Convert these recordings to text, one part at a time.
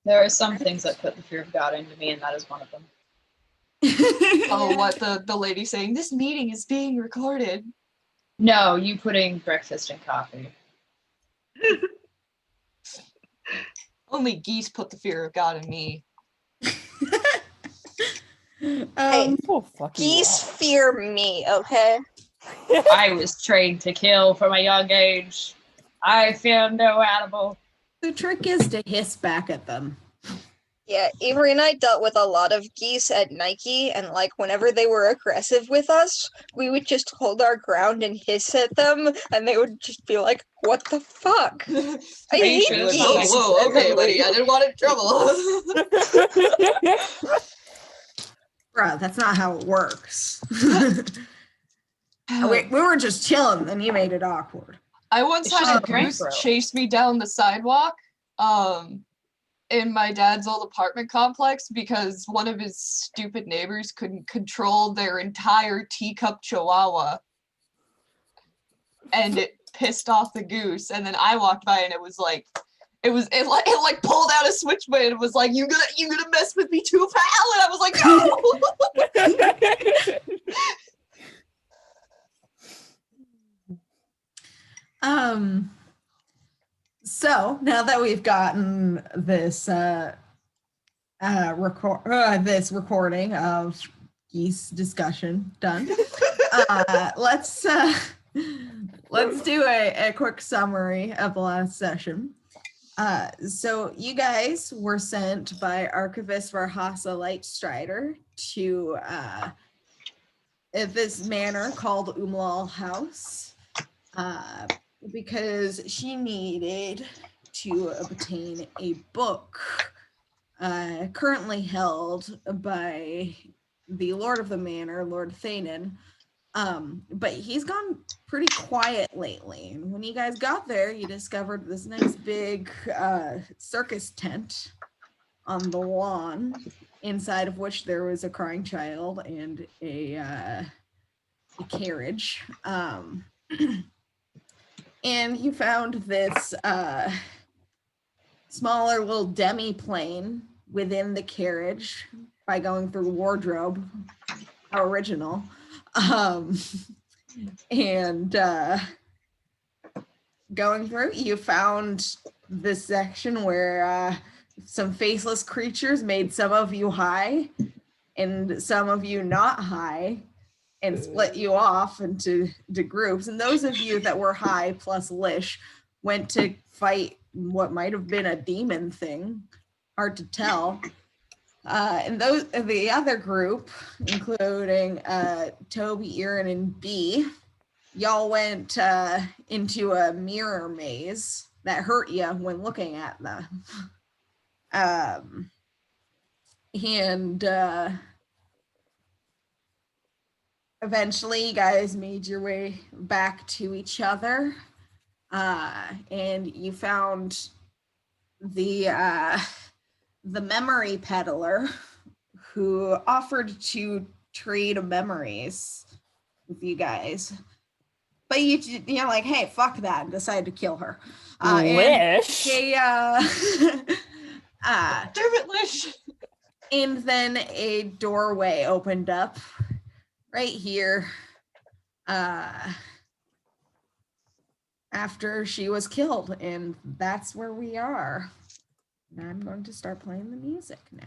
There are some things that put the fear of God into me, and that is one of them. Oh, what, the lady saying, this meeting is being recorded. No, you putting breakfast and coffee. Only geese put the fear of God in me. Hey, geese fear me, okay? I was trained to kill from a young age. I fear no animal. The trick is to hiss back at them. Yeah, Avery and I dealt with a lot of geese at Nike, and like whenever they were aggressive with us, we would just hold our ground and hiss at them, and they would just be like, "What the fuck?" I hate geese. Whoa, okay, buddy, I didn't want in trouble. Bruh, that's not how it works. we were just chilling, and you made it awkward. I once had a goose chase me down the sidewalk, in my dad's old apartment complex because one of his stupid neighbors couldn't control their entire teacup chihuahua. And it pissed off the goose. And then I walked by and it pulled out a switchblade and was like, you gonna mess with me too, pal? And I was like, no. So now that we've gotten this this recording of geese discussion done, let's do a quick summary of the last session. So you guys were sent by Archivist Varhasa Lightstrider to this manor called Umlal House. Because she needed to obtain a book currently held by the Lord of the Manor, Lord Thanen, but he's gone pretty quiet lately. And when you guys got there, you discovered this nice big circus tent on the lawn, inside of which there was a crying child and a carriage. And you found this smaller little demi-plane within the carriage by going through the wardrobe. How original. And going through, you found this section where some faceless creatures made some of you high and some of you not high, and split you off into groups. And those of you that were high plus Lish went to fight what might have been a demon thing. Hard to tell. And the other group, including Toby, Erin, and B, y'all went into a mirror maze that hurt you when looking at them. Eventually, you guys made your way back to each other, and you found the memory peddler who offered to trade memories with you guys. But you're like, hey, fuck that, and decided to kill her. Lish? Damn it, Lish! And then a doorway opened up right here after she was killed, and that's where we are. And I'm going to start playing the music now.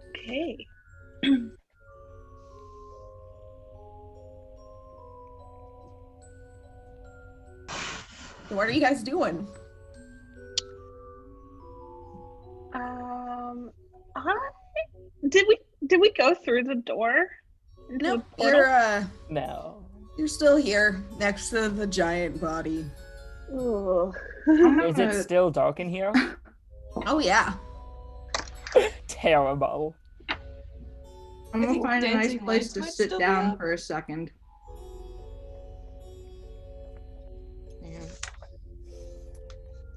Okay. What are you guys doing? Did we go through the door? Nope, No. You're still here next to the giant body. Ooh. Is it still dark in here? Oh yeah. Terrible. I'm gonna find a nice place to sit down for a second.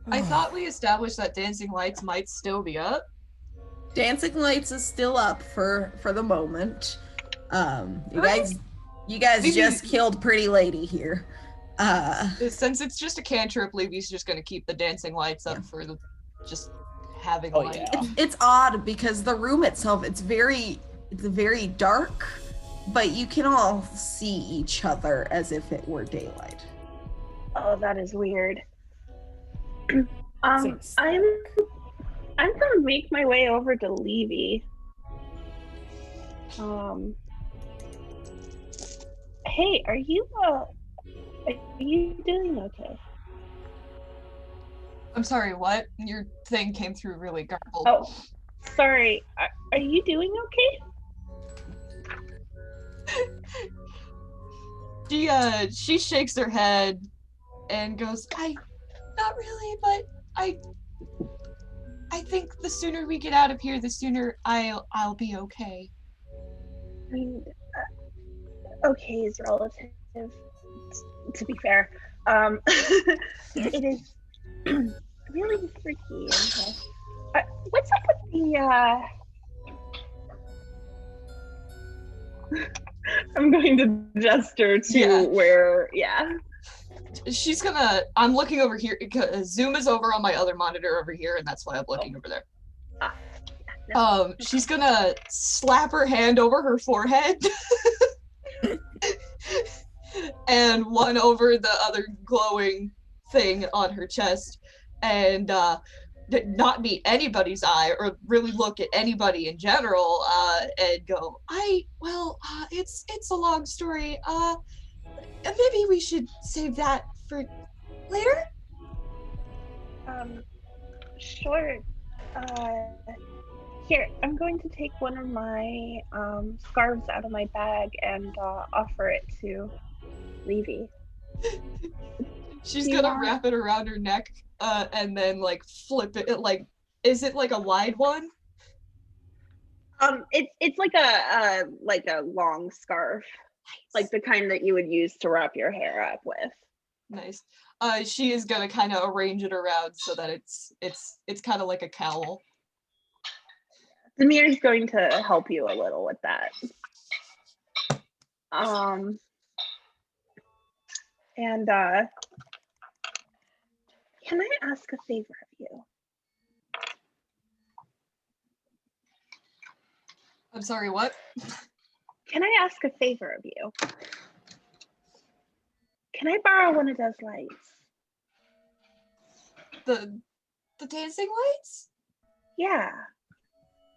I thought we established that Dancing Lights might still be up. Dancing Lights is still up for the moment. You guys You guys Maybe- just killed Pretty Lady here. Since it's just a cantrip, Levy's just gonna keep the dancing lights up for the just having light. Yeah. It's odd because the room itself, it's very dark, but you can all see each other as if it were daylight. Oh, that is weird. Seems I'm gonna make my way over to Levy. Hey, are you doing okay? I'm sorry, what? Your thing came through really garbled. Oh, sorry. Are you doing okay? She shakes her head and goes, not really, but I think the sooner we get out of here, the sooner I'll be okay. I mean, okay is relative, to be fair. It is really freaky. What's up with the, I'm going to gesture to where, She's gonna, I'm looking over here, because Zoom is over on my other monitor over here, and that's why I'm looking over there. She's gonna slap her hand over her forehead and one over the other glowing thing on her chest, and not meet anybody's eye or really look at anybody in general, and go, it's a long story. Maybe we should save that for later? Sure. Here, I'm going to take one of my scarves out of my bag and offer it to Levy. She's gonna wrap it around her neck, and then like flip it. Is it like a wide one? It's like a long scarf, like the kind that you would use to wrap your hair up with. Nice. She is gonna kind of arrange it around so that it's kind of like a cowl. Demir's going to help you a little with that. And can I ask a favor of you? I'm sorry, what? Can I ask a favor of you? Can I borrow one of those lights? The dancing lights? Yeah.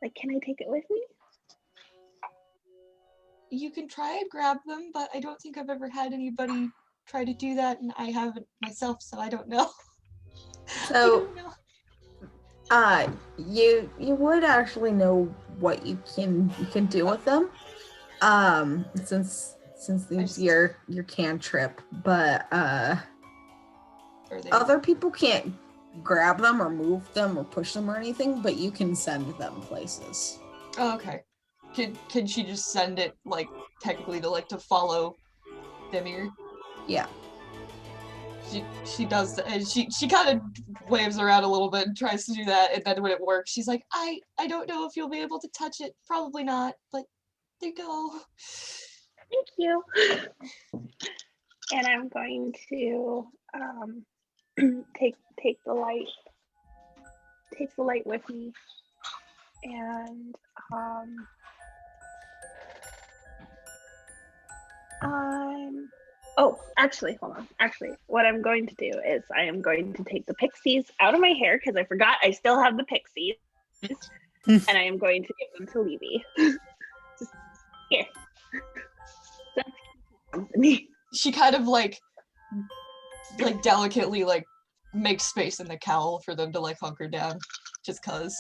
Like, can I take it with me? You can try and grab them, but I don't think I've ever had anybody try to do that, and I haven't myself, so I don't know. So, you would actually know what you can do with them, since these your cantrip, but other people can't grab them or move them or push them or anything, but you can send them places. Oh, okay. Can she just send it, like, technically to follow Demir? Yeah. She does that, and she kind of waves around a little bit and tries to do that, and then when it works, she's like, I don't know if you'll be able to touch it. Probably not, but there you go. Thank you. And I'm going to take the light with me, and actually, hold on. Actually, what I'm going to do is I am going to take the pixies out of my hair because I forgot I still have the pixies, and I am going to give them to Levy. Just here. She kind of like delicately makes space in the cowl for them to hunker down, just cause.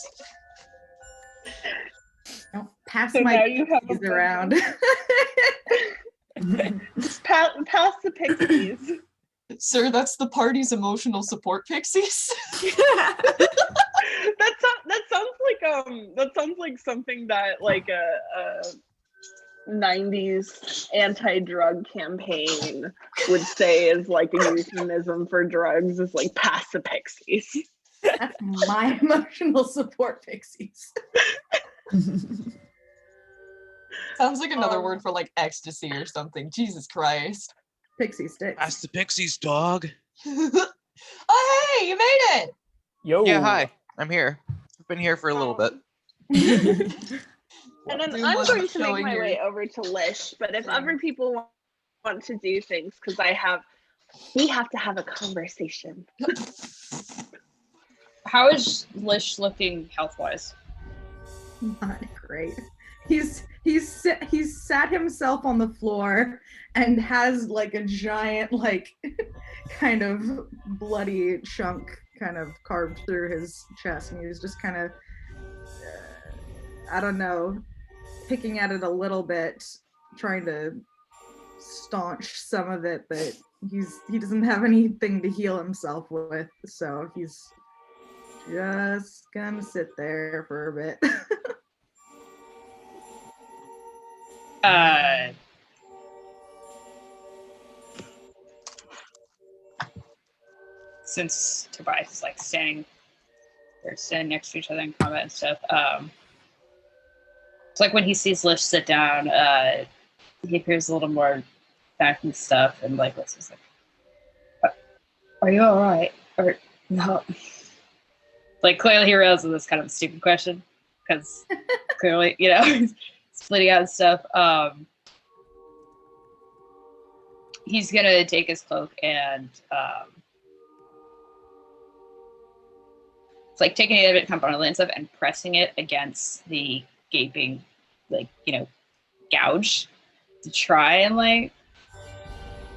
Don't pass So my now you have pixies around. Just pass the pixies. Sir, that's the party's emotional support pixies. That sounds like something that like a 90s anti-drug campaign would say is like a euphemism for drugs, is like pass the pixies. That's my emotional support pixies. Sounds like another word for like ecstasy or something. Jesus Christ. Pixie sticks. That's the pixies, dog. Oh, hey, you made it. Yo. Yeah, hi. I'm here. I've been here for a little bit. And then Doom I'm wasn't going to make showing my your- way over to Lish, but if other people want to do things, because we have to have a conversation. How is Lish looking health-wise? Not great. He's sat himself on the floor and has like a giant like kind of bloody chunk kind of carved through his chest, and he was just kind of I don't know, picking at it a little bit, trying to staunch some of it, but he doesn't have anything to heal himself with, so he's just gonna sit there for a bit. Since Tobias is like standing next to each other in combat and stuff, it's like when he sees Lish sit down, he appears a little more back and stuff, and like Lish is like, "Are you all right?" Or no? Like clearly he realizes this kind of a stupid question because clearly, you know, he's splitting out and stuff. He's gonna take his cloak and it's like taking it out of it, kind of on and stuff, and pressing it against the gaping, like, you know, gouge to try and like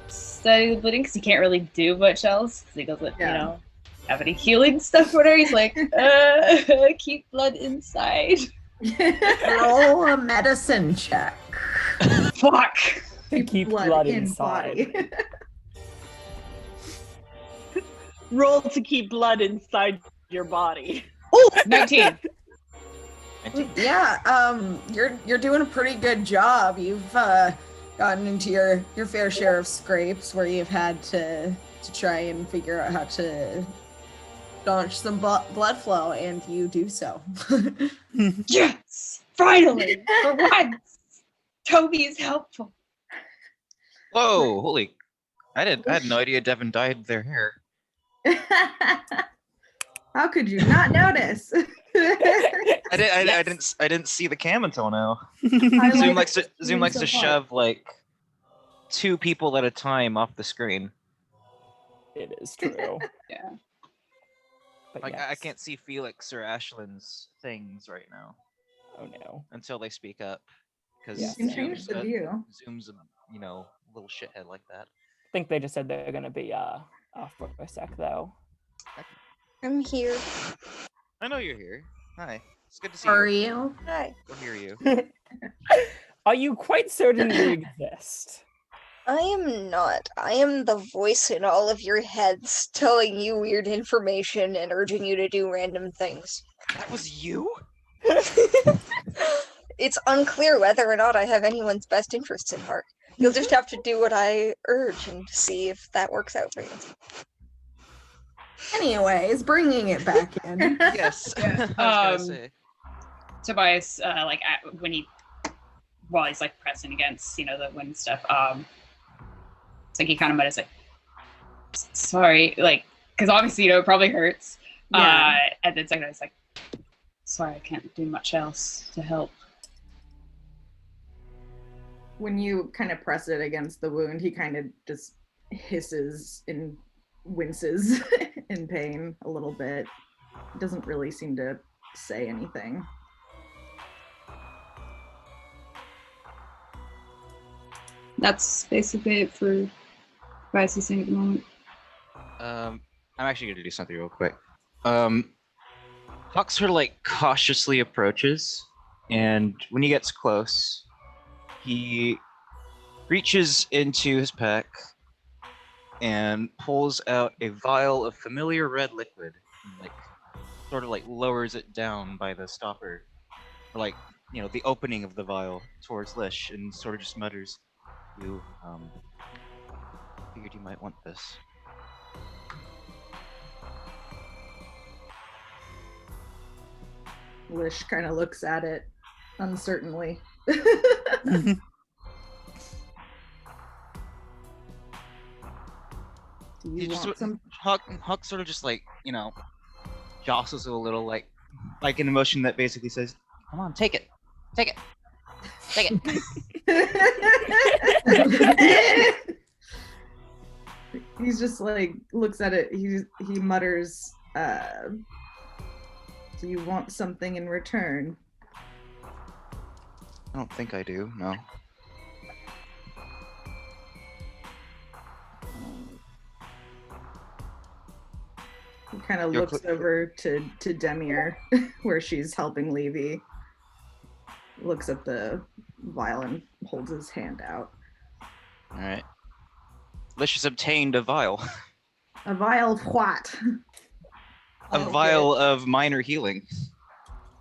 steady the bleeding, because he can't really do much else because he doesn't, you know, have any healing stuff or whatever. He's like, keep blood inside. Roll a medicine check. Fuck. Keep blood inside. Body. Roll to keep blood inside your body. Oh, 19. Yeah, you're doing a pretty good job. You've gotten into your fair share of scrapes where you've had to try and figure out how to staunch some blood flow, and you do so. Yes, finally, for once, Toby is helpful. Whoa, holy. I had no idea Devin dyed their hair. How could you not notice? I didn't see the cam until now. Zoom likes to shove like 2 people at a time off the screen. It is true. Yeah. But Like yes. I can't see Felix or Ashlin's things right now Oh no. until they speak up. Because Yes. You can change the view. Zoom's a little shithead like that. I think they just said they're gonna be off for a sec though. I'm here. I know you're here. Hi. It's good to see Are you. you? Hi. We'll hear you. Are you quite certain you exist? I am not. I am the voice in all of your heads telling you weird information and urging you to do random things. That was you? It's unclear whether or not I have anyone's best interests at heart. You'll just have to do what I urge and see if that works out for you. Anyways, bringing it back in. Yes. I was gonna say. Tobias, while he's like pressing against, you know, the wind stuff, it's like he kind of might have like, sorry, like, because obviously, you know, it probably hurts. Yeah. And then second, it's like, sorry, I can't do much else to help. When you kind of press it against the wound, he kind of just hisses and winces in pain a little bit. Doesn't really seem to say anything. That's basically it for Tobias' thing at the moment. I'm actually gonna do something real quick. Hawk sort of like cautiously approaches, and when he gets close, he reaches into his pack and pulls out a vial of familiar red liquid, and like sort of like lowers it down by the stopper, or like, you know, the opening of the vial towards Lish, and sort of just mutters, "You figured you might want this." Lish kind of looks at it uncertainly. Do He you just want some? Huck sort of just like, jostles it a little, like in a motion that basically says, "Come on, take it, take it, take it." He's just like looks at it. He mutters, "Do you want something in return?" I don't think I do. No. He kind of You're looks over to Demir, where she's helping Levy. Looks at the vial and holds his hand out. All right. Licious obtained a vial. A vial of what? A vial of minor healing.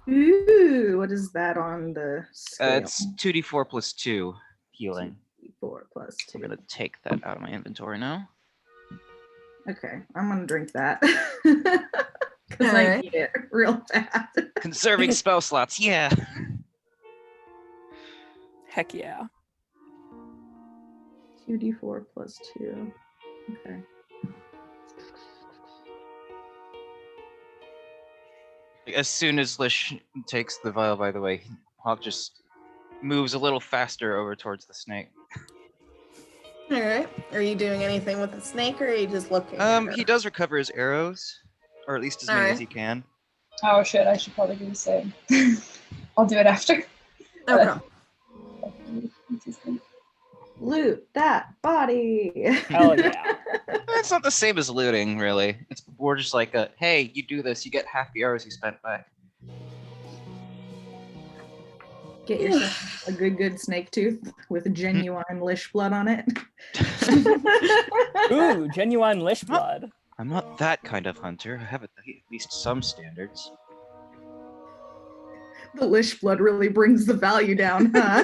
Ooh, what is that on the scale? It's 2d4 plus 2 healing. 4 plus 2. I'm gonna take that out of my inventory now. Okay, I'm gonna drink that. Because I need it real bad. Conserving spell slots, yeah. Heck yeah. 2d4 plus 2. Okay. As soon as Lish takes the vial, by the way, Hawk just moves a little faster over towards the snake. All right. Are you doing anything with the snake, or are you just looking? He does recover his arrows, or at least as many as he can. Oh shit! I should probably do the same. I'll do it after. Okay. Loot that body. Hell yeah. It's not the same as looting, really. It's more just like a, hey, you do this, you get half the arrows you spent back. Get yourself a good snake tooth with genuine lish blood on it. Ooh, genuine lish blood. I'm not that kind of hunter. I have at least some standards. The lish blood really brings the value down, huh?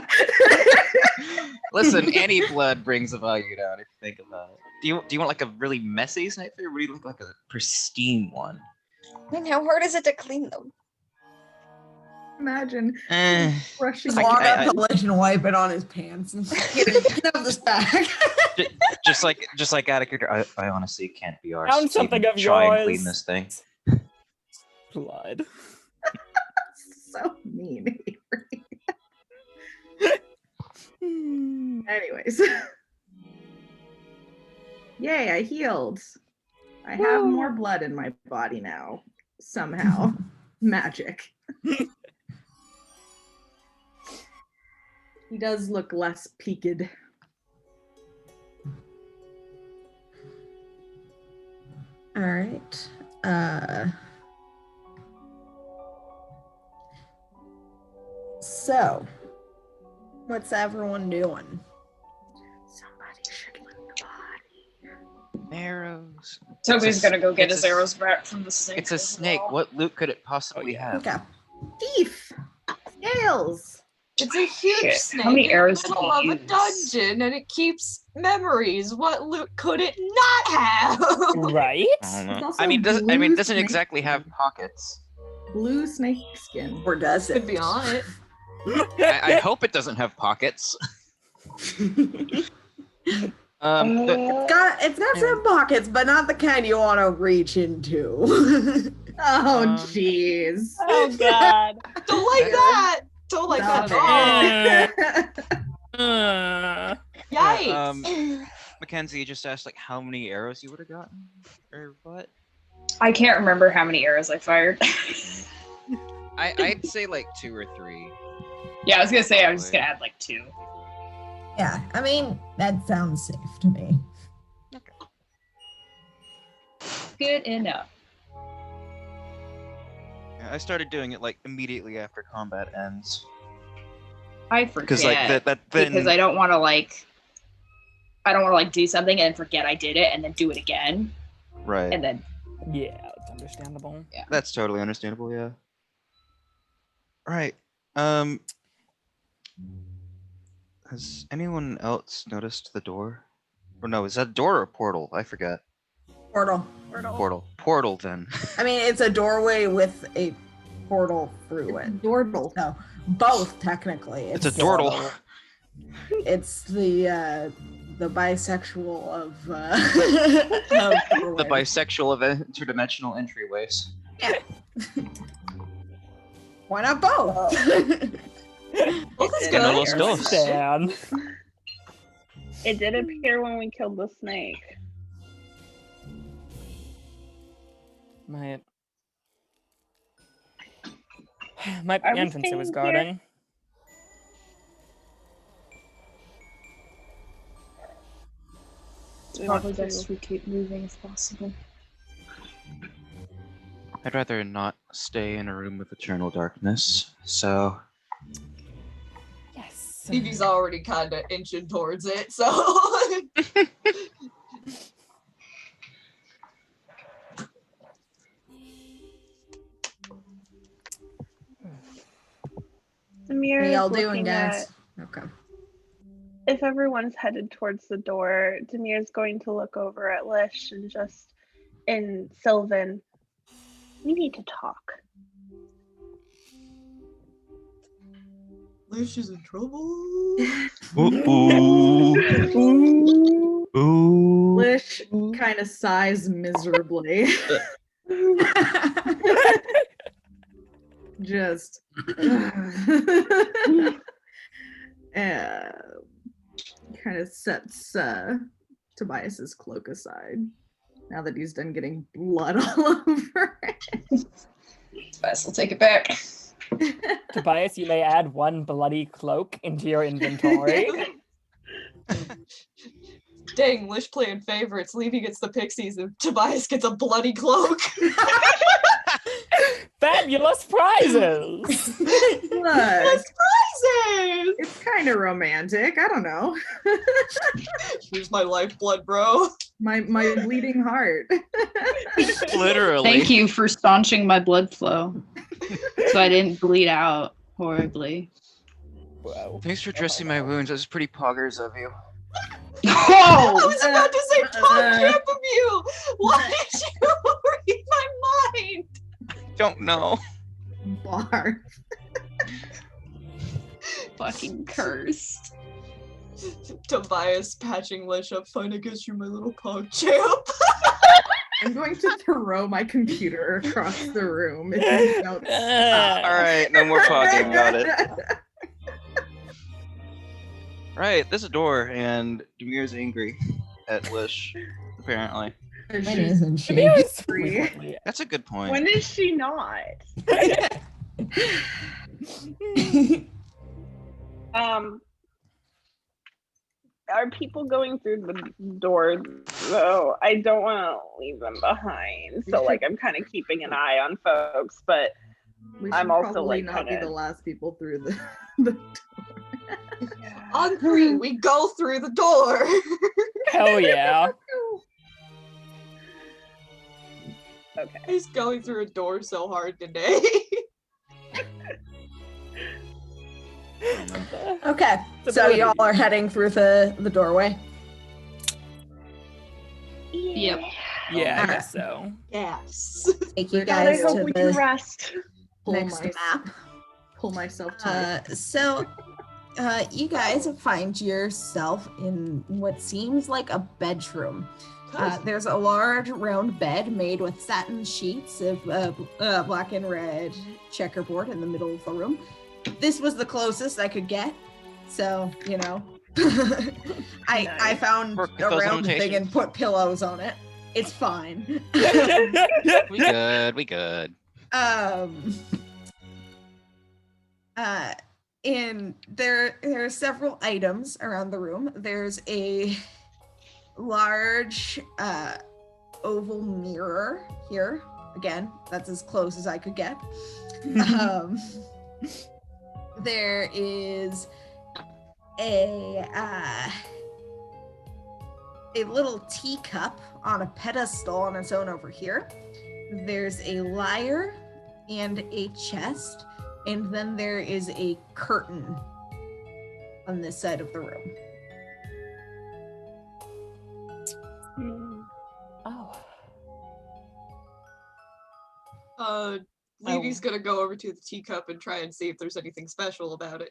Listen, any blood brings the value down if you think about it. Do you want like a really messy snake or would you look like a pristine one? And how hard is it to clean them? Imagine brushing. Walk up to Lish and wipe it on his pants and get up this back. just like out of character, I honestly can't be arsed. Found something of try yours. and clean this thing. Blood. So mean, Avery. Anyways. Yay, I healed. I have more blood in my body now. Somehow. Magic. He does look less peaked. All right. So, what's everyone doing? Somebody should loot the body. Arrows. Toby's gonna go get his arrows back from the snake. It's a snake. Well. What loot could it possibly have? Okay. Thief! Scales! It's a huge Shit, snake how many in the arrows middle did of he a use? dungeon, and it keeps memories. What loot could it not have? Right? I don't know. It's also I mean, doesn't blue doesn't snake exactly have pockets. Blue snake skin. Or does it? Could be on it. I hope it doesn't have pockets. It's got some pockets, but not the kind you want to reach into. Oh, jeez. Oh God. Don't like that. Don't like that at all. Yikes. Mackenzie just asked like how many arrows you would have gotten, or what? I can't remember how many arrows I fired. I'd say like 2 or 3. Yeah, I was gonna say I was just gonna add like 2. Yeah, I mean, that sounds safe to me. Good enough. Yeah, I started doing it like immediately after combat ends. I forget Because like that then because I don't want to like do something and then forget I did it and then do it again. Right. And then Yeah, it's understandable. yeah. That's totally understandable, yeah. Right. Has anyone else noticed the door? Or no, is that a door or a portal? I forget. Portal. Portal then. I mean, it's a doorway with a portal through it. Dordle. So both technically. It's a dordle. It's the bisexual of, The bisexual of interdimensional entryways. Yeah. Why not both? Stan. It did appear when we killed the snake. My Are we entrance was staying guarding. It's probably best we keep moving if possible. I'd rather not stay in a room with eternal darkness, so... Yes. Phoebe's already kind of inching towards it, so... Samir What are y'all is doing, looking guys? at, Okay. if everyone's headed towards the door, Demir's going to look over at Lish and just, in Sylvan, we need to talk. Lish is in trouble. Ooh. Lish kind of sighs miserably. Just kind of sets Tobias's cloak aside now that he's done getting blood all over it. Tobias will take it back. Tobias, you may add 1 bloody cloak into your inventory. Dang, Lish playing favorites. Levy gets the pixies and Tobias gets a bloody cloak. Fabulous prizes! Look, Prizes! it's kind of romantic. I don't know. Here's my lifeblood, bro. My bleeding heart. Literally. Thank you for staunching my blood flow, so I didn't bleed out horribly. Wow. Thanks for dressing my wounds. That was pretty poggers of you. I Oh! was about to say pop camp of you. Why did you read my mind? Don't know. Bar. Fucking cursed. Tobias patching Lish up. Fine, I guess you're my little pog champ. I'm going to throw my computer across the room if you don't stop. Alright, no more pogging. Got it. Right, there's a door, and Demir's angry at Lish, apparently. When isn't she? Demir's free. frequently- That's a good point. When is she not? Are people going through the door though? I don't want to leave them behind. So like I'm kind of keeping an eye on folks, but We I'm should also, probably like, not be kinda- the last people through the door. On 3, we go through the door. Hell yeah. okay. He's going through a door so hard today. Okay, so y'all are heading through the doorway. Yep. Yeah, I guess so. Yes. Take you God, I guys hope to we can the rest. next map. Pull myself tight. You guys find yourself in what seems like a bedroom. There's a large round bed made with satin sheets of black and red checkerboard in the middle of the room. This was the closest I could get, so you know. I found Work a with those round thing limitations. and put pillows on it. It's fine. We good. And there are several items around the room. There's a large oval mirror here. Again, that's as close as I could get. There is a little teacup on a pedestal on its own over here. There's a lyre and a chest, and then there is a curtain on this side of the room. Oh. Levy's gonna go over to the teacup and try and see if there's anything special about it.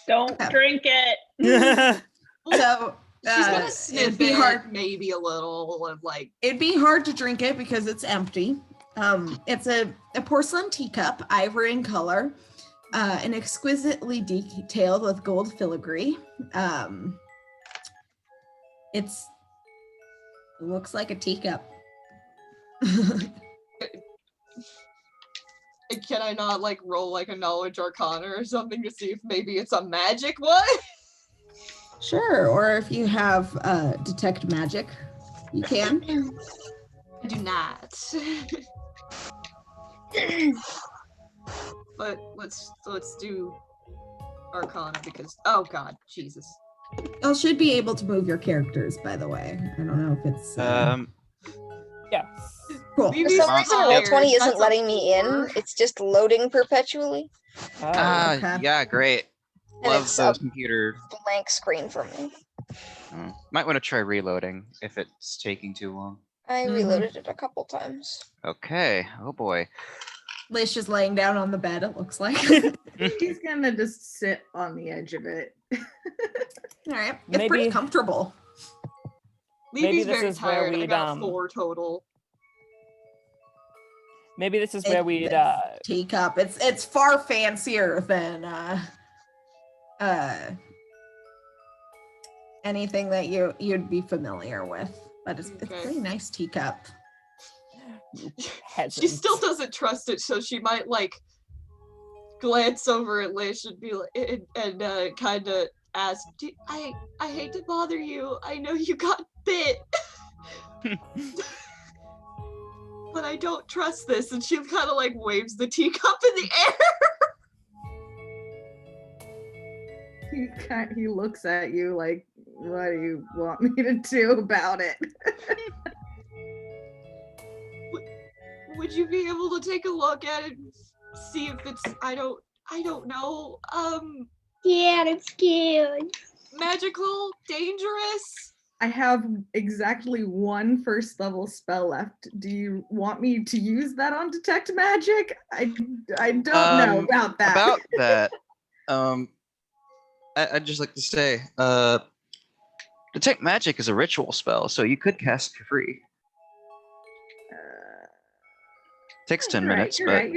Don't drink it. So She's gonna it'd sniff be it, hard. maybe a little, and like. It'd be hard to drink it because it's empty. It's a porcelain teacup, ivory in color, and exquisitely detailed with gold filigree. It looks like a teacup. Can I not like roll like a knowledge arcana or something to see if maybe it's a magic one? Sure, or if you have detect magic, you can. I do not. But let's do arcana because oh god, Jesus. You should be able to move your characters, by the way. I don't know if it's Yeah. cool. For some reason, Roll20 isn't letting me in. It's just loading perpetually. Okay. Yeah, great. And Love it's those a computer. blank screen for me. Might want to try reloading if it's taking too long. I reloaded it a couple times. Okay. Oh boy. Lish is laying down on the bed, it looks like. He's gonna just sit on the edge of it. All right. It's pretty comfortable. Levy's this very is where tired. I we'd, got 4 total. Maybe this is where we'd teacup. It's far fancier than anything that you'd be familiar with. But it's a pretty nice teacup. She still doesn't trust it, so she might like glance over at Lish and be like, and kind of ask, I hate to bother you. I know you got bit, but I don't trust this. And she kind of like waves the teacup in the air. He looks at you like, what do you want me to do about it? Would you be able to take a look at it and see if it's I don't know. Yeah, that's cute. Magical, dangerous? I have exactly 1 first level spell left. Do you want me to use that on detect magic? I don't know about that. About that, I'd just like to say, detect magic is a ritual spell, so you could cast it for free. Takes 10 minutes, You're but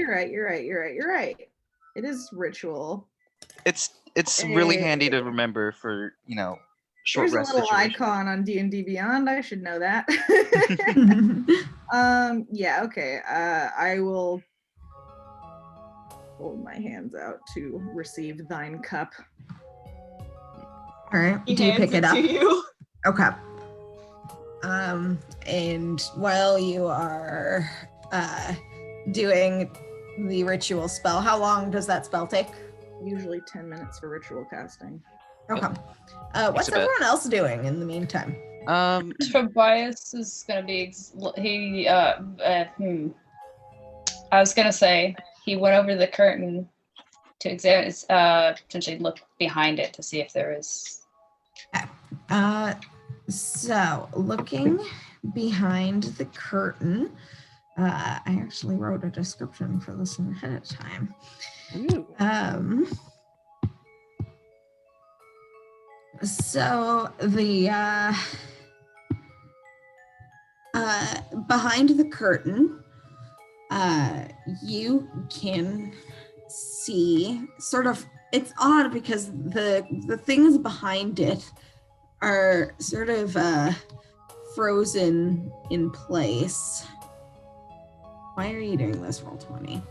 right. It is ritual. it's really handy to remember for short There's rest a little situation. icon on D&D Beyond. I should know that. Yeah, okay. I will hold my hands out to receive thine cup. All right. Do you pick it up? Okay. And while you are doing the ritual spell, how long does that spell take? Usually 10 minutes for ritual casting. Okay. What's everyone else doing in the meantime? Tobias is gonna be I was gonna say he went over the curtain to examine, potentially look behind it to see if there is. Okay. So looking behind the curtain, I actually wrote a description for this one ahead of time. So the behind the curtain, you can see sort of, it's odd because the things behind it are sort of frozen in place. Why are you doing this, Roll20?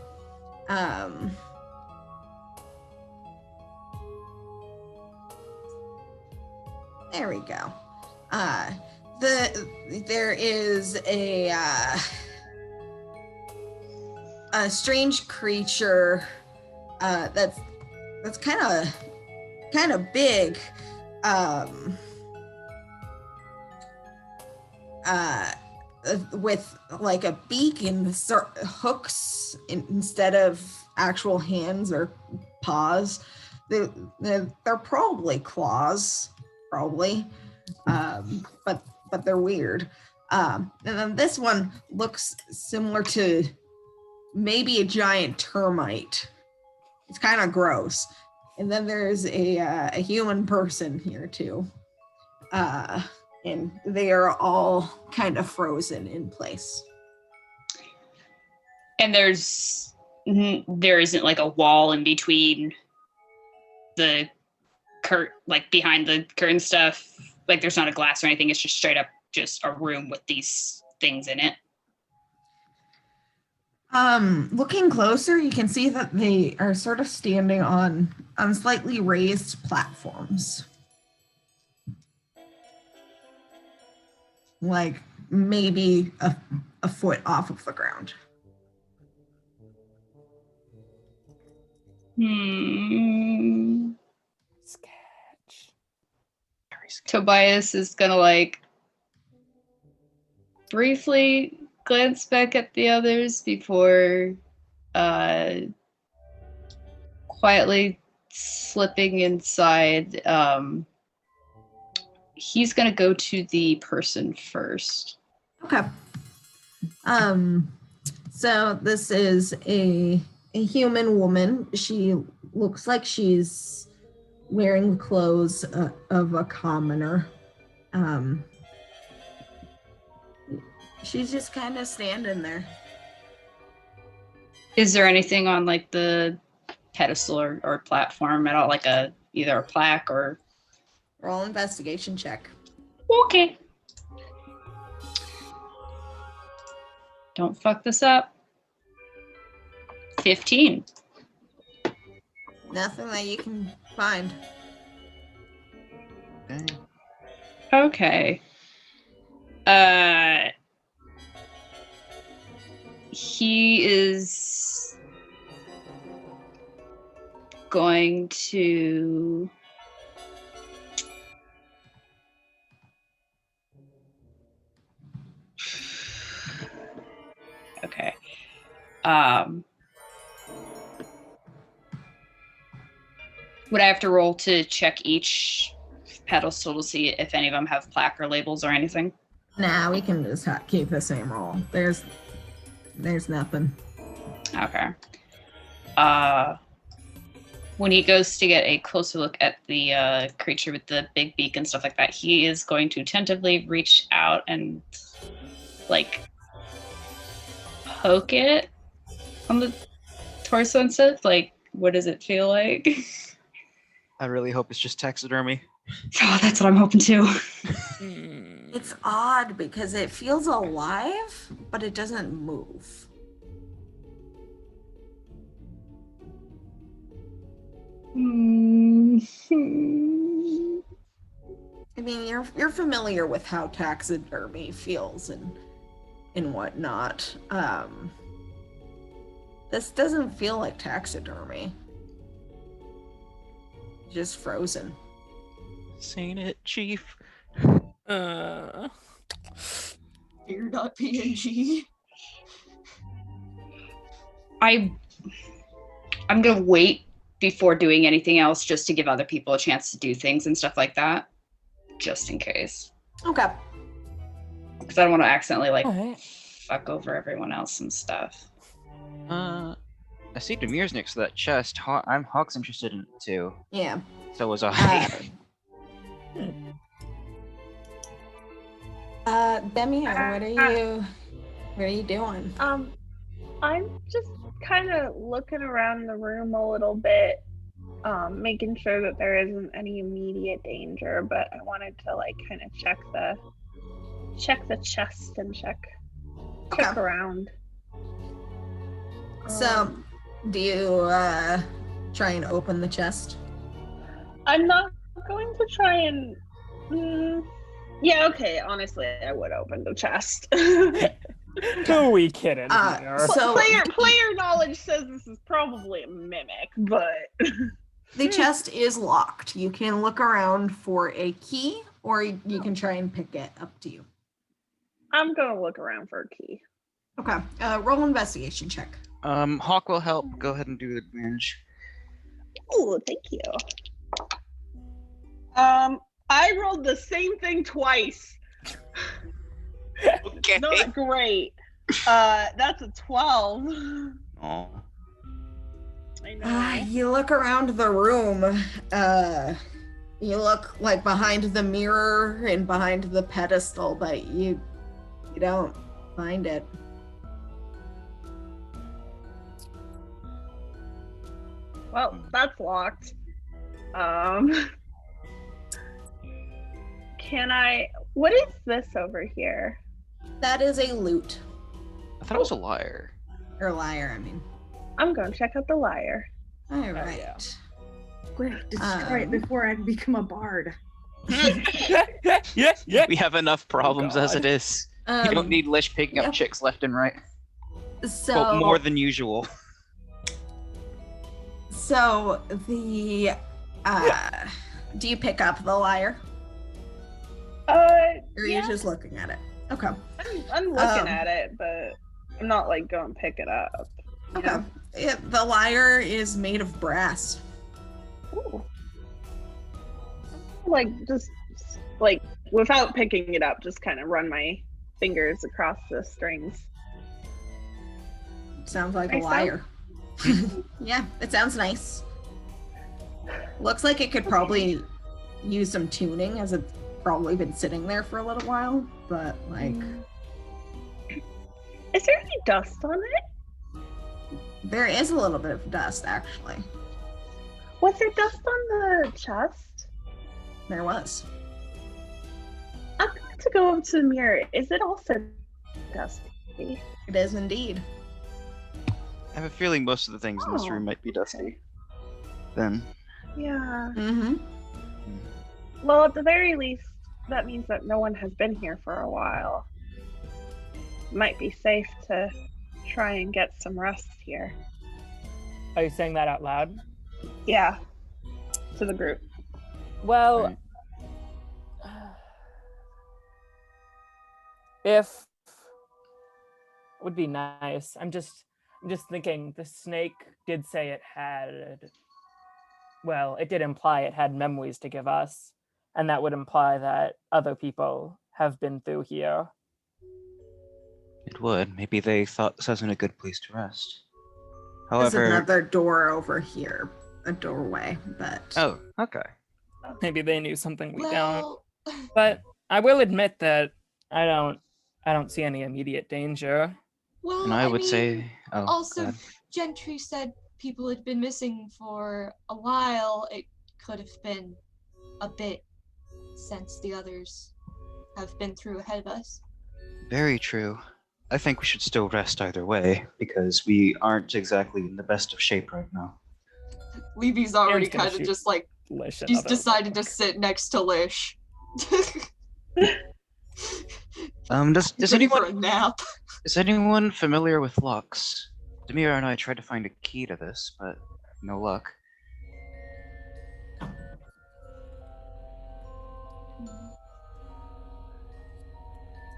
There we go. There is a strange creature that's kind of big. With like a beak and hooks instead of actual hands or paws. They're probably claws, but they're weird. And then this one looks similar to maybe a giant termite. It's kind of gross. And then there's a human person here too. And they are all kind of frozen in place. And there isn't like a wall in between the behind the curtain stuff. Like there's not a glass or anything. It's just straight up just a room with these things in it. Looking closer, you can see that they are sort of standing on slightly raised platforms. Like maybe a foot off of the ground. Sketch. Tobias is gonna like briefly glance back at the others before quietly slipping inside. He's gonna go to the person first. Okay. So this is a human woman. She looks like she's wearing the clothes of a commoner. She's just kind of standing there. Is there anything on like the pedestal or platform at all, like either a plaque or? Roll investigation check. Okay. Don't fuck this up. 15. Nothing that you can find. Okay. He is going to okay. Would I have to roll to check each pedestal to see if any of them have plaque or labels or anything? Nah, we can just keep the same roll. There's nothing. Okay. When he goes to get a closer look at the creature with the big beak and stuff like that, he is going to tentatively reach out and like poke it on the torso and stuff. Like, what does it feel like? I really hope it's just taxidermy. Oh, that's what I'm hoping too. It's odd because it feels alive, but it doesn't move. I mean, you're familiar with how taxidermy feels and whatnot. This doesn't feel like taxidermy. Just frozen. Seen it, Chief. You're not PNG. I'm gonna wait before doing anything else just to give other people a chance to do things and stuff like that, just in case. Okay. Because I don't want to accidentally fuck over everyone else and stuff. I see Demir's next to that chest. Hawk's interested in it too. Yeah. So was I. Demir, what are you doing? I'm just kind of looking around the room a little bit, making sure that there isn't any immediate danger, but I wanted to like kind of check the chest and check around. So, do you try and open the chest? I'm not going to try and. Yeah, okay. Honestly, I would open the chest. Who are we kidding? So player knowledge says this is probably a mimic, but the chest is locked. You can look around for a key, or you can try and pick it. Up to you. I'm gonna look around for a key. Okay. Roll investigation check. Hawk will help. Go ahead and do the advantage. Oh, thank you. I rolled the same thing twice. Okay. Not great. That's a 12. Oh. I know. You look around the room. You look like behind the mirror and behind the pedestal, but you don't find it. Well, that's locked. Can I? What is this over here? That is a lute. I thought it was a liar. Or lyre, I mean. I'm going to check out the lyre. All right. yeah. Quick, destroy it before I become a bard. Yeah. We have enough problems as it is. You don't need Lish picking up chicks left and right. So But more than usual. So the do you pick up the lyre? Or are you just looking at it? Okay. I'm looking at it, but I'm not like going to pick it up. Okay. The lyre is made of brass. Ooh. Like just like without picking it up, just kind of run my fingers across the strings. Sounds like Nice a lyre. Yeah, it sounds nice. Looks like it could probably use some tuning, as it's probably been sitting there for a little while, but like Is there any dust on it? there is a little bit of dust actually. Was there dust on the chest? There was. I'm going to go up to the mirror. Is it also dusty? It is indeed. I have a feeling most of the things in this room might be dusty. Then. Yeah. Mm-hmm. Well, at the very least, that means that no one has been here for a while. Might be safe to try and get some rest here. Are you saying that out loud? Yeah. To the group. Well, if would be nice. I'm just thinking the snake did say it had, well, it did imply it had memories to give us, and that would imply that other people have been through here. It would. Maybe they thought this wasn't a good place to rest. There's However. another door over here. A doorway, but Oh, okay. Maybe they knew something we don't. But I will admit that I don't see any immediate danger. Well, And I would say. Oh, also, God. Gentry said people had been missing for a while. It could have been a bit since the others have been through ahead of us. Very true. I think we should still rest either way, because we aren't exactly in the best of shape right now. Levy's already Aaron's gonna kind of shoot just like, Lish she's another decided to look. sit next to Lish. Does Ready for a anyone nap? is anyone familiar with locks? Demira and I tried to find a key to this, but no luck.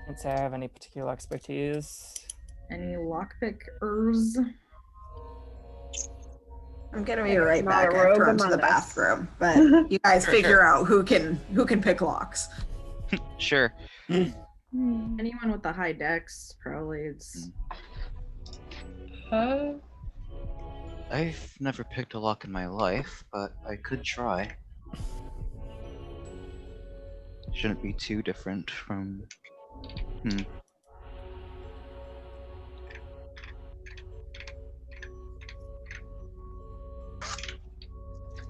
Can't say I have any particular expertise. Any lockpickers? I'm gonna be right Not back a rogue after I'm to the among us. bathroom. But you guys For figure sure. out who can pick locks. Sure. Anyone with the high dex, probably it's I've never picked a lock in my life, but I could try. Shouldn't be too different from.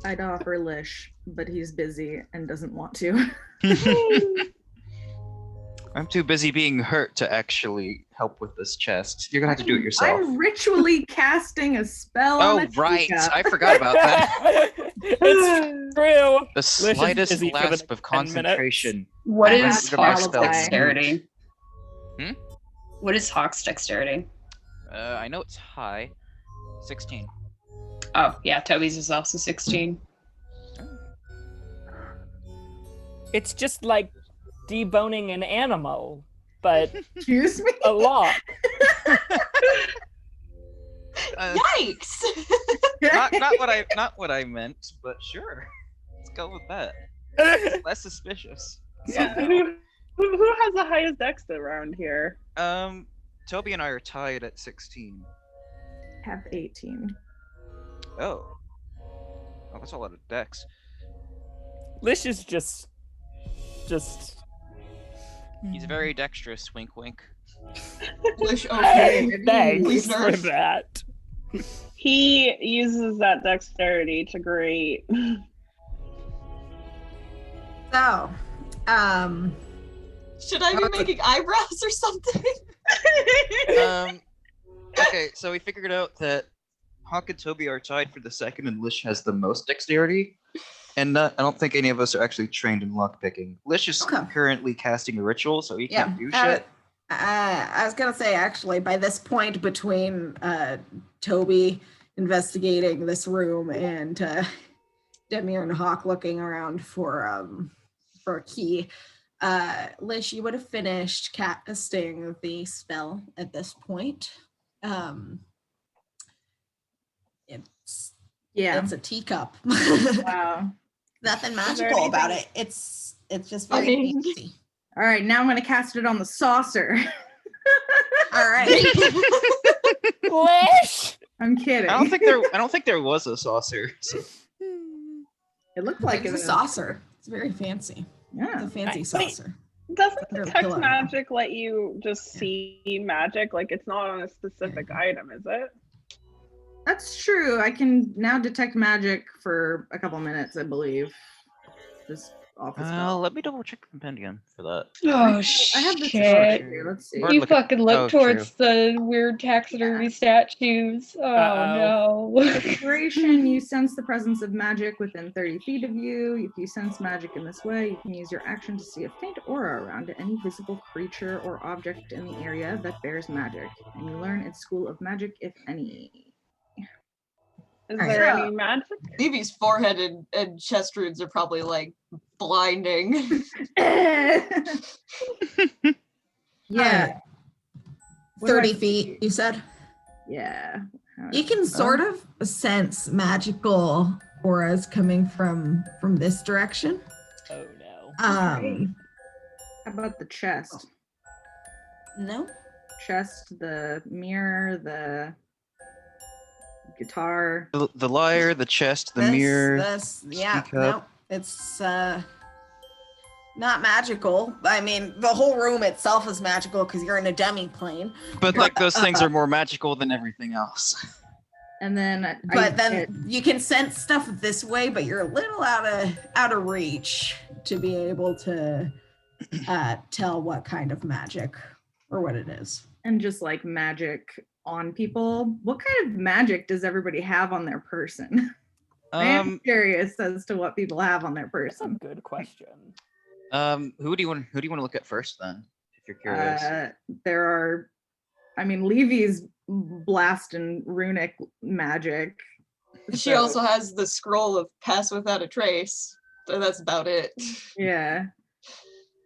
I'd offer Lish, but he's busy and doesn't want to. I'm too busy being hurt to actually help with this chest. You're gonna have to do it yourself. I'm ritually casting a spell on Oh, a right. teacup. I forgot about that. It's true. The is slightest busy for the gasp of next 10 minutes. concentration. What and is the rest Hawk's spells dexterity? Hmm? What is Hawk's dexterity? I know it's high. 16. Oh, yeah, Toby's is also 16. It's just like deboning an animal, but Excuse me? a lot. Yikes! not what I meant, but sure. Let's go with that. It's less suspicious. Yeah. somehow. Who has the highest dex around here? Toby and I are tied at 16. have 18. Oh, that's a lot of dex. Lish is just. He's very dexterous. Wink, wink. Lish, okay. Thanks Please for nerf. that. He uses that dexterity to great. So, Should I be making eyebrows or something? Okay, so we figured out that Hawk and Toby are tied for the second, and Lish has the most dexterity. And I don't think any of us are actually trained in lockpicking. Lish is currently casting a ritual, so he can't do shit. I was gonna say, actually, by this point, between Toby investigating this room and Demir and Hawk looking around for a key, Lish, you would have finished casting the spell at this point. It's a teacup. Wow. Nothing magical about it. It's just very fancy. All right, now I'm gonna cast it on the saucer. All right. Lish! I'm kidding. I don't think there was a saucer. So. It looked like it's a saucer. It's very fancy. Yeah, it's a fancy saucer. Doesn't detect magic let you just see magic? Like it's not on a specific item, is it? That's true. I can now detect magic for a couple minutes, I believe. Just off the spell. Let me double check the compendium for that. Oh, I have this shit. here. Let's see. You fucking look towards true. the weird taxidermy statues. Oh, no. Inspiration, you sense the presence of magic within 30 feet of you. If you sense magic in this way, you can use your action to see a faint aura around any visible creature or object in the area that bears magic. And you learn its school of magic, if any. Is there any magic? Levy's forehead and chest runes are probably like blinding. Yeah. 30 feet, you said? Yeah. You can sort of sense magical auras coming from this direction. Oh no. How about the chest? No. Chest, the mirror, the guitar. The lyre, the chest, the mirror. No, it's not magical. I mean, the whole room itself is magical because you're in a demi-plane. But like those things are more magical than everything else. And then, you can sense stuff this way, but you're a little out of reach to be able to tell what kind of magic or what it is. And just like magic on people, what kind of magic does everybody have on their person? I'm curious as to what people have on their person. That's a good question. Who do you want to look at first then, if you're curious? There are, I mean, Levy's blast and runic magic. She also has the scroll of pass without a trace. So that's about it. Yeah.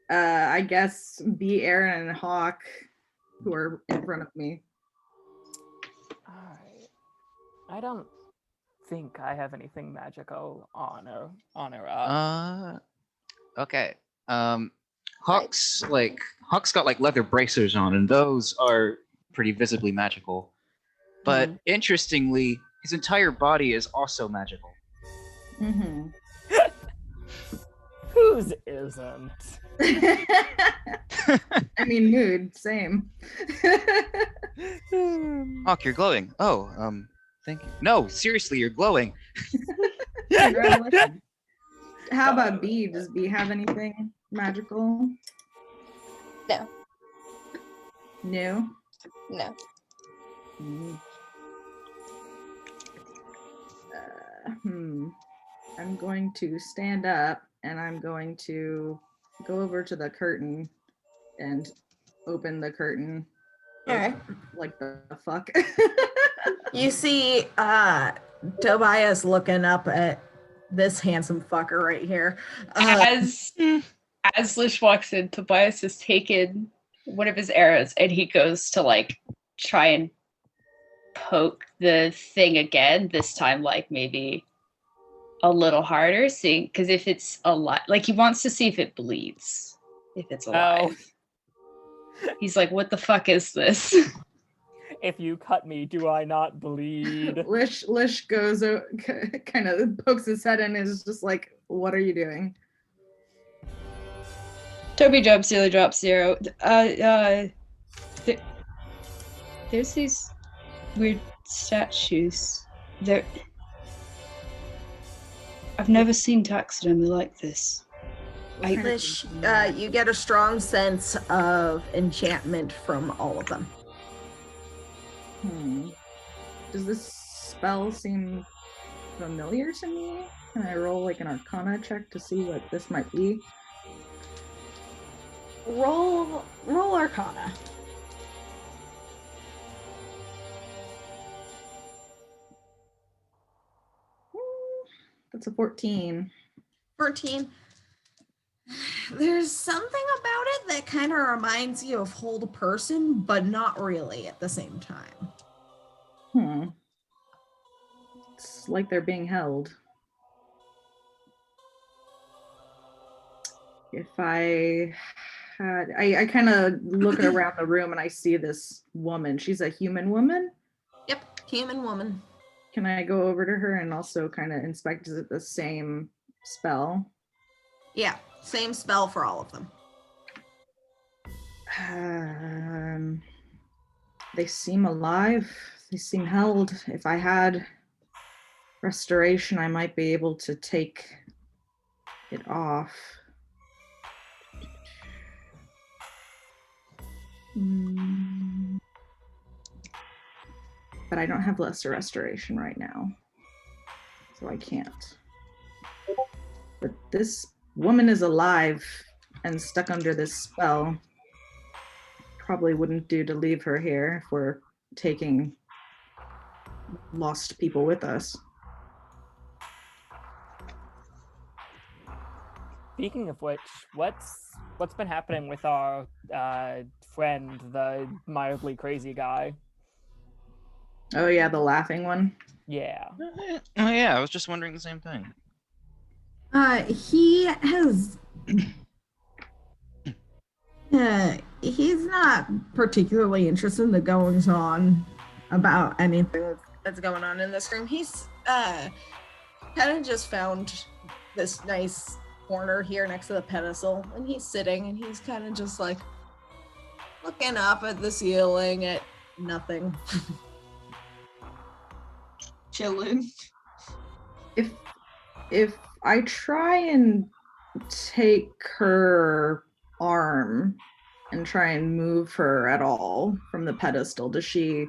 I guess B, Aaron, and Hawk, who are in front of me. Alright. I don't think I have anything magical on her up. Okay. Hawk's got like leather bracers on, and those are pretty visibly magical. But interestingly, his entire body is also magical. Mm-hmm. Whose isn't? I mean, mood, same. Hawk, you're glowing. Oh, thank you. No, seriously, you're glowing. Congratulations. How about B? Does B have anything magical? No. No? No. I'm going to stand up and I'm going to go over to the curtain and open the curtain. All right. Like the fuck? You see Tobias looking up at this handsome fucker right here. As Lish walks in, Tobias has taken one of his arrows and he goes to like try and poke the thing again, this time like maybe a little harder, see, because if it's alive, like he wants to see if it bleeds, if it's alive. He's like, what the fuck is this? If you cut me, do I not bleed? Lish goes, kind of pokes his head in and is just like, what are you doing? Toby drops zero. There's these weird statues. I've never seen taxidermy like this. Lish, you get a strong sense of enchantment from all of them. Does this spell seem familiar to me? Can I roll like an Arcana check to see what this might be? Roll Arcana. That's a 14. 14. There's something about it that kind of reminds you of Hold a Person, but not really at the same time. It's like they're being held. If I kind of look around the room and I see this woman. She's a human woman? Yep, human woman. Can I go over to her and also kind of inspect, is it the same spell? Yeah, same spell for all of them. They seem alive. They seem held. If I had restoration, I might be able to take it off. But I don't have lesser restoration right now, so I can't. But this woman is alive and stuck under this spell. Probably wouldn't do to leave her here if we're taking lost people with us. Speaking of which, what's been happening with our friend, the mildly crazy guy? Oh yeah, the laughing one? Yeah. Oh yeah, I was just wondering the same thing. He has... he's not particularly interested in the goings-on about anything that's going on in this room. He's kind of just found this nice corner here next to the pedestal, and he's sitting, and he's kind of just like looking up at the ceiling at nothing. Chilling. If I try and take her arm and try and move her at all from the pedestal, does she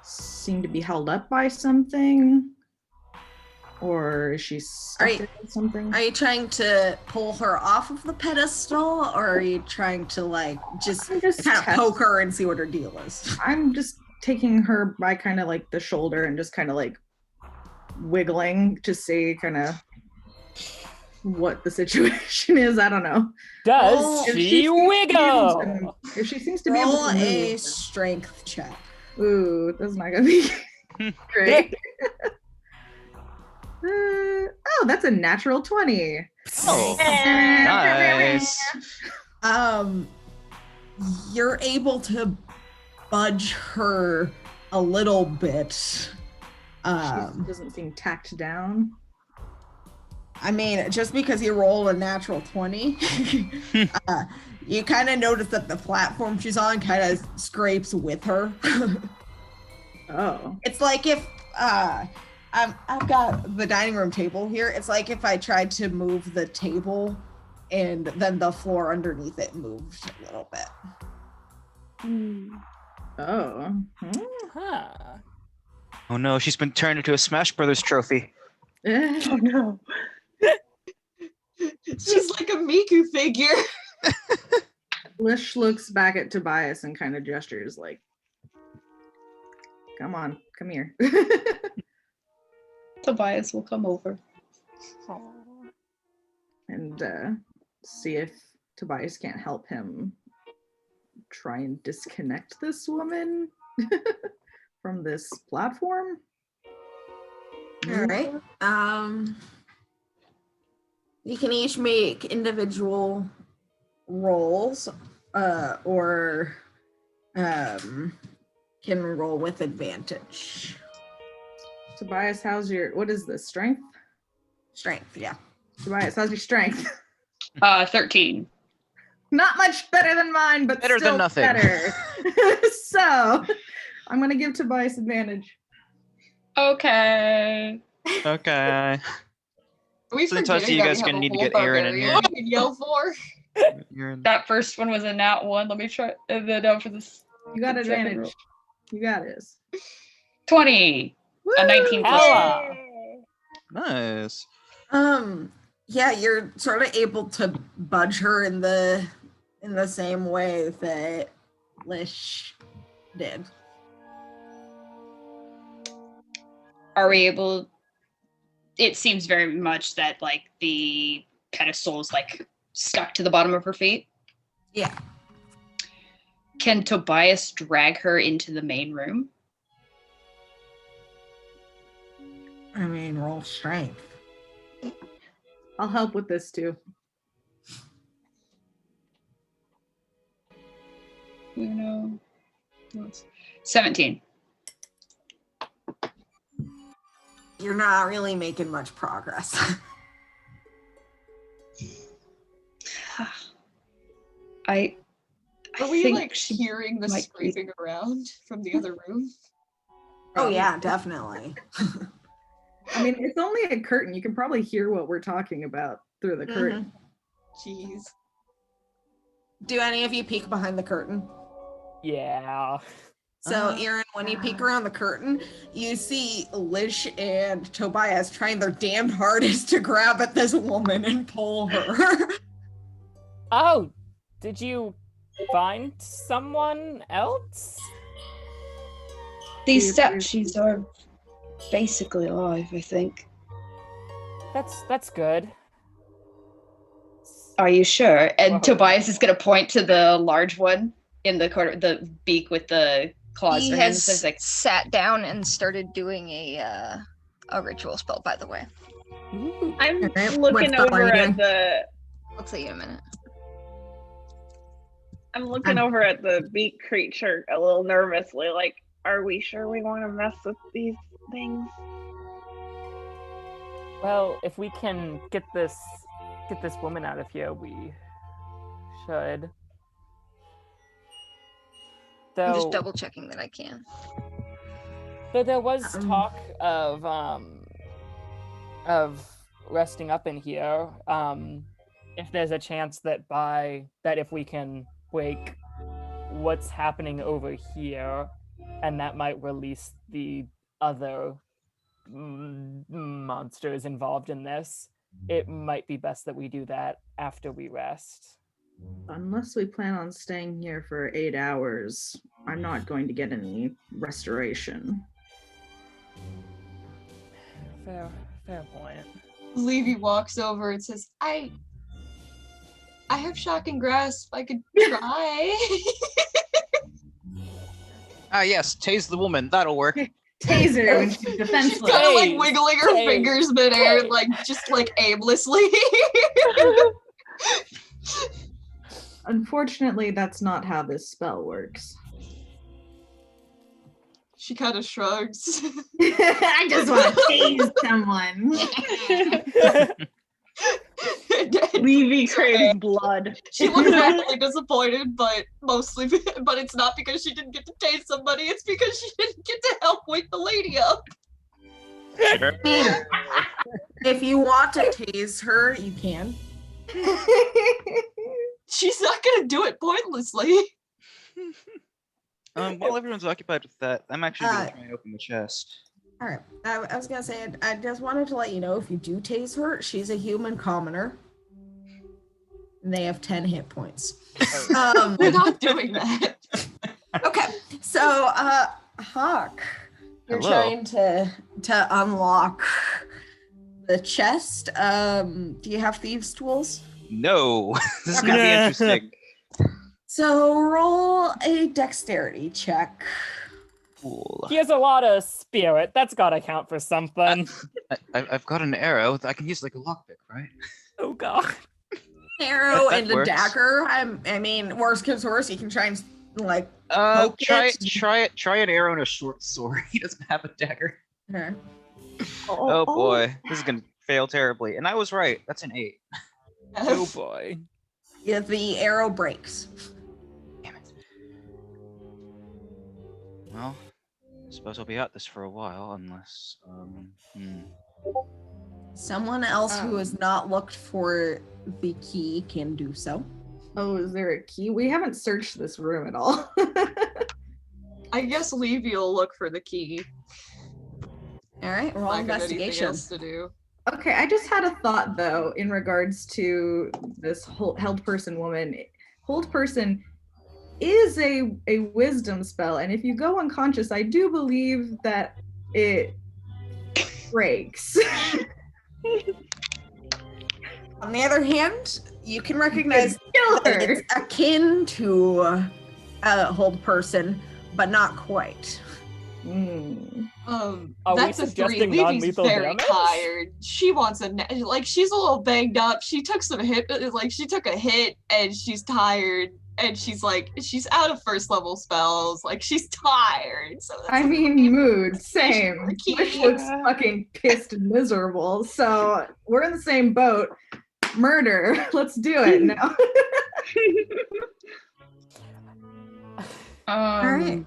seem to be held up by something? Or is she stuck in something? Are you trying to pull her off of the pedestal, or are you trying to like just kind of poke her and see what her deal is? I'm just taking her by kind of like the shoulder and just kind of like wiggling to see kind of what the situation is. I don't know. Does she wiggle? If she seems to be able to move, a strength check. Ooh, that's not gonna be great. Oh, that's a natural 20. Oh, nice. You're able to budge her a little bit. She doesn't seem tacked down. I mean, just because you rolled a natural 20, you kind of notice that the platform she's on kind of scrapes with her. Oh. It's like if I've got the dining room table here. It's like if I tried to move the table and then the floor underneath it moved a little bit. Oh. Huh. Oh no, she's been turned into a Smash Brothers trophy. Oh no. She's like a Miku figure. Lish looks back at Tobias and kind of gestures like, come on, come here. Tobias will come over. And see if Tobias can't help him try and disconnect this woman from this platform. All right. You can each make individual rolls, or can roll with advantage. Tobias, what is this, strength? Strength, yeah. Tobias, how's your strength? 13. Not much better than mine, but Better still than nothing. better. So, I'm going to give Tobias advantage. Okay. Okay. We So Tasha, you guys are gonna need to get Aaron in here. We can yell for. That first one was a nat 1. Let me try. And then for this. You got second advantage. roll. You got this. 20. A 19 plus Hella. 1. Nice. Yeah, you're sort of able to budge her in the same way that Lish did. Are we able? It seems very much that like the pedestal is like stuck to the bottom of her feet. Yeah. Can Tobias drag her into the main room? I mean, roll strength. I'll help with this too. You know, 17. You're not really making much progress. I Are we think like hearing the might be- scraping around from the other room? Oh yeah, definitely. I mean, it's only a curtain. You can probably hear what we're talking about through the curtain. Jeez. Do any of you peek behind the curtain? Yeah. So, Aaron, when you peek around the curtain, you see Lish and Tobias trying their damned hardest to grab at this woman and pull her. Oh, did you find someone else? These statues are basically alive, I think. That's good. Are you sure? And Well, Tobias is going to point to the large one in the corner, the beak with the claws. He or has hands. Like, sat down and started doing a ritual spell, by the way. I'm Alright, looking what spell are over you at doing? the. I'll tell you in a minute. I'm looking over at the beak creature a little nervously, like, are we sure we want to mess with these things? Well, if we can get this woman out of here, we should. I'm just Though, double checking that I can. though there was talk of resting up in here. If there's a chance that if we can break what's happening over here, and that might release the other monsters involved in this, it might be best that we do that after we rest. Unless we plan on staying here for 8 hours, I'm not going to get any restoration. Fair point. Levy walks over and says, I have shocking grasp. I could try. Ah, yes, tase the woman. That'll work. Taser when she's defenseless. Kind of like Tase, wiggling her tase, fingers midair, tase. like just like aimlessly. Unfortunately, that's not how this spell works. She kind of shrugs. I just want to tase someone. Levy craves blood. She looks really disappointed, but it's not because she didn't get to tase somebody, it's because she didn't get to help wake the lady up. Sure. If you want to tase her, you can. She's not gonna do it pointlessly. While everyone's occupied with that, I'm actually going to try and open the chest. All right. I was going to say, I just wanted to let you know, if you do tase her, she's a human commoner. And they have 10 hit points. We're not doing that. Okay. So, Hawk, you're Hello. trying to unlock the chest. Do you have thieves' tools? No, this is going to be interesting. So roll a dexterity check. Cool. He has a lot of spirit. That's gotta count for something. I've got an arrow that I can use like a lockpick, right? Oh god. Arrow That and a works. dagger. I mean, worst comes to worst, you can try and Like, try it? try an arrow and a short sword. He doesn't have a dagger. Okay. Oh boy, this is gonna fail terribly. And I was right. That's an 8. Oh boy. Yeah, the arrow breaks. Damn it. Well, I suppose I'll be at this for a while, unless Someone else who has not looked for the key can do so. Oh, is there a key? We haven't searched this room at all. I guess Levy will look for the key. All right, roll Lack of anything investigation. else to do. Okay, I just had a thought though in regards to this held person woman. Hold person is a wisdom spell, and if you go unconscious, I do believe that it breaks. On the other hand, you can recognize Kill that her. it's akin to a hold person, but not quite. Are That's we a 3. suggesting Levy's non-lethal very damage? tired. She wants she's a little banged up. She took some she took a hit and she's tired. And she's out of first level spells. Like, she's tired. So I mean, mood, same. Key. Wish looks fucking pissed and miserable. So we're in the same boat. Murder. Let's do it now. All right.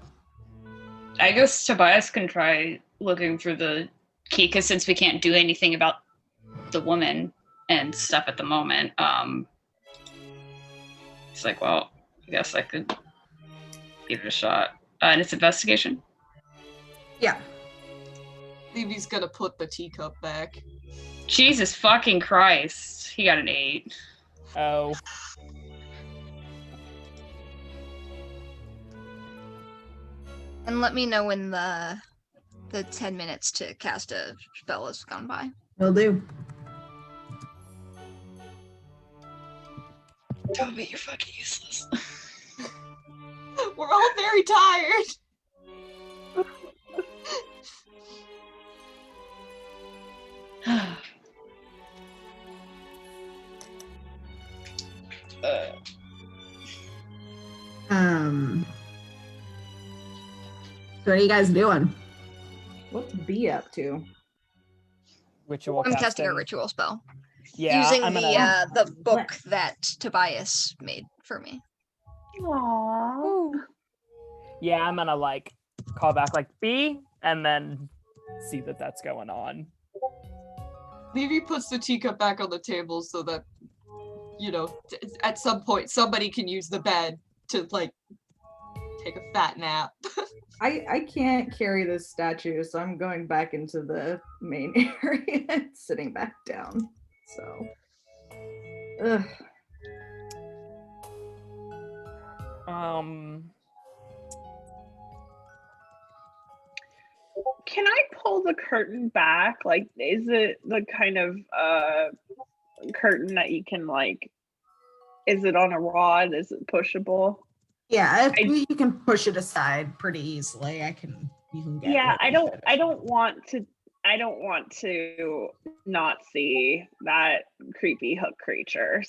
I guess Tobias can try looking through the key, because since we can't do anything about the woman and stuff at the moment, it's like, well, I guess I could give it a shot. And it's investigation? Yeah. Levy's gonna put the teacup back. Jesus fucking Christ. He got an 8. Oh. And let me know when the 10 minutes to cast a spell has gone by. Will do. Toby, you're fucking useless. We're all very tired. So what are you guys doing? What's B up to? Ritual I'm casting a casting. ritual spell. Yeah, Using I'm gonna... the book that Tobias made for me. Aww. Yeah, I'm gonna call back B and then see that that's going on. Levy puts the teacup back on the table so that, at some point somebody can use the bed to take a fat nap. I can't carry this statue, so I'm going back into the main area and sitting back down. So, ugh. Can I pull the curtain back? Is it the kind of curtain that you can is it on a rod? Is it pushable? Yeah, you can push it aside pretty easily. You can get Yeah, I don't want to not see that creepy hook creature.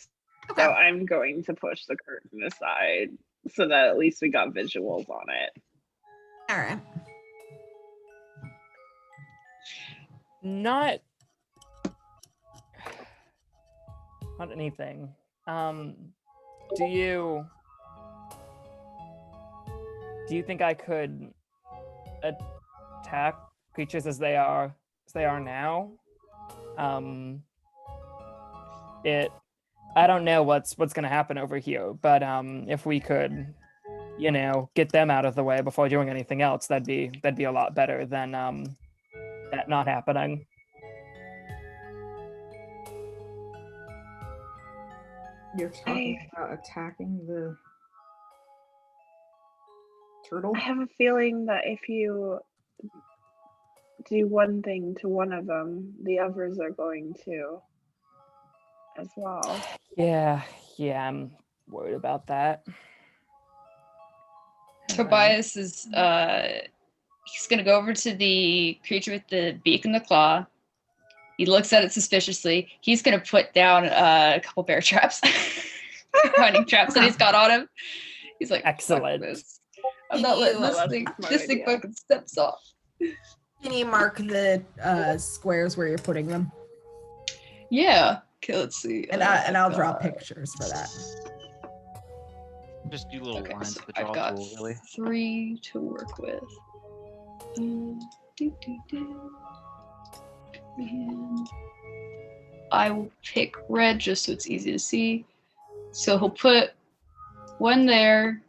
Okay. So I'm going to push the curtain aside so that at least we got visuals on it. All right. Not anything. Do you think I could attack creatures as they are now? I don't know what's gonna happen over here, but if we could, get them out of the way before doing anything else, that'd be a lot better than that not happening. You're talking about attacking the turtle? I have a feeling that if you do one thing to one of them, the others are going to as well. Yeah, I'm worried about that. Tobias is he's gonna go over to the creature with the beak and the claw. He looks at it suspiciously. He's gonna put down a couple bear traps, hunting traps that he's got on him. He's like, excellent. Fuck this. I'm not letting this thing fucking steps off. Can you mark the squares where you're putting them? Yeah. Okay, let's see. And I'll draw pictures for that. Just do little lines with the I've draw got tool, really. 3 to work with. And I will pick red just so it's easy to see. So he'll put one there.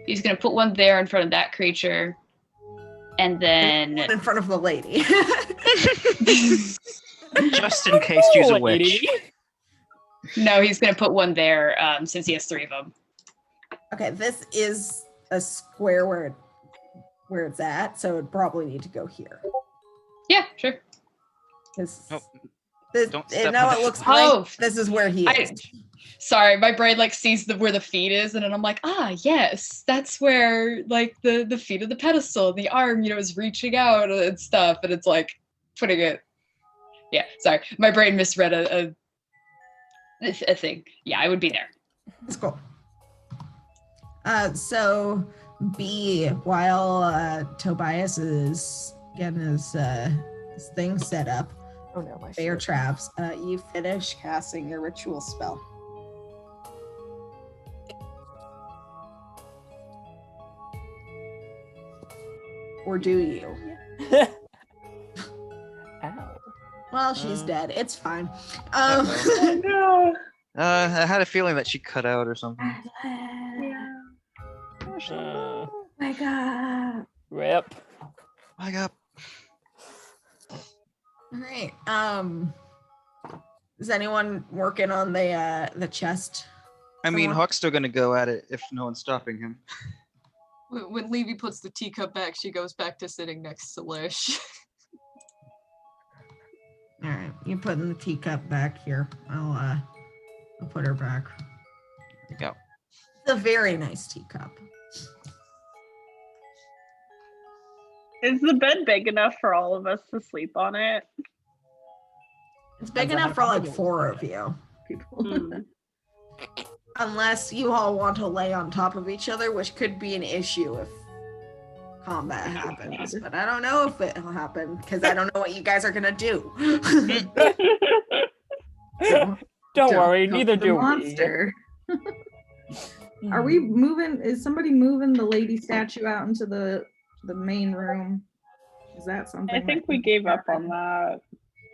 He's gonna put one there in front of that creature, and then One in front of the lady. Just in case she's a witch. No, he's gonna put one there since he has 3 of them. Okay, this is a square where it's at, so it'd probably need to go here. Yeah, sure. Nope. This, Don't step now on it it. looks like this is where he is. Sorry, my brain like sees where the feet is, and then I'm like, yes, that's where like the feet of the pedestal, the arm, is reaching out and stuff, and it's like putting it. Yeah, sorry, my brain misread a thing. Yeah, I would be there. That's cool. So B, while Tobias is getting his thing set up, Oh no, my bear shit. traps, you finish casting your ritual spell. Or do you? Ow. Well, she's dead. It's fine. Oh no. I had a feeling that she cut out or something. Wake up. Rip. Wake up. All right. Is anyone working on the chest? I mean, Someone? Hawk's still gonna go at it if no one's stopping him. When Levy puts the teacup back, she goes back to sitting next to Lish. All right, you're putting the teacup back here. I'll put her back. There you go. It's a very nice teacup. Is the bed big enough for all of us to sleep on it? It's big Depends on enough for how like comfortable 4 it of you. People. Unless you all want to lay on top of each other, which could be an issue if combat happens. But I don't know if it'll happen because I don't know what you guys are gonna do. Don't worry, go neither for the do monster. we. Are we moving? Is somebody moving the lady statue out into the main room? Is that something? I think that we can gave up happen? on that.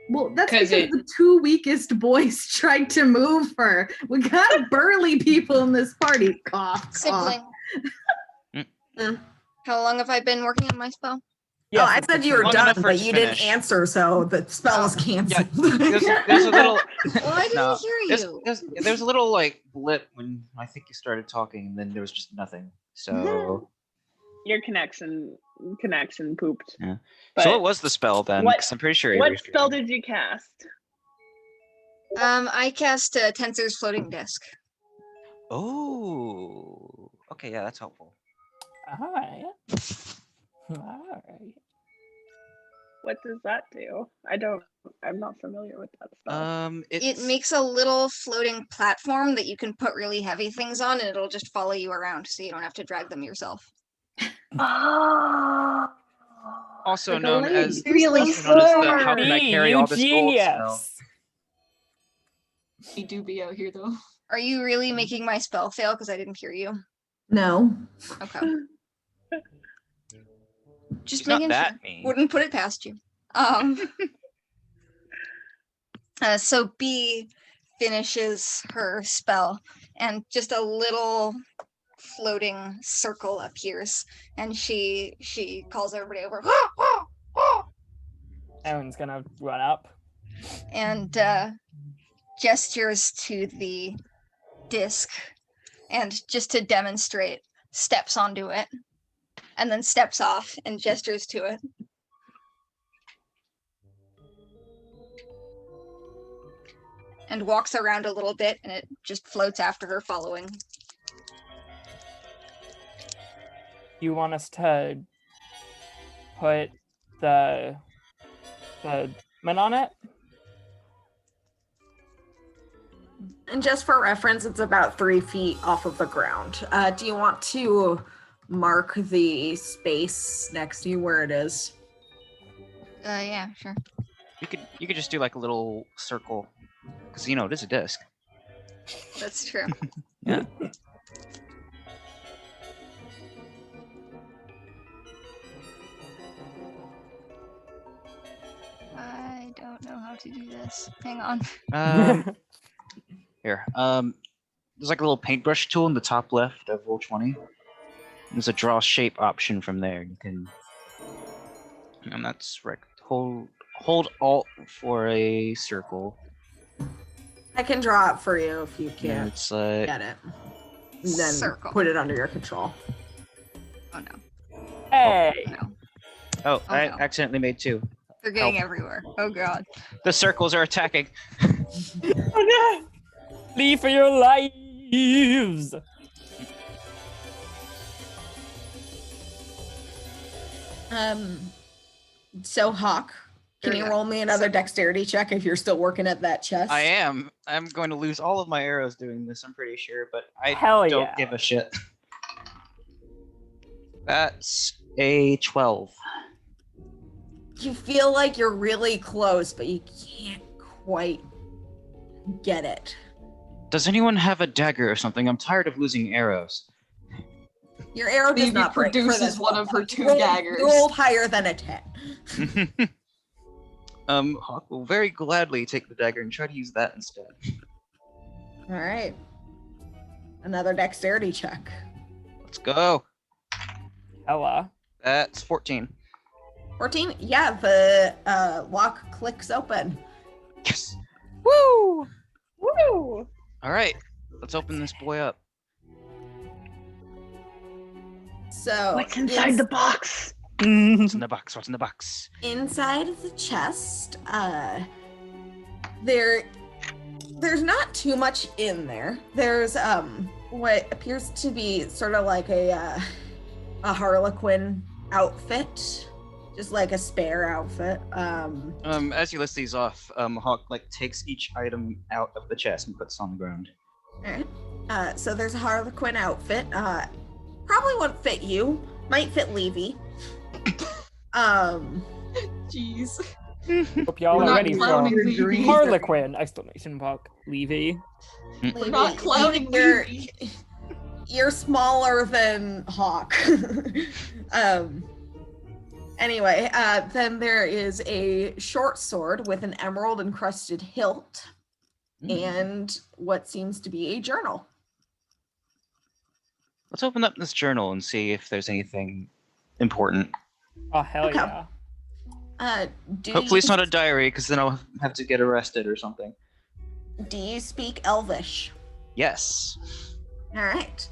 Well, that's 'Cause because the 2 weakest boys tried to move her. We got burly people in this party. Cough, cough. Sibling. How long have I been working on my spell? Yes, I it's said the you were long done, enough for it but to you didn't finish. answer, so the spell was canceled. There's a little. Well, I didn't No, hear you. There's a little like blip when I think you started talking, and then there was just nothing. So. Your connection pooped. Yeah. But So what was the spell then? what- 'Cause I'm pretty sure. what Avery's spell doing it. did you cast? I cast Tensor's floating disc. Oh. Okay, yeah, that's helpful. All right. All right. What does that do? I'm not familiar with that spell. It makes a little floating platform that you can put really heavy things on, and it'll just follow you around, so you don't have to drag them yourself. Oh. Also Like a known lady. as Really also known as the how smart. can I carry you all this gold spell. genius. He do be out here though. Are you really making my spell fail? Because I didn't hear you. No. Okay. Just She's not making that sure. mean. Wouldn't put it past you. So B finishes her spell, and just a little floating circle appears, and she calls everybody over Evan's gonna run up. and gestures to the disc, and just to demonstrate, steps onto it, and then steps off and gestures to it. And walks around a little bit, and it just floats after her, following. You want us to put the man on it? And just for reference, it's about 3 feet off of the ground. Do you want to mark the space next to you where it is? Yeah, sure. You could just do like a little circle, because it is a disc. That's true. Yeah. I don't know how to do this. Hang on. Here. There's like a little paintbrush tool in the top left of Roll20. There's a draw shape option from there. You can, and that's right. Hold Alt for a circle. I can draw it for you if you And can't it's like get it. Then Circle. put it under your control. Oh no. Hey! No. Oh, I no. accidentally made 2. They're getting everywhere. Oh god. The circles are attacking. Oh no! Flee for your lives! So Hawk, can There we you go. roll me another dexterity check if you're still working at that chest? I am. I'm going to lose all of my arrows doing this, I'm pretty sure, but I Hell don't yeah. give a shit. That's a 12. You feel like you're really close, but you can't quite get it. Does anyone have a dagger or something? I'm tired of losing arrows. Your arrow does Phoebe not break for produces this one of her 2 You rolled- daggers. You rolled higher than a 10. Hawk will very gladly take the dagger and try to use that instead. All right. Another dexterity check. Let's go. Ella. That's 14. 14? Yeah, the lock clicks open. Yes. Woo! Woo! All right. Let's open this boy up. So What's inside the box? What's in the box? What's in the box? inside of the chest, there's not too much in there. There's what appears to be sort of like a Harlequin outfit, just like a spare outfit. As you list these off, Hawk takes each item out of the chest and puts it on the ground. Alright. So there's a Harlequin outfit. Probably won't fit you. Might fit Levy. Jeez. Hope y'all We're are not ready clowning for Levy. Harlequin! Exclamation mark. Levy. We're not clowning You're, Levy. you're smaller than Hawk. Anyway, then there is a short sword with an emerald encrusted hilt and what seems to be a journal. Let's open up this journal and see if there's anything important. Oh, hell Okay. yeah. Hopefully it's not a diary, because then I'll have to get arrested or something. Do you speak Elvish? Yes. All right.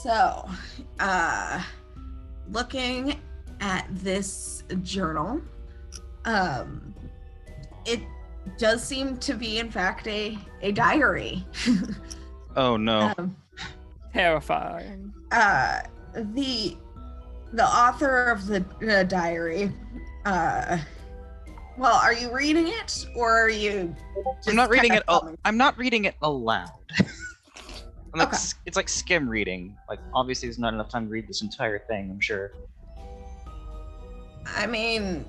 So, looking at this journal, it does seem to be, in fact, a diary. Oh no. Terrifying. The author of the diary, well, are you reading it, or are you just I'm not reading kinda it. thumbing? I'm not reading it aloud. Okay. It's like skim reading. Obviously, there's not enough time to read this entire thing. I'm sure. I mean,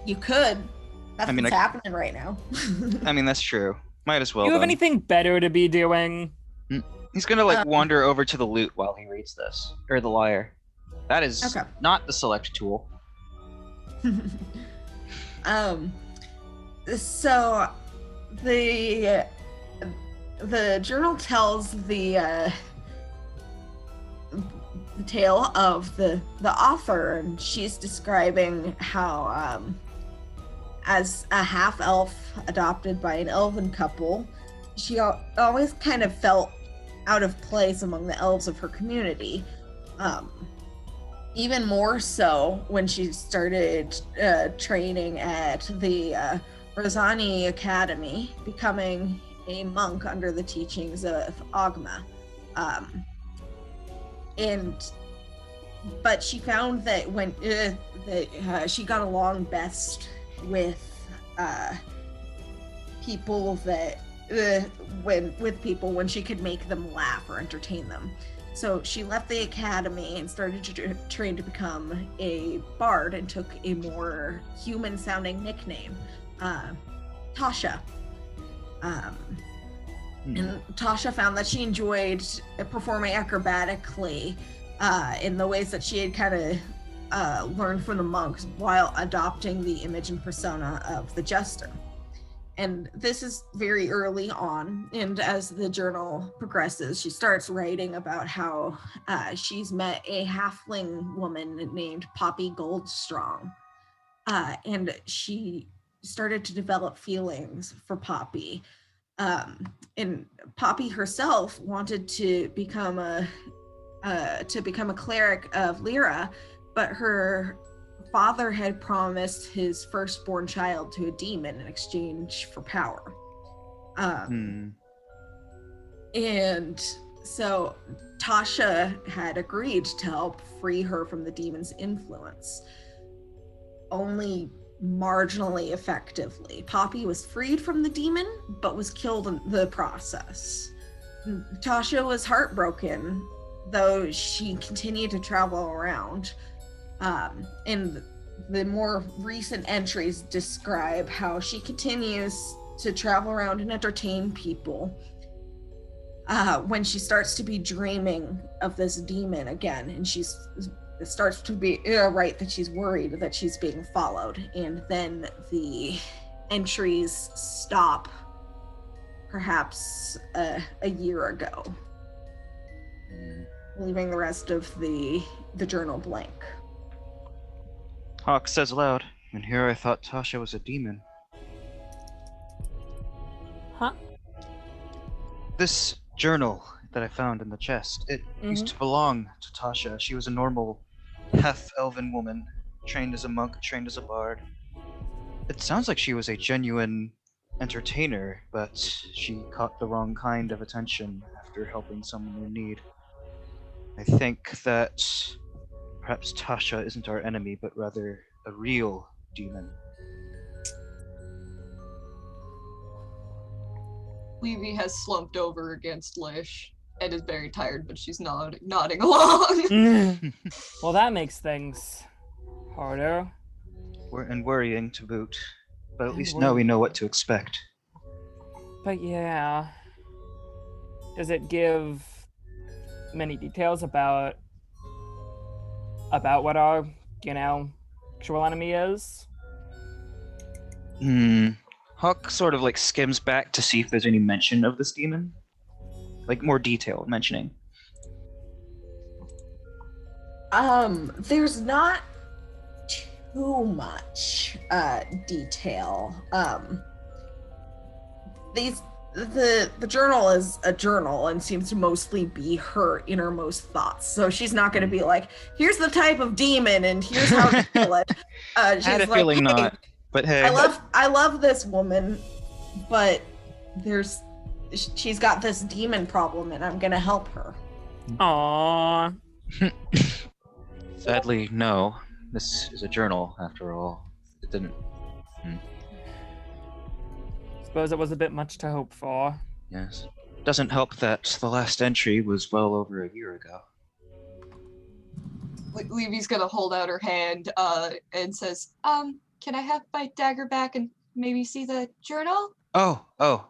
you could. That's what's happening right now. I mean, that's true. Might as well. Do you have then. anything better to be doing? He's gonna wander over to the loot while he reads this, or the lyre. That is not the select tool. So the journal tells the tale of the author, and she's describing how as a half elf adopted by an elven couple, she always kind of felt out of place among the elves of her community. Even more so when she started training at the Rosani Academy, becoming a monk under the teachings of Ogma. But she found that when she got along best with people that when she could make them laugh or entertain them. So she left the academy and started to train to become a bard and took a more human-sounding nickname, Tasha. And Tasha found that she enjoyed performing acrobatically in the ways that she had kind of learned from the monks while adopting the image and persona of the jester. And this is very early on, and as the journal progresses, she starts writing about how she's met a halfling woman named Poppy Goldstrong, and she started to develop feelings for Poppy. And Poppy herself wanted to become a cleric of Lyra, but her father had promised his firstborn child to a demon in exchange for power. And so Tasha had agreed to help free her from the demon's influence, only marginally effectively. Poppy was freed from the demon, but was killed in the process. Tasha was heartbroken, though she continued to travel around. And the more recent entries describe how she continues to travel around and entertain people when she starts to be dreaming of this demon again, and it starts to be right that she's worried that she's being followed, and then the entries stop perhaps a year ago, leaving the rest of the journal blank. Hawk says aloud, and here I thought Tasha was a demon. Huh? This journal that I found in the chest, it used to belong to Tasha. She was a normal half-elven woman, trained as a monk, trained as a bard. It sounds like she was a genuine entertainer, but she caught the wrong kind of attention after helping someone in need. I think that perhaps Tasha isn't our enemy, but rather a real demon. Levy has slumped over against Lish and is very tired, but she's nodding along. Well, that makes things harder. And worrying to boot. But at least now we know what to expect. But yeah. Does it give many details about what our, actual enemy is? Hawk sort of like skims back to see if there's any mention of this demon. Like more detailed mentioning. There's not too much detail. The journal is a journal and seems to mostly be her innermost thoughts. So she's not going to be like, here's the type of demon and here's how to kill it. She's I had a like, feeling not, but hey. I love this woman, but she's got this demon problem and I'm going to help her. Aww. Sadly, no. This is a journal, after all. It didn't... Suppose it was a bit much to hope for. Yes. Doesn't help that the last entry was well over a year ago. Levy's gonna hold out her hand and says, can I have my dagger back and maybe see the journal? Oh,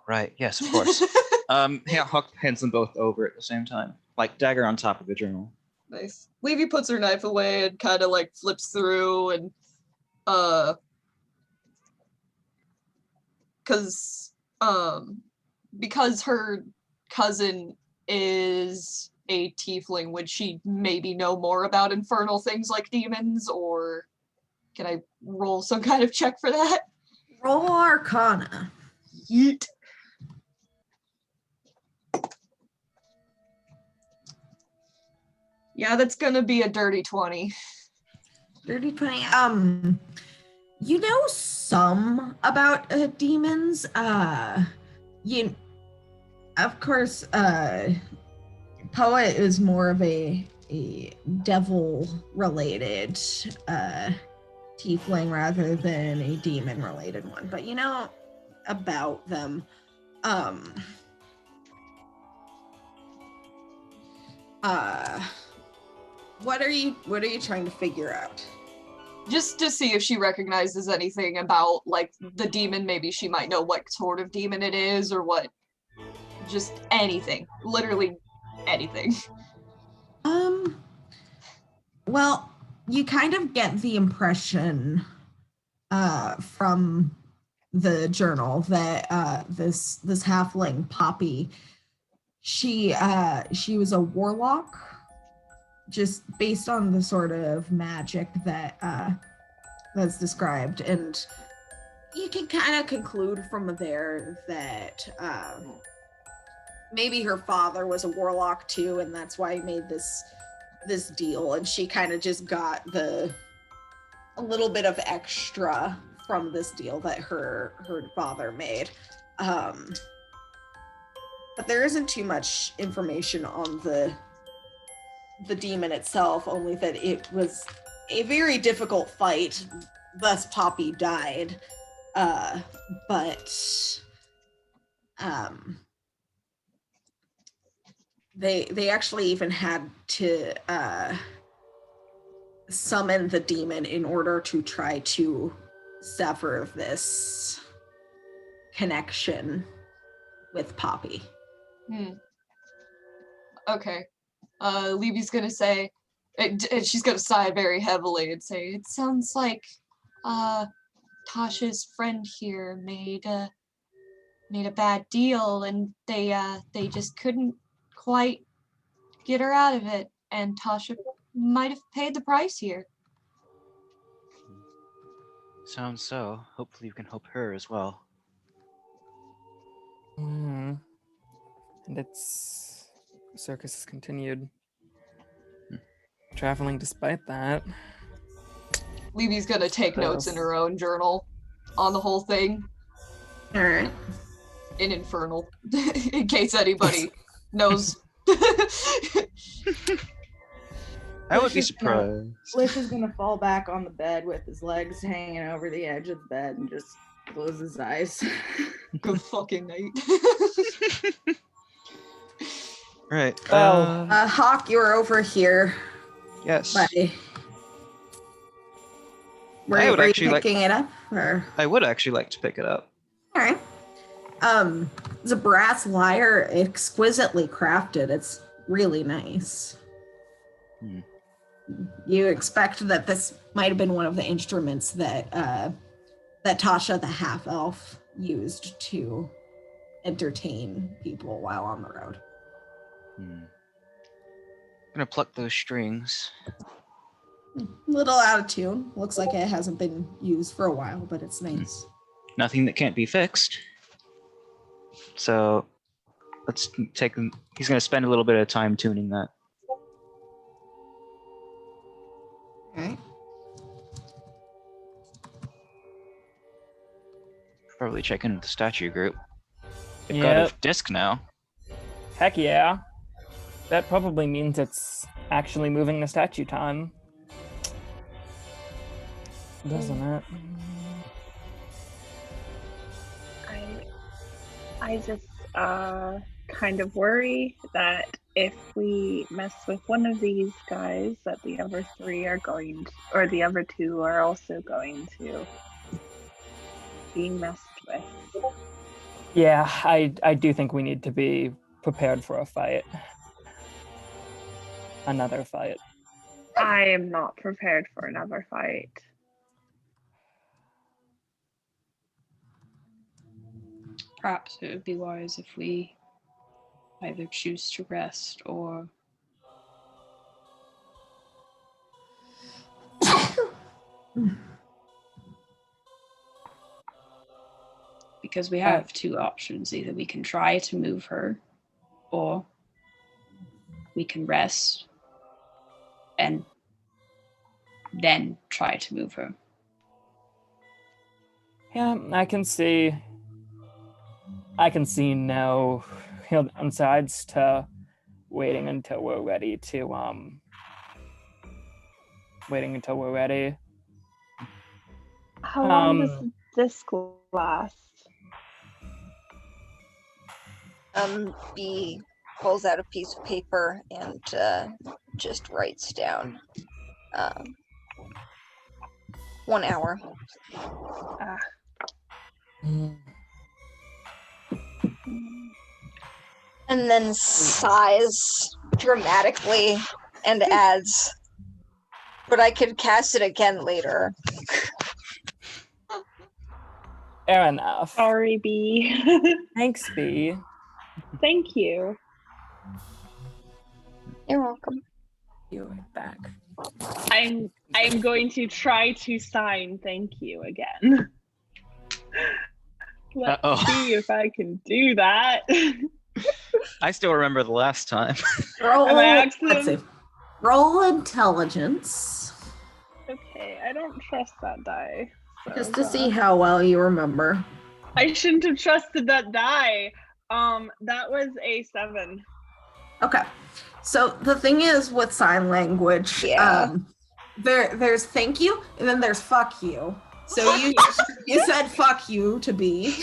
right. Yes, of course. Yeah, Hawk hands them both over at the same time. Like, dagger on top of the journal. Nice. Levy puts her knife away and kind of like flips through and because her cousin is a tiefling, would she maybe know more about infernal things like demons, or can I roll some kind of check for that? Roll Arcana. Yeet. Yeah, that's gonna be a dirty 20. Dirty 20. You know some about demons. Of course, Poet is more of a devil-related tiefling rather than a demon-related one. But about them. What are you trying to figure out? Just to see if she recognizes anything about, like, the demon. Maybe she might know what sort of demon it is, or what. Just anything. Literally anything. Well, you kind of get the impression from the journal that this halfling Poppy, she was a warlock, just based on the sort of magic that that's described, and you can kind of conclude from there that maybe her father was a warlock too, and that's why he made this deal, and she kind of just got a little bit of extra from this deal that her father made. But there isn't too much information on the demon itself, only that it was a very difficult fight, thus Poppy died. But they actually even had to summon the demon in order to try to sever this connection with Poppy. Okay. Levy's gonna say, and she's gonna sigh very heavily and say, it sounds like Tasha's friend here made a bad deal, and they just couldn't quite get her out of it, and Tasha might have paid the price here. Sounds so. Hopefully you can help her as well. And its circus has continued. Traveling despite that. Levy's gonna take notes in her own journal on the whole thing. All right. In Infernal, in case anybody knows. I would be surprised. Lish is gonna fall back on the bed with his legs hanging over the edge of the bed and just close his eyes. Good fucking night. Right. Well, Hawk, you're over here. Yes. Buddy. Were you picking it up? Or? I would actually like to pick it up. All right. It's a brass lyre, exquisitely crafted. It's really nice. You expect that this might have been one of the instruments that that Tasha, the half-elf, used to entertain people while on the road. I'm gonna pluck those strings. Little out of tune. Looks like it hasn't been used for a while, but it's nice. Nothing that can't be fixed. So let's take him. He's gonna spend a little bit of time tuning that. Okay. Probably check in with the statue group. They've got a disc now. Heck yeah. That probably means it's actually moving the statue time. Doesn't it? I just kind of worry that if we mess with one of these guys, that the other three are going to, or the other two are also going to be messed with. Yeah, I do think we need to be prepared for a fight. Another fight. I am not prepared for another fight. Perhaps it would be wise if we either choose to rest or because we have two options. Either we can try to move her or we can rest and then try to move her. Yeah, I can see no downsides to waiting until we're ready. How long does this last? B pulls out a piece of paper and just writes down 1 hour. And then sighs dramatically and adds, but I could cast it again later. Fair enough. Sorry, B. Thanks, B. Thank you. You're welcome. You're back. I'm going to try to sign thank you again. Let's see if I can do that. I still remember the last time. Let's see. Roll intelligence. Okay, I don't trust that die. So Just to see how well you remember. I shouldn't have trusted that die. That was a 7. Okay. So the thing is with sign language, there's thank you and then there's fuck you. So you said fuck you to B.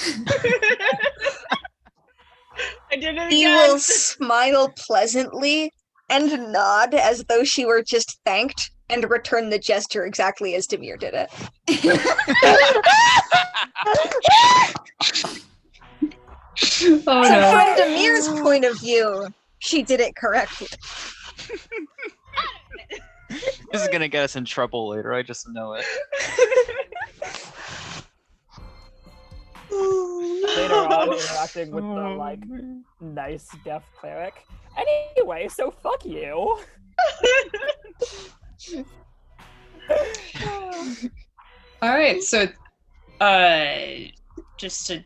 I did it again. He will smile pleasantly and nod as though she were just thanked and return the gesture exactly as Demir did it. So from Demir's point of view, she did it correctly. This is gonna get us in trouble later, I just know it. Later on, interacting with the, nice deaf cleric. Anyway, so fuck you. Alright, so, just to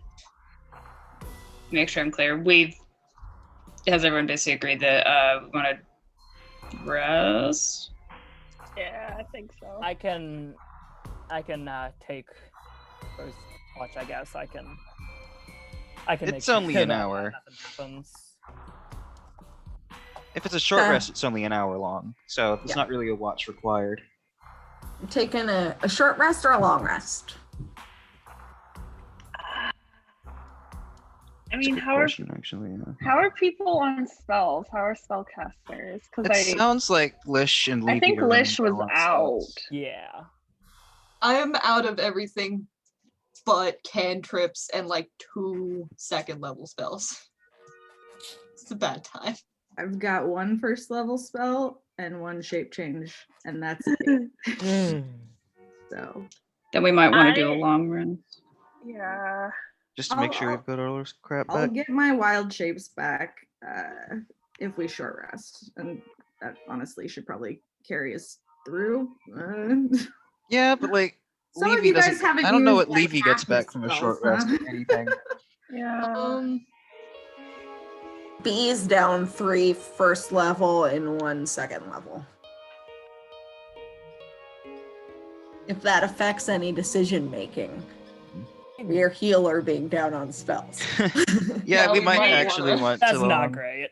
make sure I'm clear, has everyone basically agreed that, we want to rest? Yeah, I think so. I can take first watch, I guess. I can It's only an hour. If it's a short rest, it's only an hour long, so it's not really a watch required. You're taking a short rest or a long rest? I mean, how are people on spells? How are spellcasters? Because sounds like Lish and Levy. I think Lish was out. Yeah. I am out of everything but cantrips and like 2 second level spells. It's a bad time. I've got 1 first level spell and 1 shape change, and that's it. So then we might want to do a long run. Yeah. Just to make sure we've got all this crap back. I'll get my wild shapes back if we short rest, and that honestly should probably carry us through. Yeah, but like some Levy of you guys doesn't. haven't I don't know used, what like, Levy gets half back of from a spells, short rest or anything. Yeah. B's down 3 first level and 1 second level. If that affects any decision making. Your healer being down on spells. Yeah, we might actually want to. That's not great.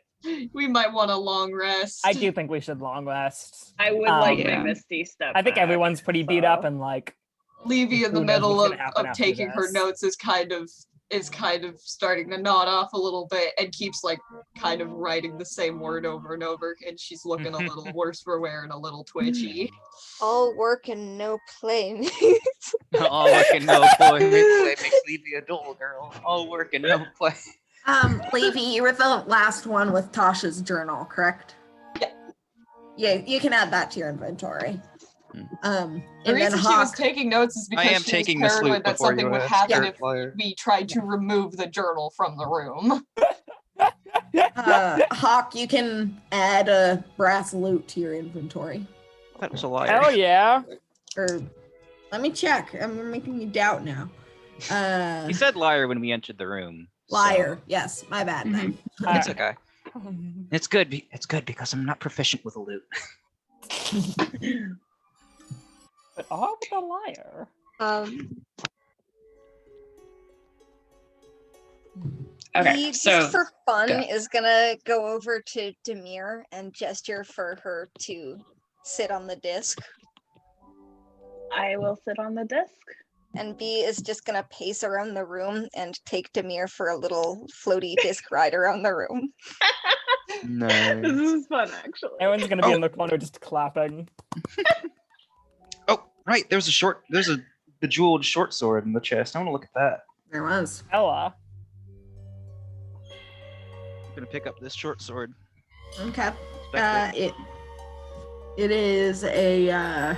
We might want a long rest. I do think we should long rest. I would like my Misty step. I think back, everyone's pretty beat up and like. Levy in the who knows middle what's of gonna happen after taking her this. notes is kind of starting to nod off a little bit and keeps like kind of writing the same word over and over, and she's looking a little worse for wear and a little twitchy. All work and no play. All work and no play makes Levy a dull girl. All work and no play. Levy, you were the last one with Tasha's journal, correct? Yeah. Yeah, you can add that to your inventory. The reason she was taking notes is because she was paranoid that something would happen if we tried to remove the journal from the room. Hawk, you can add a brass loot to your inventory. That was a liar. Hell yeah. Or let me check. I'm making you doubt now. He said liar when we entered the room. Liar. So. Yes, my bad. Then. It's okay. It's good. It's good because I'm not proficient with a loot. But all with a liar. Okay, so just for fun is gonna go over to Demir and gesture for her to sit on the disc. I will sit on the disc. And B is just gonna pace around the room and take Demir for a little floaty disc ride around the room. Nice. This is fun, actually. Everyone's gonna be in the corner just clapping. Oh, right. There's a bejeweled short sword in the chest. I want to look at that. There was. Ella. I'm gonna pick up this short sword. Okay. It is a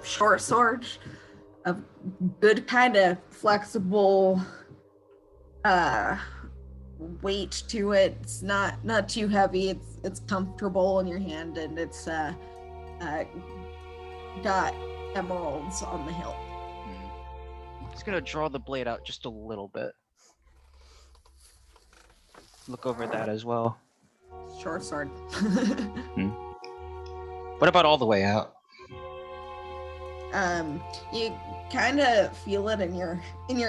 short sword, a good kind of flexible weight to it. It's not too heavy. It's comfortable in your hand, and it's got emeralds on the hilt. Just gonna draw the blade out just a little bit. Look over that as well. Short sword. What about all the way out? You kind of feel it in your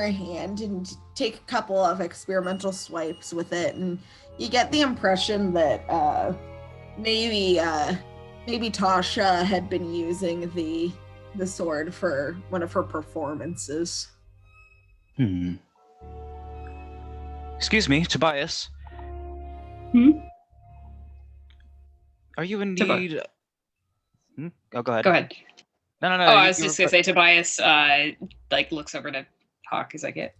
hand and take a couple of experimental swipes with it, and you get the impression that maybe Tasha had been using the sword for one of her performances. Excuse me, Tobias. Are you in need? Oh, go ahead. Go ahead. No. Oh, I was just gonna say Tobias looks over to Hawk as I get.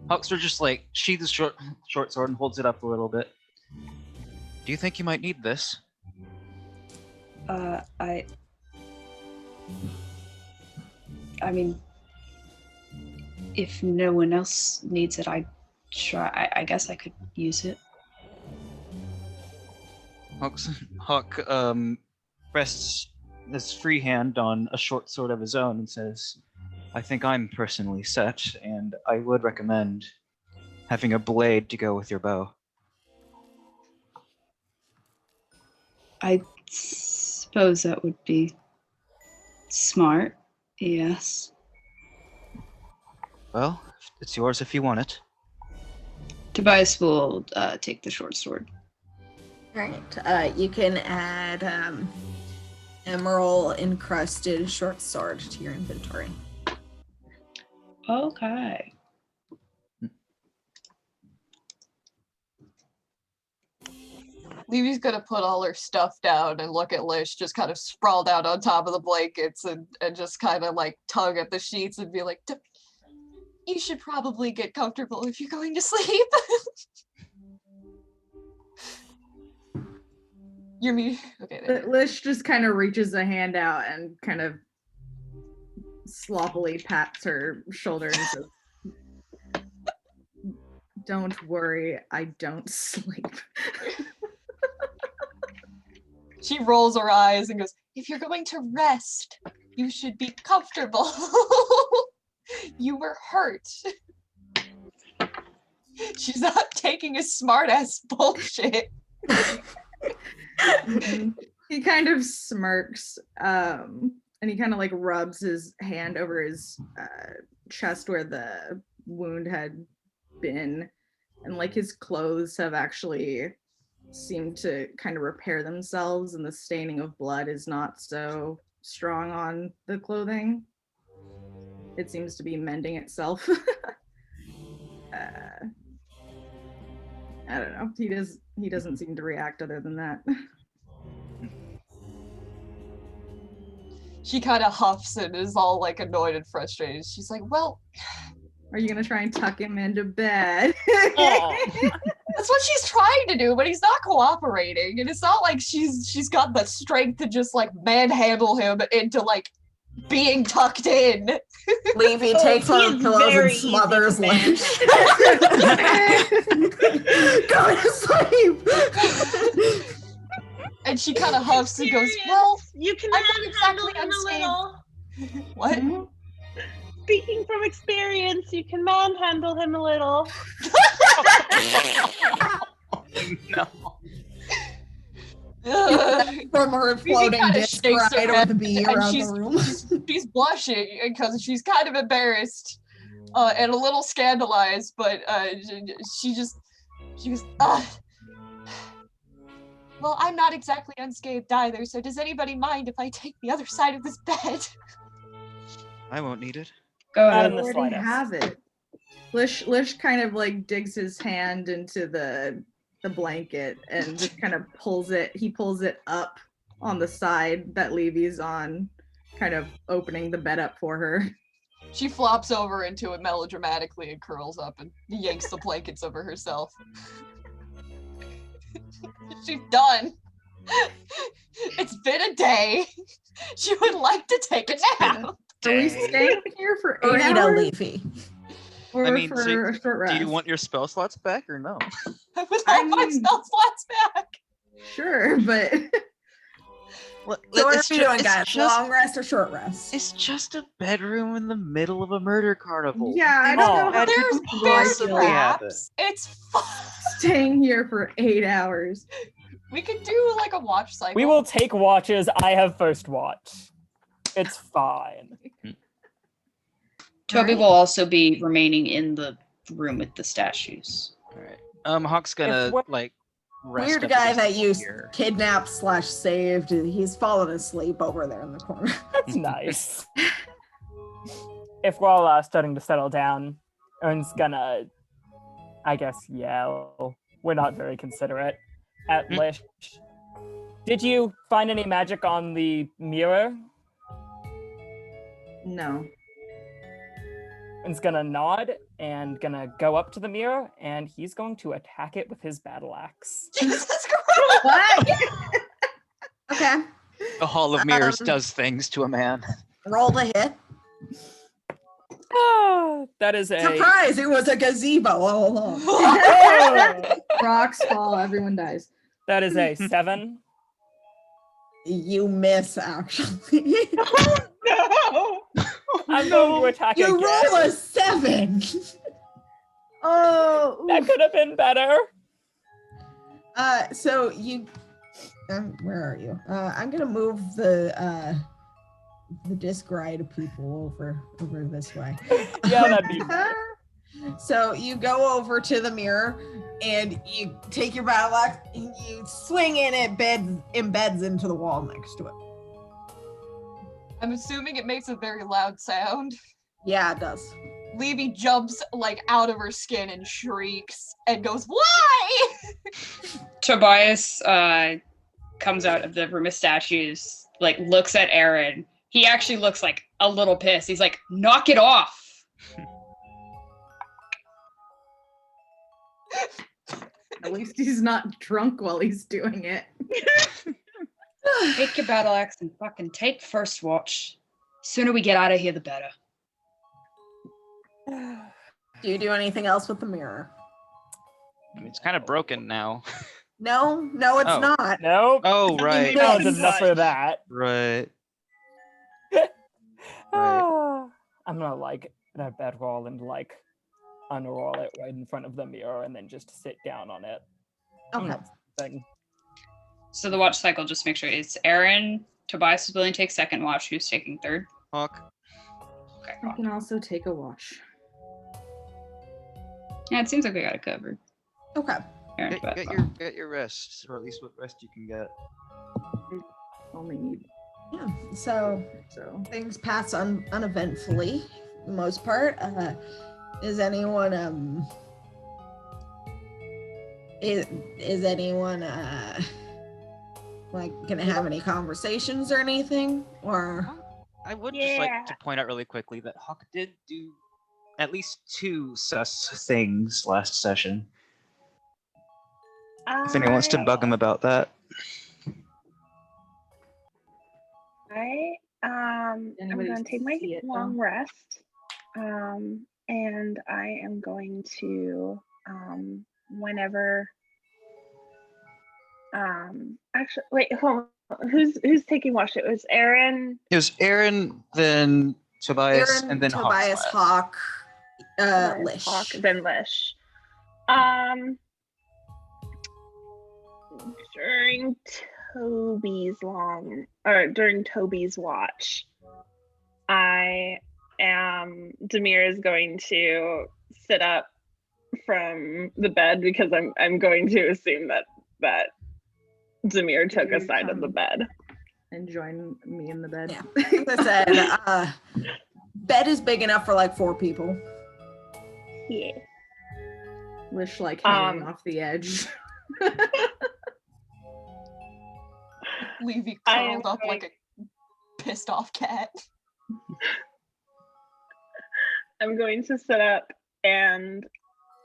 Hawkster just sheathes the short sword and holds it up a little bit. Do you think you might need this? I mean, if no one else needs it, I'd try. I guess I could use it. Hawk rests his free hand on a short sword of his own and says, I think I'm personally set, and I would recommend having a blade to go with your bow. I suppose that would be smart, yes. Well, it's yours if you want it. Tobias will take the short sword. All right. You can add emerald encrusted short sword to your inventory. Okay. Levy's gonna put all her stuff down and look at Lish just kind of sprawled out on top of the blankets and just kind of tug at the sheets and be like, you should probably get comfortable if you're going to sleep. You're me. Okay. Lish just kind of reaches a hand out and kind of sloppily pats her shoulder and says, don't worry, I don't sleep. She rolls her eyes and goes, if you're going to rest, you should be comfortable. You were hurt. She's not taking a smart-ass bullshit. He kind of smirks, and he kind of rubs his hand over his chest where the wound had been, and his clothes have actually seemed to kind of repair themselves, and the staining of blood is not so strong on the clothing. It seems to be mending itself. I don't know. He doesn't seem to react other than that. She kind of huffs and is all annoyed and frustrated. She's like, well, are you gonna try and tuck him into bed? That's what she's trying to do, but he's not cooperating, and it's not like she's got the strength to just manhandle him into being tucked in. Levy takes one of the pillows and smothers Lynch. Go to sleep. And she kind of huffs and goes, well, you can I'm not exactly unscathed. What? Mm-hmm. Speaking from experience, you can manhandle him a little. No. From her floating disc right over the bee around the room. She's blushing because she's kind of embarrassed and a little scandalized, but she goes, well, I'm not exactly unscathed either, so does anybody mind if I take the other side of this bed? I won't need it. Go Not ahead. in the already slightest. have it. Lish kind of like digs his hand into the blanket and just kind of pulls it. He pulls it up on the side that Levy's on, kind of opening the bed up for her. She flops over into it melodramatically and curls up and yanks the blankets over herself. She's done. It's been a day. She would like to take a nap. Are we staying here for 8 Burrito hours? Leafy. Or I mean, for so a short rest? Do you want your spell slots back or no? I would like my mean- spell slots back. Sure, but So what It's are we ju- doing, it's guys? just- Long rest or short rest? It's just a bedroom in the middle of a murder carnival. yeah, I don't know Oh, how that could to There's possibly happen. traps. It's fun. staying here for 8 hours. We could do like a watch cycle. We will take watches. I have first watch. It's fine. Toby Alright. will also be remaining in the room with the statues. All right. Hawk's gonna what- like rest Weird up guy against that the you here. kidnapped / saved. He's fallen asleep over there in the corner. That's nice. If we're all starting to settle down, Ern's gonna, I guess, yell. We're not very considerate at Hmm. Lish. Did you find any magic on the mirror? No. Ern's gonna nod and gonna go up to the mirror, and he's going to attack it with his battle axe. Jesus Christ. What? Okay. The Hall of Mirrors Um, does things to a man. Roll the hit. That is a Surprise! It was a gazebo all along. Rocks fall, everyone dies. that is a 7. You miss, actually. No. I'm going to attack You again. roll a 7. Oh, That could have been better. So you, where are you? I'm gonna move the disc ride people over this way. Yeah, that'd be So you go over to the mirror and you take your battle axe and you swing in it, embeds into the wall next to it. I'm assuming it makes a very loud sound. Yeah, it does. Levy jumps like out of her skin and shrieks and goes, "Why?" Tobias comes out of the room of statues, like looks at Aaron. He actually looks like a little pissed. He's like, "Knock it off." at least he's not drunk while he's doing it. Take your battle axe and fucking take first watch. Sooner we get out of here, the better. Do you do anything else with the mirror? I mean, it's kind of broken now. No, it's Oh. not. Nope. Oh, right. That was enough for that. Right. I'm gonna like that bedroll and like unroll it right in front of the mirror and then just sit down on it. I'm Okay. not thing. So the watch cycle, just make sure it's Aaron. Tobias is willing to take second watch. Who's taking third? Hawk. Okay. I can also take a watch. Yeah, it seems like we got it covered. Okay. Aaron, Get, Tobias. get your rest, or at least what rest you can get. Only need Yeah. So so. things pass uneventfully for the most part. Is anyone is anyone like gonna have any conversations or anything? Or I would just like Yeah. to point out really quickly that Hawk did do at least 2 sus things last session. If anyone wants to bug him about that. I'm Anybody gonna take my see it, long though? rest. And I am going to whenever actually wait, hold on. Who's taking watch? It was Aaron. It was Aaron, then Tobias, Aaron, and then Tobias, Hawk. Hawk, Lish. Hawk, then Lish. During during Toby's watch, Demir is going to sit up from the bed because I'm going to assume that Demir took a side of the bed. And join me in the bed. Yeah. As I said, bed is big enough for like 4 people. Yeah. Lish like hanging off the edge. Levy curled up like a pissed off cat. I'm going to sit up and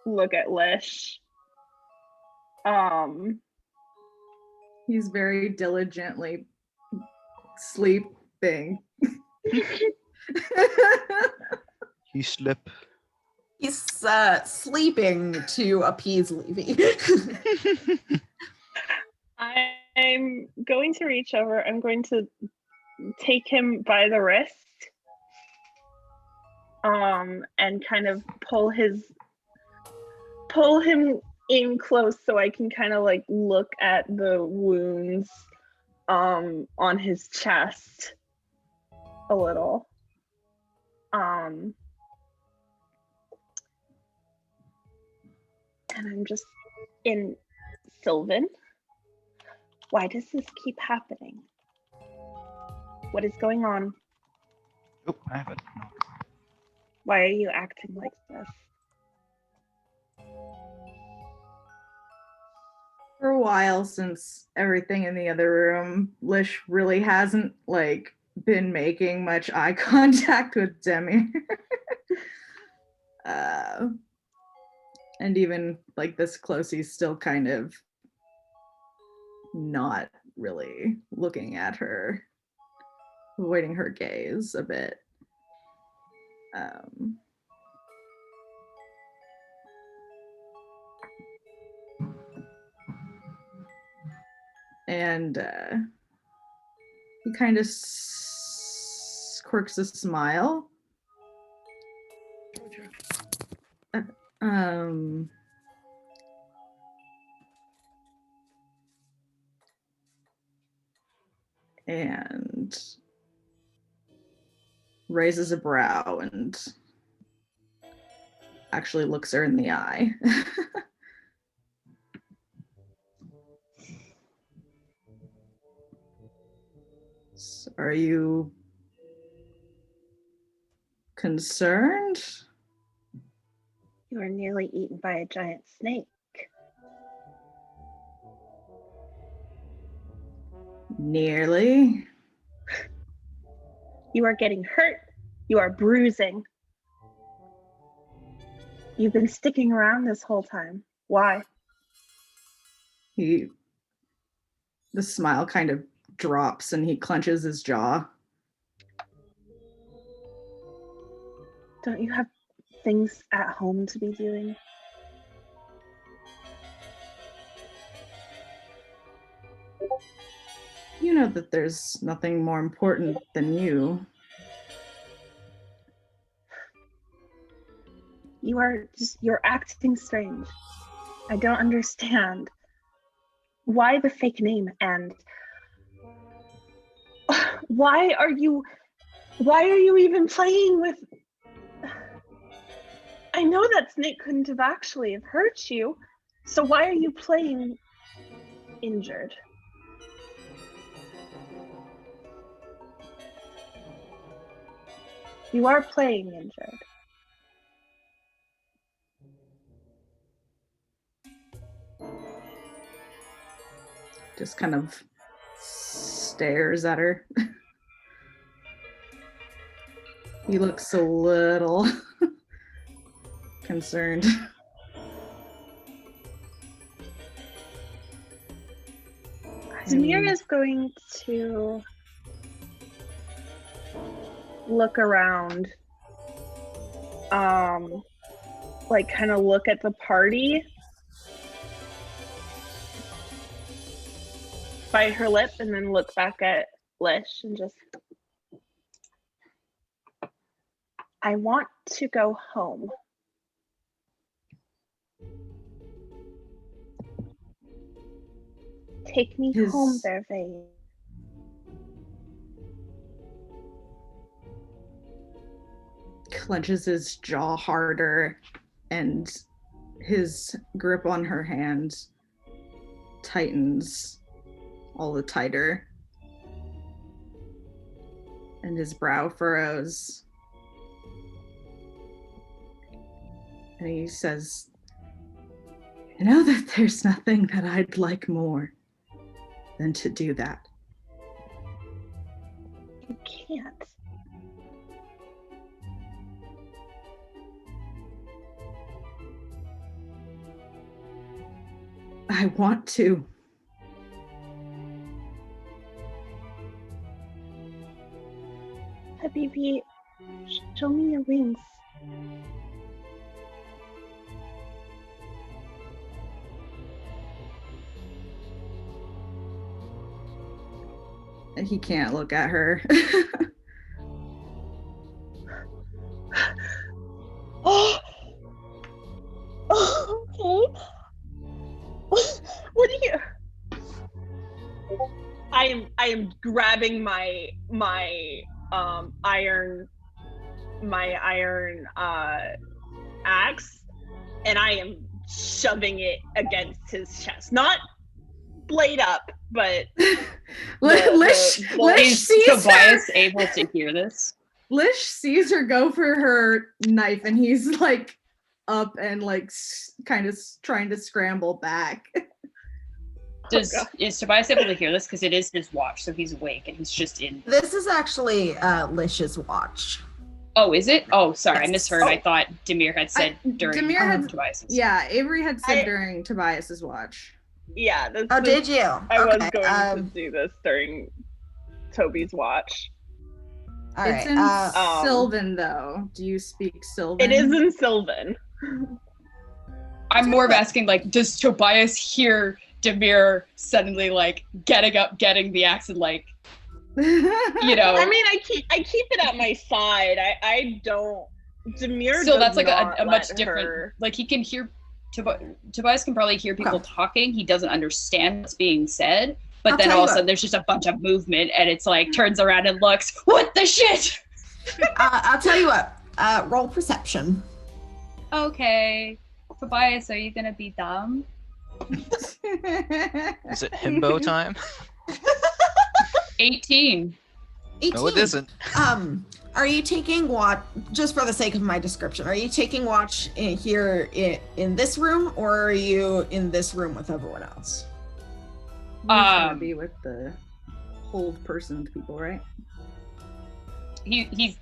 look at Lish. He's very diligently sleeping. He slip. He's sleeping to appease Levy. I'm going to reach over. I'm going to take him by the wrist, and kind of pull him in close so I can kind of like look at the wounds on his chest a little. And I'm just in Sylvan. Why does this keep happening? What is going on? Oh, I have it. Why are you acting like this? For a while, since everything in the other room, Lish really hasn't like been making much eye contact with Demi. And even like this close, he's still kind of not really looking at her, avoiding her gaze a bit. And he kind of quirks a smile. And raises a brow and actually looks her in the eye. So are you concerned? You were nearly eaten by a giant snake. Nearly. You are getting hurt. You are bruising. You've been sticking around this whole time. Why? The smile kind of drops and he clenches his jaw. Don't you have things at home to be doing? You know that there's nothing more important than you. You're acting strange. I don't understand. Why the fake name and why are you even playing with? I know that snake couldn't have actually have hurt you, so why are you playing injured? You are playing injured. Just kind of stares at her. He looks a little concerned. Zamir is going to look around, like kind of look at the party, bite her lip, and then look back at Lish and just, I want to go home. Take me home, Vervain. Clenches his jaw harder and his grip on her hand tightens all the tighter. And his brow furrows. And he says, you know that there's nothing that I'd like more than to do that. You can't. I want to. Habibi, show me your wings. And he can't look at her. Oh, okay. What do you? I am grabbing my iron axe, and I am shoving it against his chest. Not blade up, but Lish sees Tobias her. able to hear this? Lish sees her go for her knife, and he's like up and like kind of trying to scramble back. Is Tobias able to hear this? Because it is his watch, so he's awake and he's just in. This is actually Lish's watch. Oh, is it? Oh, sorry, I Yes. misheard. I thought Demir had said during Demir had, Tobias's. Yeah, Avery had said during Tobias's watch. Yeah. Did you? I was going to do this during Toby's watch. All It's right. in Sylvan, though. Do you speak Sylvan? It is in Sylvan. I'm more of asking, like, does Tobias hear Demir suddenly, like, getting up, getting the axe, and, like, you know? I mean, I keep it at my side. I don't. Demir. So does that's like not a much let different. her- Like, he can hear. Tobias can probably hear people talking. He doesn't understand what's being said. But I'll then tell all you of a sudden, what. there's just a bunch of movement, and it's like turns around and looks. What the shit? I'll tell you what. Roll perception. Okay, Tobias, are you gonna be dumb? Is it himbo time? 18. 18. No, it isn't. Are you taking watch, just for the sake of my description, are you taking watch in this room, or are you in this room with everyone else? He's gonna be with the hold person people, right? He's.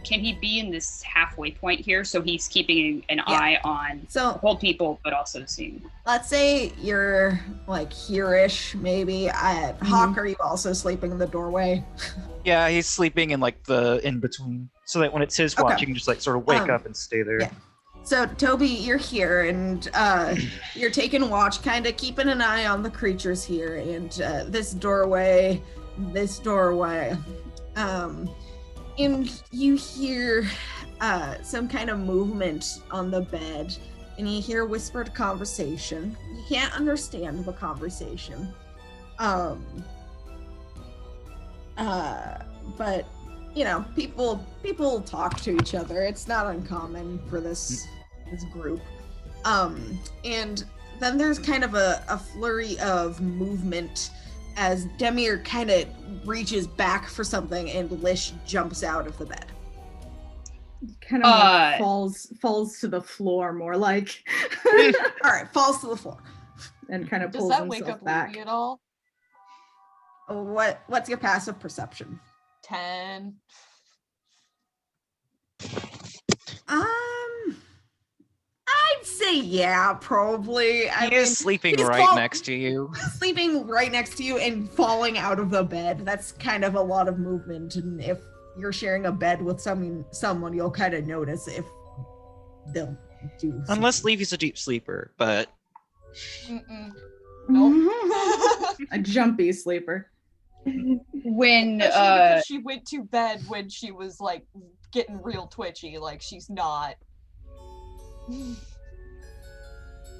Can he be in this halfway point here? So he's keeping an eye on hold people, but also seeing. Let's say you're like here-ish, maybe. Hawk, are you also sleeping in the doorway? Yeah, he's sleeping in like the in between, so that when it's his watch, you can just like sort of wake up and stay there. Yeah. So Toby, you're here, and you're taking watch, kind of keeping an eye on the creatures here, and this doorway, and you hear some kind of movement on the bed, and you hear whispered conversation. You can't understand the conversation, but you know, people talk to each other. It's not uncommon for this group. And then there's kind of a flurry of movement as Demir kind of reaches back for something, and Lish jumps out of the bed. Kind of like falls to the floor, more like. All right, falls to the floor, and kind of Does pulls that himself wake up back. Levy at all? What's your passive perception? 10. I'd say yeah, probably. He is sleeping he's right next to you. Sleeping right next to you and falling out of the bed. That's kind of a lot of movement, and if you're sharing a bed with someone, you'll kind of notice if they'll do something. Unless Levy's a deep sleeper, but Nope. A jumpy sleeper. When Especially because she went to bed when she was like getting real twitchy, like she's not.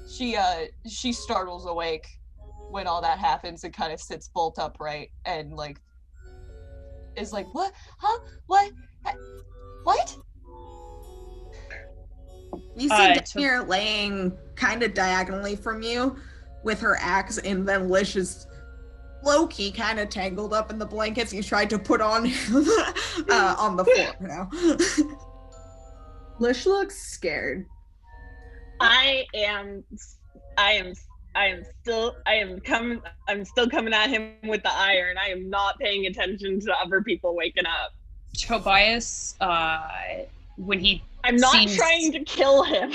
She startles awake when all that happens and kind of sits bolt upright and like is like, what? Huh? What? What? You see Demir laying kind of diagonally from you with her axe, and then Lish is low-key kind of tangled up in the blankets you tried to put on on the floor now. Lish looks scared. I'm still coming at him with the iron. I am not paying attention to other people waking up. Tobias, when he I'm not trying to kill him.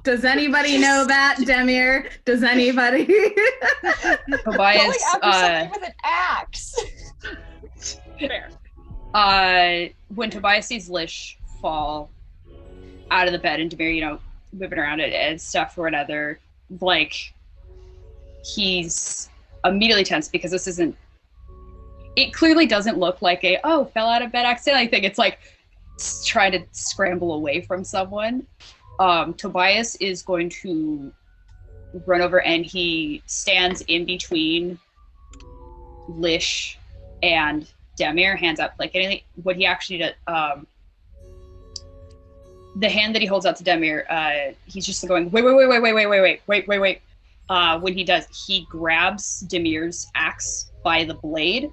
Does anybody know that, Demir? Does anybody? Tobias, Going after somebody with an axe. Fair. When Tobias sees Lish fall out of the bed and Demir, moving around it and stuff or whatever, like, he's immediately tense because it clearly doesn't look like fell out of bed accidentally thing. It's like trying to scramble away from someone. Tobias is going to run over and he stands in between Lish and Demir, hands up. Like anything, what he actually did, the hand that he holds out to Demir, he's just going, wait. When he does, he grabs Demir's axe by the blade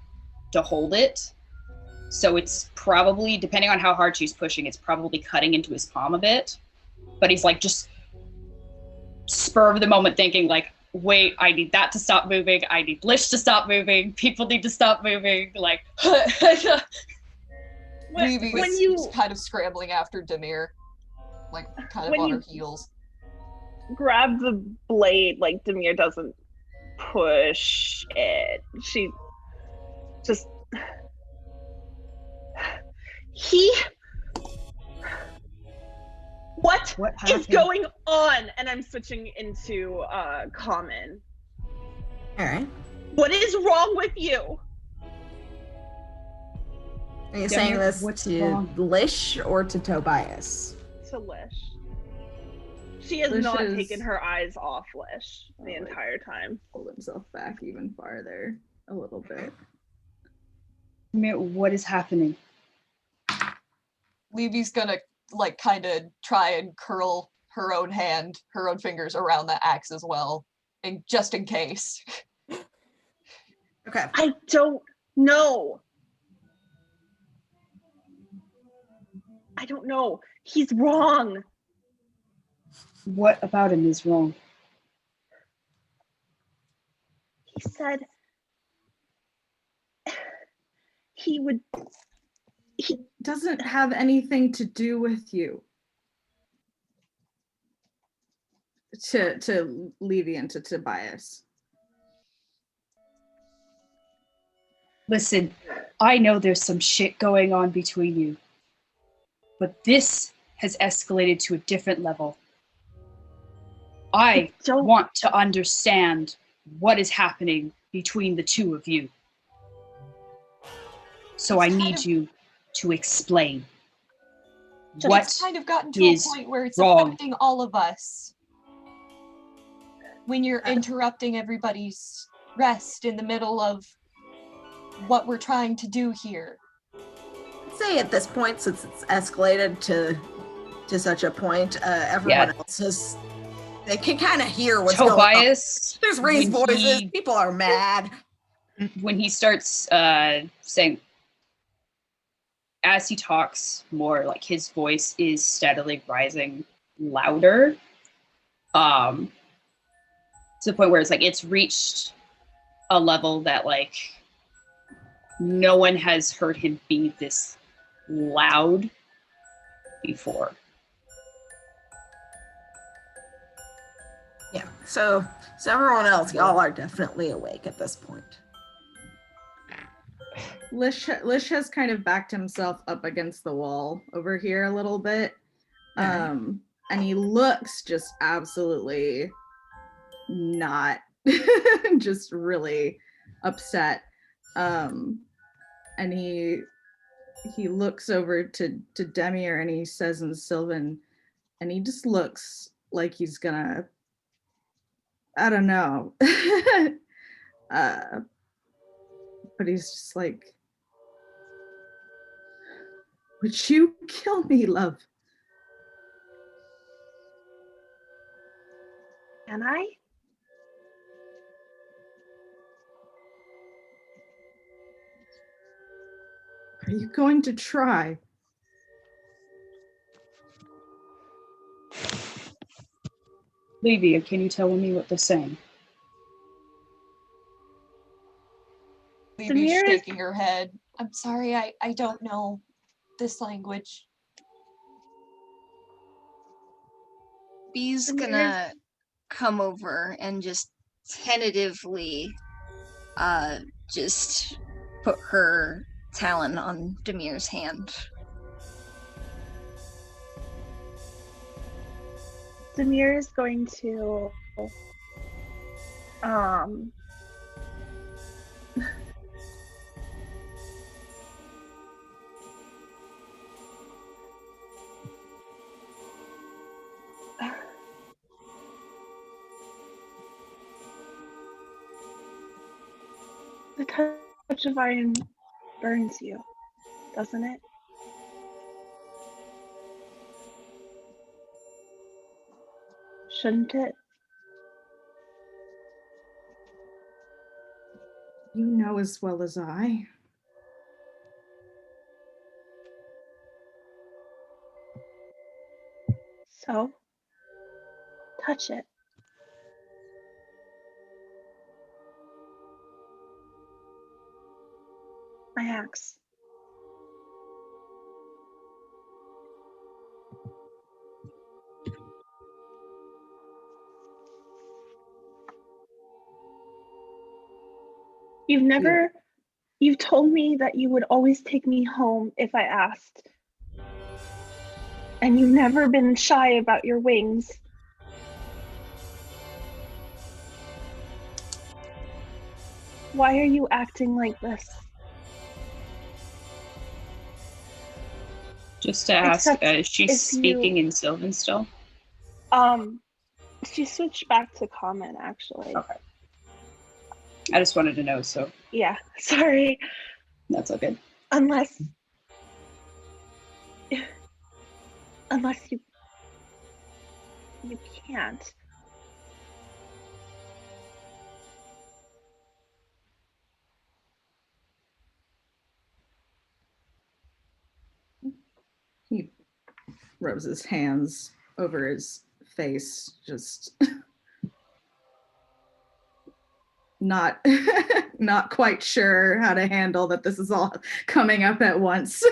to hold it. So it's probably, depending on how hard she's pushing, it's probably cutting into his palm a bit. But he's like, just spur of the moment thinking like, wait, I need that to stop moving. I need Lish to stop moving. People need to stop moving. Like, Levy's kind of scrambling after Demir, like kind of on her heels. Grab the blade, like Demir doesn't push it. She just What is going on? And I'm switching into common. All right. What is wrong with you? Are you saying this to Lish or to Tobias? To Lish. She has not taken her eyes off Lish the entire time. Hold himself back even farther a little bit. What is happening? Levy's gonna like kind of try and curl her own fingers around the axe as well, and just in case. Okay. I don't know. He's wrong. What about him is wrong? He said he doesn't have anything to do with you. To Levy and to Tobias. Listen, I know there's some shit going on between you, but this has escalated to a different level. I want to understand what is happening between the two of you. So I need you to explain. It's kind of gotten to a point where it's affecting all of us. When you're interrupting everybody's rest in the middle of what we're trying to do here. I'd say at this point, since it's escalated to such a point, everyone else has, they can kind of hear what's going on. Tobias, there's raised voices, people are mad. When he starts saying, as he talks more, like his voice is steadily rising louder, to the point where it's like it's reached a level that like no one has heard him be this loud before. Yeah, so everyone else, y'all are definitely awake at this point. Lish has kind of backed himself up against the wall over here a little bit. And he looks just absolutely not, just really upset. And he looks over to Demir and he says in Sylvan, and he just looks like he's gonna, I don't know. But he's just like, would you kill me, love? Can I? Are you going to try? Livia, can you tell me what they're saying? Livy's Samir is- shaking her head. I'm sorry, I don't know this language. Bee's gonna come over and just tentatively just put her talon on Demir's hand. Samir is going to the touch of iron burns you, doesn't it? Shouldn't it? You know as well as I. So, touch it. My axe. You've told me that you would always take me home if I asked. And you've never been shy about your wings. Why are you acting like this? Just to ask, Except is she if speaking in Sylvan still? She switched back to common, actually. Okay. I just wanted to know, so. Yeah, sorry. That's okay. Unless you can't. He rubs his hands over his face, just not not quite sure how to handle that this is all coming up at once.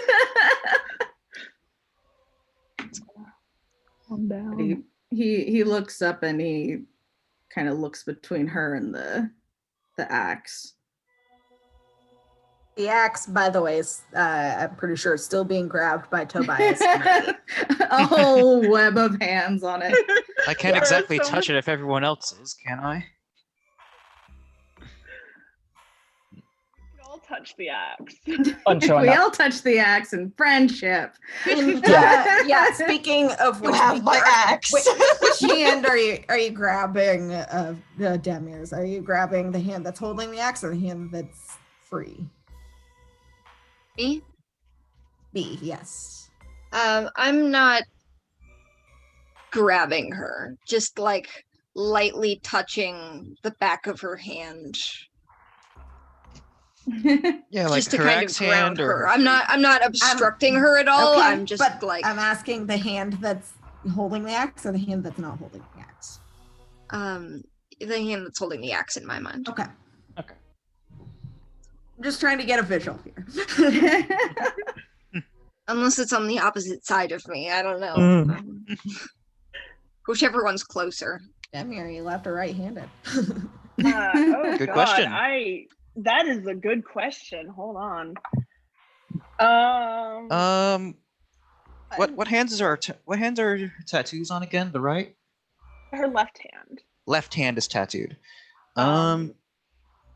Calm down. He looks up and he kind of looks between her and the axe. The axe, by the way, is I'm pretty sure it's still being grabbed by Tobias. A whole web of hands on it. I can't exactly touch it if everyone else is, can I? We all touch the axe. We all touch the axe in friendship. Yeah. Speaking of which, have my axe. Which hand are you grabbing? Demir's? Are you grabbing the hand that's holding the axe or the hand that's free? Me? B. Yes. I'm not grabbing her, just like lightly touching the back of her hand. Yeah, like just to her kind of axe ground hand or her. I'm not obstructing her at all. Okay, I'm just but like I'm asking the hand that's holding the axe or the hand that's not holding the axe. The hand that's holding the axe in my mind. Okay. Okay. I'm just trying to get a visual here. Unless it's on the opposite side of me. I don't know. Whichever one's closer. Demir, you left or right-handed? Good question. That is a good question. Hold on. What hands are your tattoos on again? The right? Her left hand. Left hand is tattooed.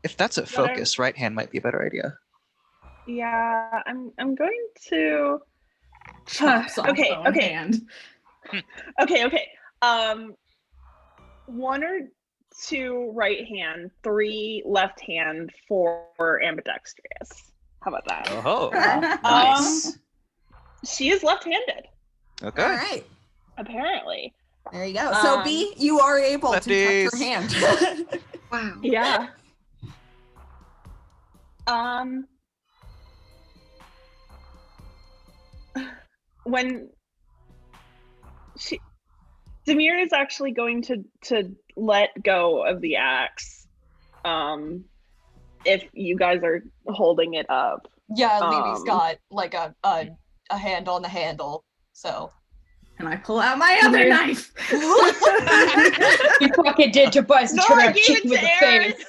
If that's a focus, right hand might be a better idea. Yeah, I'm going to. Chops off own hand. Okay. One or two right hand, three left hand for ambidextrous. How about that? Oh, nice. She is left-handed. Okay. All right. Apparently. There you go. So B, you are able lefties. to touch her hand. Wow. Yeah. When Demir is actually going to let go of the axe. If you guys are holding it up. Yeah, Levy's got like a hand on the handle, so. And I pull out my other knife. You fucking did to bust and turn around chicken with the face.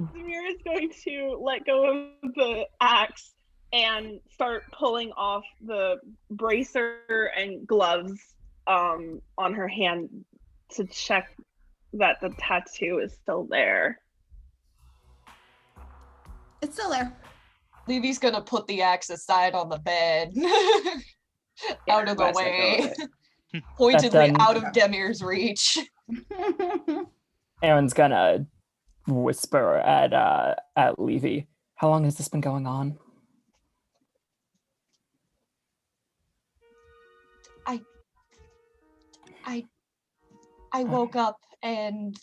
Demir is going to let go of the axe and start pulling off the bracer and gloves on her hand to check that the tattoo is still there. It's still there. Levy's gonna put the axe aside on the bed. Out of the way. Pointedly out of Demir's reach. Aaron's gonna whisper at Levy. How long has this been going on? I woke up and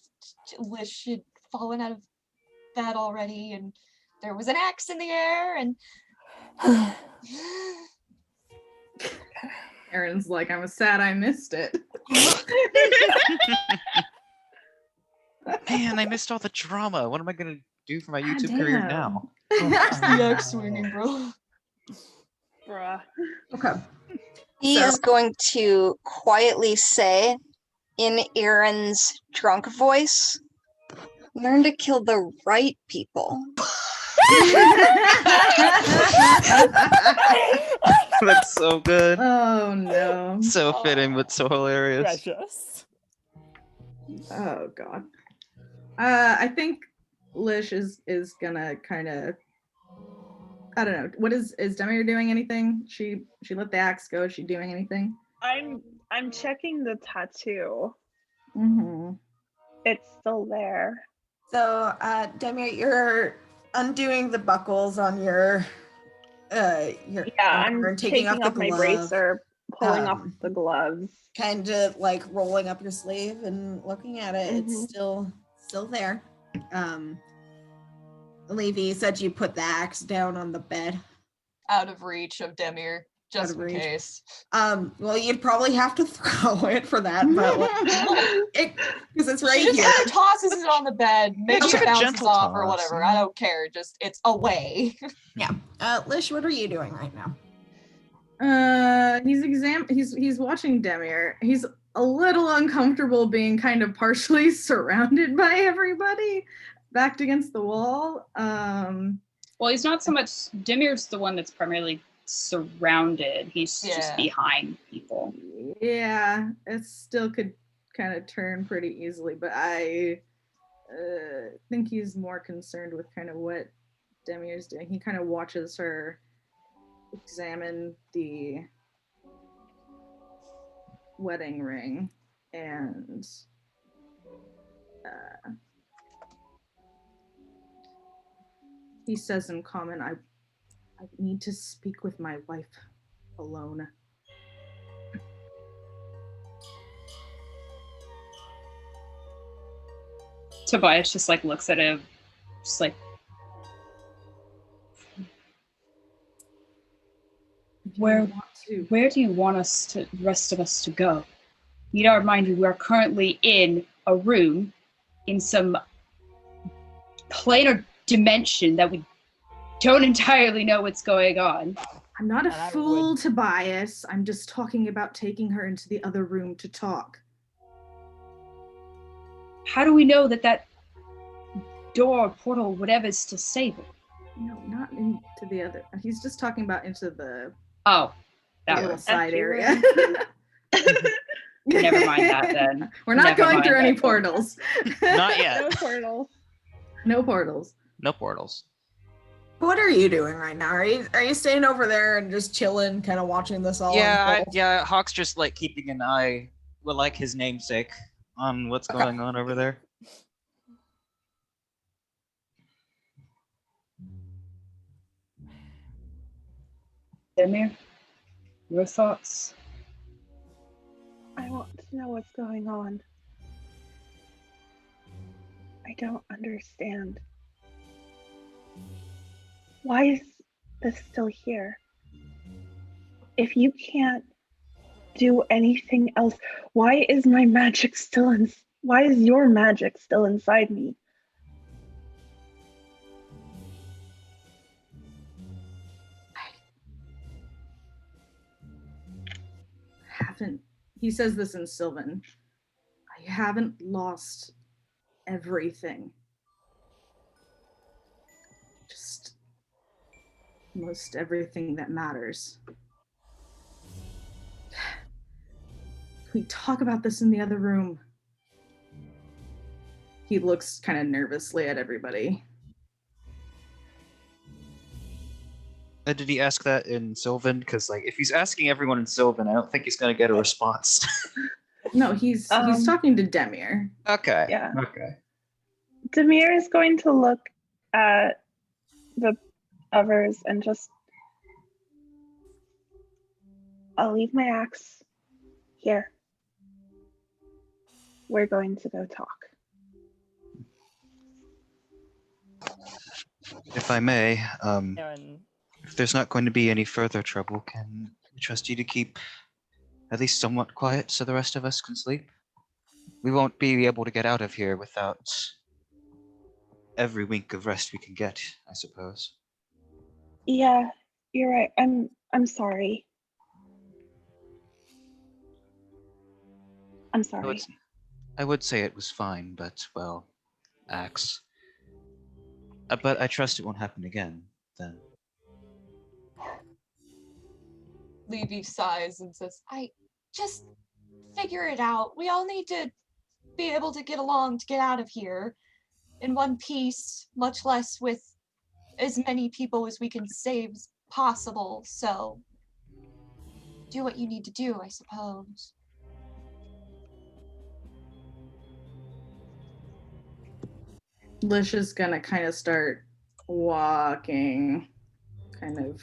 Lish had fallen out of bed already, and there was an axe in the air, and Aaron's like, I'm sad I missed it. Man, I missed all the drama. What am I gonna do for my YouTube career now? The axe swinging, bro. Bruh. Okay. He is going to quietly say, in Aaron's drunk voice, learn to kill the right people. That's so good. Oh no. So fitting, but so hilarious. Precious. Oh god. I think Lish is gonna kind of, I don't know. What is Demir doing anything? She let the axe go. Is she doing anything? I'm checking the tattoo. Mm-hmm. It's still there. So, Demir, you're undoing the buckles on your I'm and taking off my bracer, pulling off um, the gloves. kind of like rolling up your sleeve and looking at it. It's still there. Levy said you put the axe down on the bed. Out of reach of Demir, just in case. Well, you'd probably have to throw it for that, but because it's right She just here. kind of tosses it on the bed, maybe It's like it a bounces gentle off or toss. whatever. I don't care. Just it's away. Yeah. Lish, what are you doing right now? He's watching Demir. He's a little uncomfortable being kind of partially surrounded by everybody, backed against the wall. Well, he's not so much. Demir's the one that's primarily surrounded. He's just behind people. Yeah, it still could kind of turn pretty easily, but I think he's more concerned with kind of what Demir's doing. He kind of watches her examine the wedding ring and he says in common, I need to speak with my wife alone. Tobias just like looks at him, just like, where do you want the rest of us to go? Need to remind you, we are currently in a room in some planar dimension that we don't entirely know what's going on. I'm not a fool, Tobias. I'm just talking about taking her into the other room to talk. How do we know that door, portal, whatever is still stable? No, not into the other. He's just talking about into the that little side area. Never mind that then. We're not going through any portals. Not yet. No portals. No portals. No portals. What are you doing right now? Are you staying over there and just chilling, kind of watching this all unfold? Yeah. Hawk's just like keeping an eye, like his namesake, on what's going on over there. Demir, your thoughts? I want to know what's going on. I don't understand. Why is this still here? If you can't do anything else. Why is my magic still in? Why is your magic still inside me? He says this in Sylvan. I haven't lost everything. Just most everything that matters. We talk about this in the other room. He looks kind of nervously at everybody. Did he ask that in Sylvan? Because like, if he's asking everyone in Sylvan, I don't think he's gonna get a response. No, he's talking to Demir. Okay. Yeah. Okay. Demir is going to look at the others and just, I'll leave my axe here. We're going to go talk. If I may, Aaron, if there's not going to be any further trouble, can I trust you to keep at least somewhat quiet so the rest of us can sleep? We won't be able to get out of here without every wink of rest we can get, I suppose. Yeah, you're right. I'm sorry. I'm sorry. I would say it was fine, but, well, axe. But I trust it won't happen again, then. Levy sighs and says, I just figure it out. We all need to be able to get along to get out of here in one piece, much less with as many people as we can save as possible. So do what you need to do, I suppose. Lish is gonna kind of start walking kind of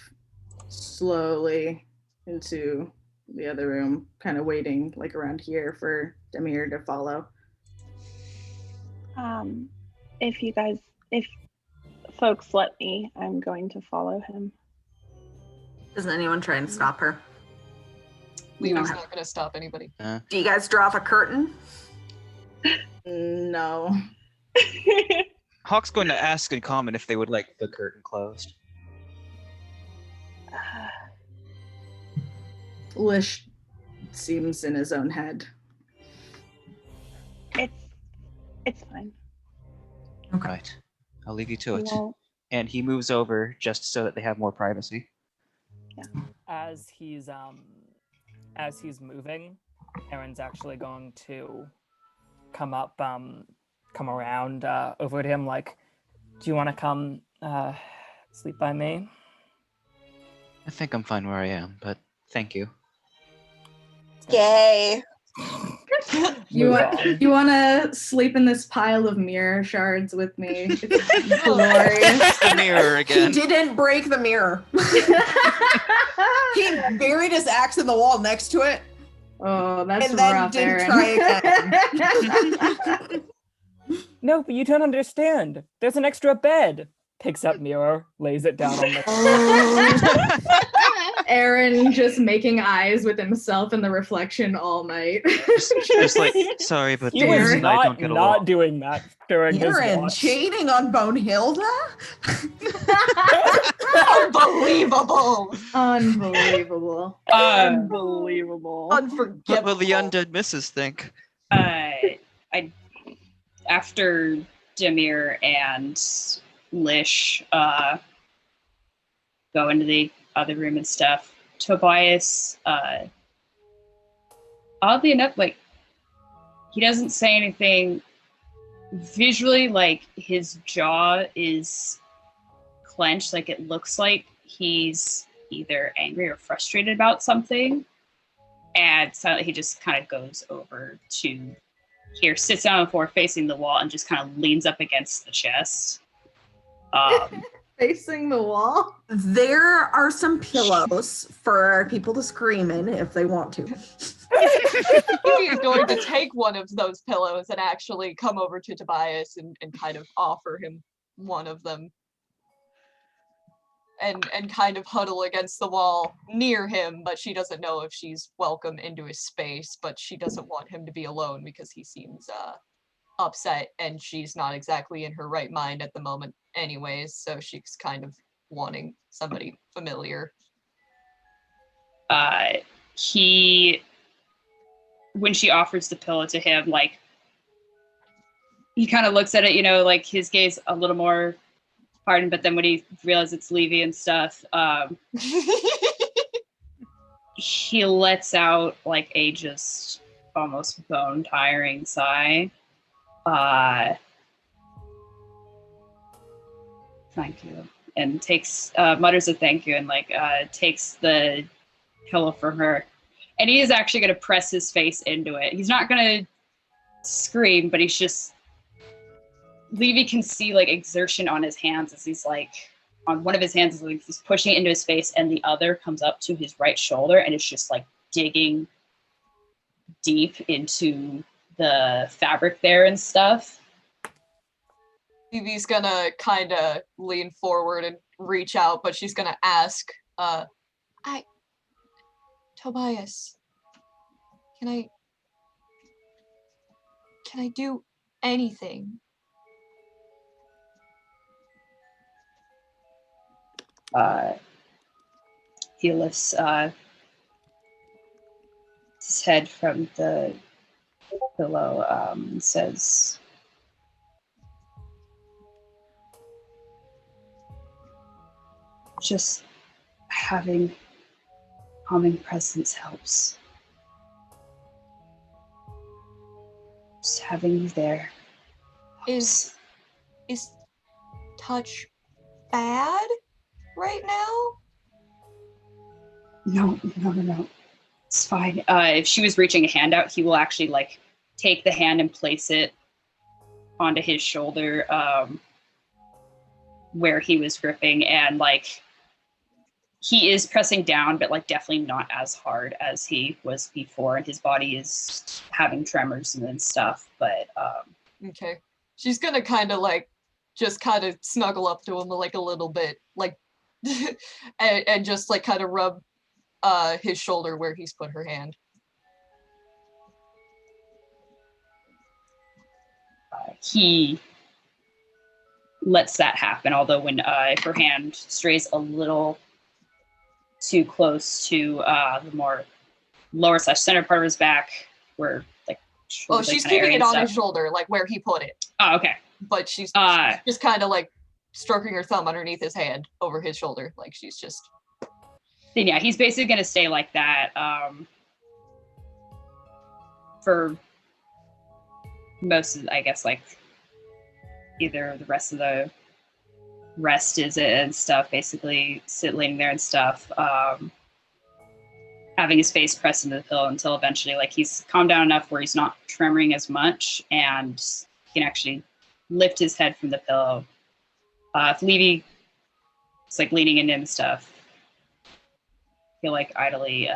slowly into the other room, kind of waiting like around here for Demir to follow. If folks let me, I'm going to follow him. Doesn't anyone try and stop her? Levy's not gonna stop anybody. Do you guys draw off a curtain? No. Hawk's going to ask in common if they would like the curtain closed. Lish seems in his own head. It's fine. Okay. Right. I'll leave you to it. Well, And he moves over just so that they have more privacy. yeah. as he's moving, Aaron's actually going to come around over to him like, do you want to come sleep by me? I think I'm fine where I am, but thank you. Yay. You want to sleep in this pile of mirror shards with me? It's glorious. The mirror again. He didn't break the mirror. He buried his axe in the wall next to it. Oh, that's and then rough, didn't Aaron. try again. No, but you don't understand. There's an extra bed. Picks up mirror, lays it down on the Oh. Aaron just making eyes with himself in the reflection all night. just like, sorry, but He James was and I don't get along. not doing that during his Aaron watch. cheating on Bonehilda? Unbelievable! Unbelievable. Unbelievable. Unforgivable. What will the undead missus think? After Demir and Lish go into the other room and stuff, Tobias, oddly enough, like, he doesn't say anything visually. Like, his jaw is clenched, like it looks like he's either angry or frustrated about something, and so he just kind of goes over to here, sits down on the floor facing the wall, and just kind of leans up against the chest. Facing the wall? There are some pillows for people to scream in if they want to. He's going to take one of those pillows and actually come over to Tobias and kind of offer him one of them. and kind of huddle against the wall near him, but she doesn't know if she's welcome into his space, but she doesn't want him to be alone because he seems upset and she's not exactly in her right mind at the moment anyways, so she's kind of wanting somebody familiar. When she offers the pillow to him, like, he kind of looks at it, you know, like his gaze a little more hardened, but then when he realizes it's Levy and stuff, he lets out like a just almost bone tiring sigh. Thank you. And takes, mutters a thank you and like takes the pillow from her. And he is actually going to press his face into it. He's not going to scream, but he's just, Levy can see like exertion on his hands as he's like, on one of his hands is like he's pushing it into his face, and the other comes up to his right shoulder and it's just like digging deep into the fabric there and stuff. Levy's gonna kind of lean forward and reach out, but she's gonna ask, Tobias, can I do anything? He lifts his head from the pillow and says, just having calming presence helps. Just having you there helps. Is touch bad right now? No. It's fine. If she was reaching a hand out, he will actually like take the hand and place it onto his shoulder where he was gripping, and like he is pressing down, but like definitely not as hard as he was before, and his body is having tremors and stuff, but okay. She's gonna kind of like just kind of snuggle up to him like a little bit, like and just like kind of rub his shoulder where he's put her hand. He lets that happen, although when if her hand strays a little too close to the more lower / center part of his back, where like she's keeping it on his shoulder, like where he put it. Oh, okay. But she's just kind of like stroking her thumb underneath his hand over his shoulder, like she's just. Then yeah, he's basically gonna stay like that for most of, I guess, like either the rest of the rest is it and stuff, basically laying there and stuff, having his face pressed into the pillow until eventually like he's calmed down enough where he's not tremoring as much and he can actually lift his head from the pillow. If Levy is like leaning into him and stuff, he'll like idly,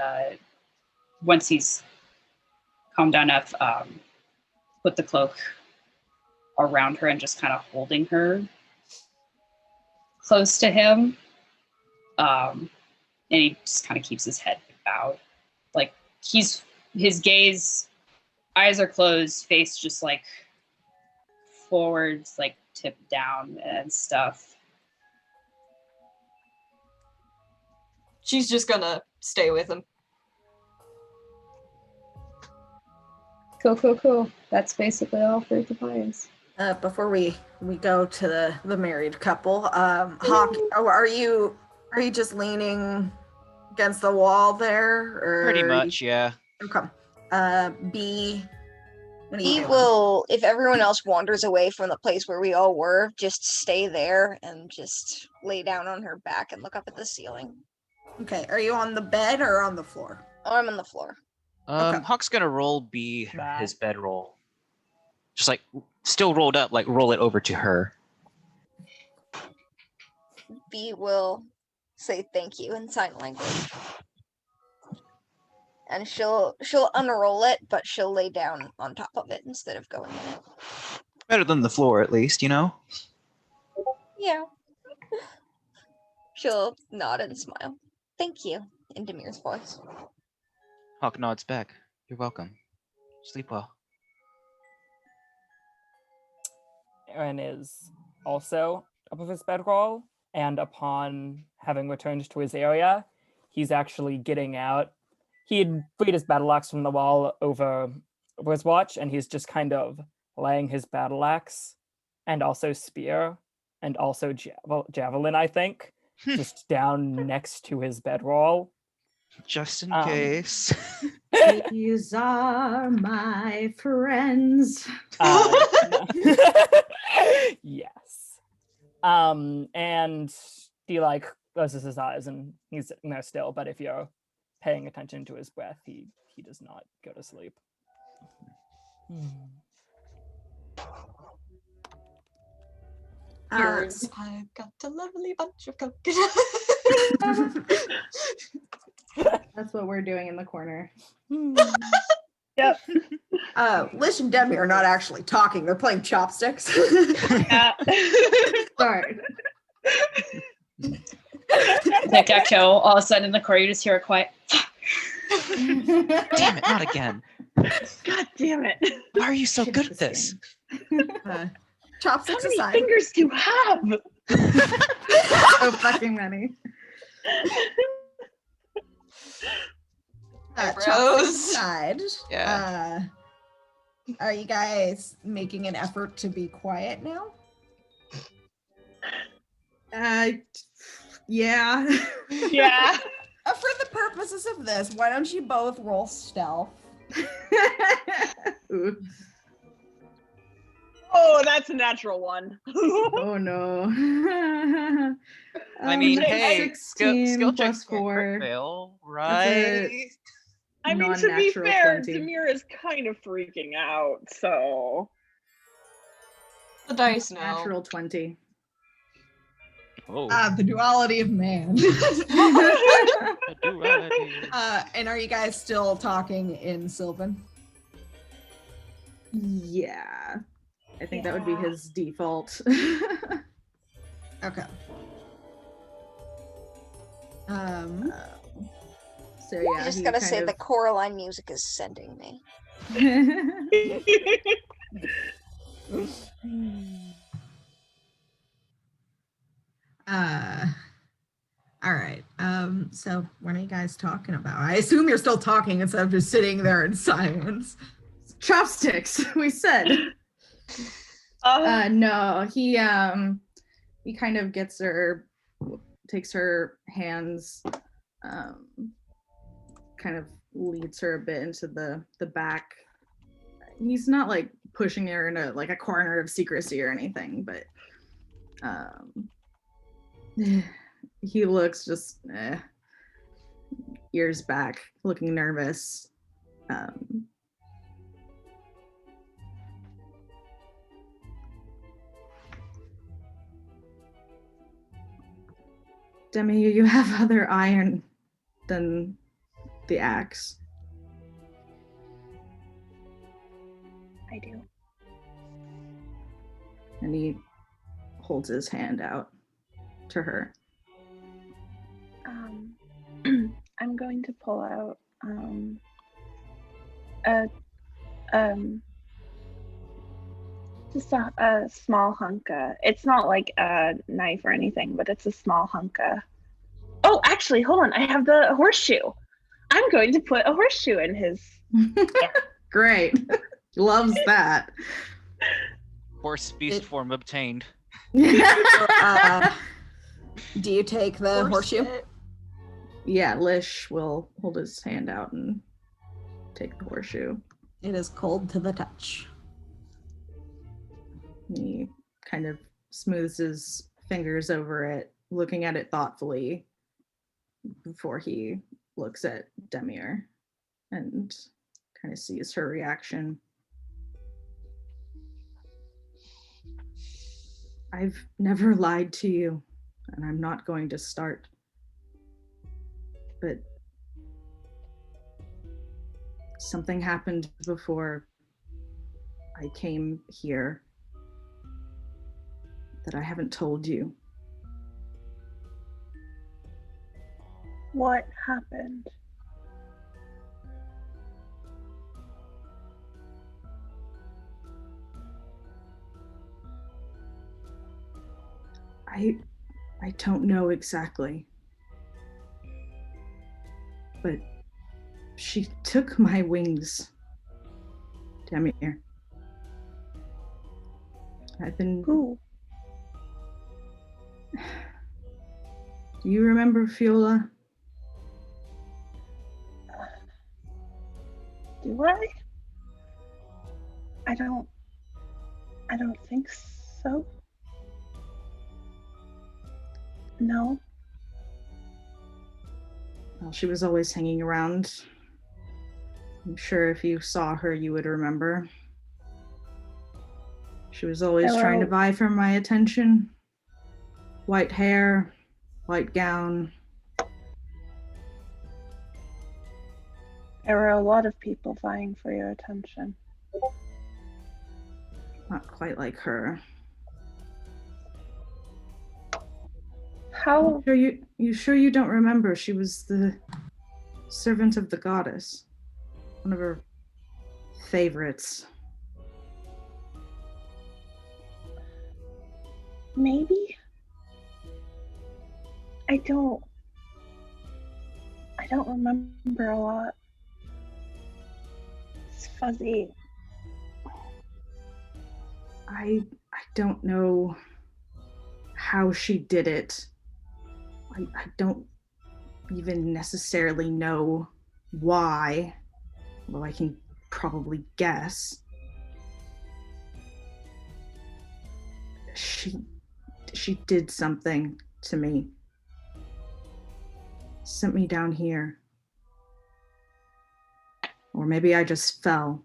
once he's calmed down enough, put the cloak around her and just kind of holding her close to him. And he just kind of keeps his head bowed. Like his gaze, eyes are closed, face just like forwards, like tipped down and stuff. She's just gonna stay with him. Cool. That's basically all for Tobias. Before we go to the married couple, Hawk, are you just leaning against the wall there, or pretty much, yeah. Okay. B, what are you He doing? will, if everyone else wanders away from the place where we all were, just stay there and just lay down on her back and look up at the ceiling. Okay, are you on the bed or on the floor? Oh, I'm on the floor. Okay. Hawk's gonna roll B his bedroll. Just like still rolled up, like roll it over to her. B will say thank you in sign language. And she'll unroll it, but she'll lay down on top of it instead of going in it. Better than the floor, at least, you know? Yeah. She'll nod and smile. Thank you, in Demir's voice. Hawk nods back. You're welcome. Sleep well. Aaron is also up of his bedroll, and upon having returned to his area, he's actually getting out. He had freed his battle axe from the wall over his watch, and he's just kind of laying his battle axe and also spear and also javelin, I think, just down next to his bedroll. Just in case. These are my friends. Yes. And he like closes his eyes and he's there still, but if you're paying attention to his breath, he does not go to sleep. I've got a lovely bunch of coconuts. That's what we're doing in the corner. Yep. Lish and Demi are not actually talking. They're playing chopsticks. Yeah. Sorry. Tic-tac-toe, all of a sudden in the corner you just hear a quiet Damn it, not again. God damn it. Why are you so good at this? Chopsticks How many aside. fingers do you have? So fucking many. Chopsticks aside. Yeah. Are you guys making an effort to be quiet now? Yeah. Yeah. For the purposes of this, why don't you both roll stealth? Ooh. Oh, that's a natural one. Oh no. I mean, hey, 16 skill plus checks can't 4. fail, That's right? I mean, to be non-natural fair, 20. Demir is kind of freaking out, so. The dice know. Natural 20. Oh, The duality of man. the duality. And are you guys still talking in Sylvan? Yeah. I think that would be his default. Okay. So yeah. I just he gotta kind say, of- the Coraline music is sending me. All right. So what are you guys talking about? I assume you're still talking instead of just sitting there in silence. Chopsticks, we said. No, he kind of gets her, takes her hands, kind of leads her a bit into the back. He's not like pushing her into like a corner of secrecy or anything, but he looks just ears back, looking nervous. Demi, you have other iron than the axe. I do. And he holds his hand out to her. I'm going to pull out just a small hunka. It's not like a knife or anything, but it's a small hunka. Oh, actually, hold on. I have the horseshoe. I'm going to put a horseshoe in his. Great. Loves that. Horse beast form obtained. Do you take the horseshoe? Yeah, Lish will hold his hand out and take the horseshoe. It is cold to the touch. He kind of smooths his fingers over it, looking at it thoughtfully before he looks at Demir and kind of sees her reaction. I've never lied to you, and I'm not going to start. But something happened before I came here that I haven't told you. What happened? I don't know exactly. But she took my wings. Demir. I've been. Who? Do you remember Fiola? Do I? I don't think so. No. Well, she was always hanging around. I'm sure if you saw her, you would remember. She was always trying to vie for my attention. White hair, white gown. There were a lot of people vying for your attention. Not quite like her. How? You sure you don't remember? She was the servant of the goddess. One of her favorites. Maybe? I don't remember a lot. It's fuzzy. I don't know how she did it. I don't even necessarily know why. Well, I can probably guess. She did something to me. Sent me down here. Or maybe I just fell.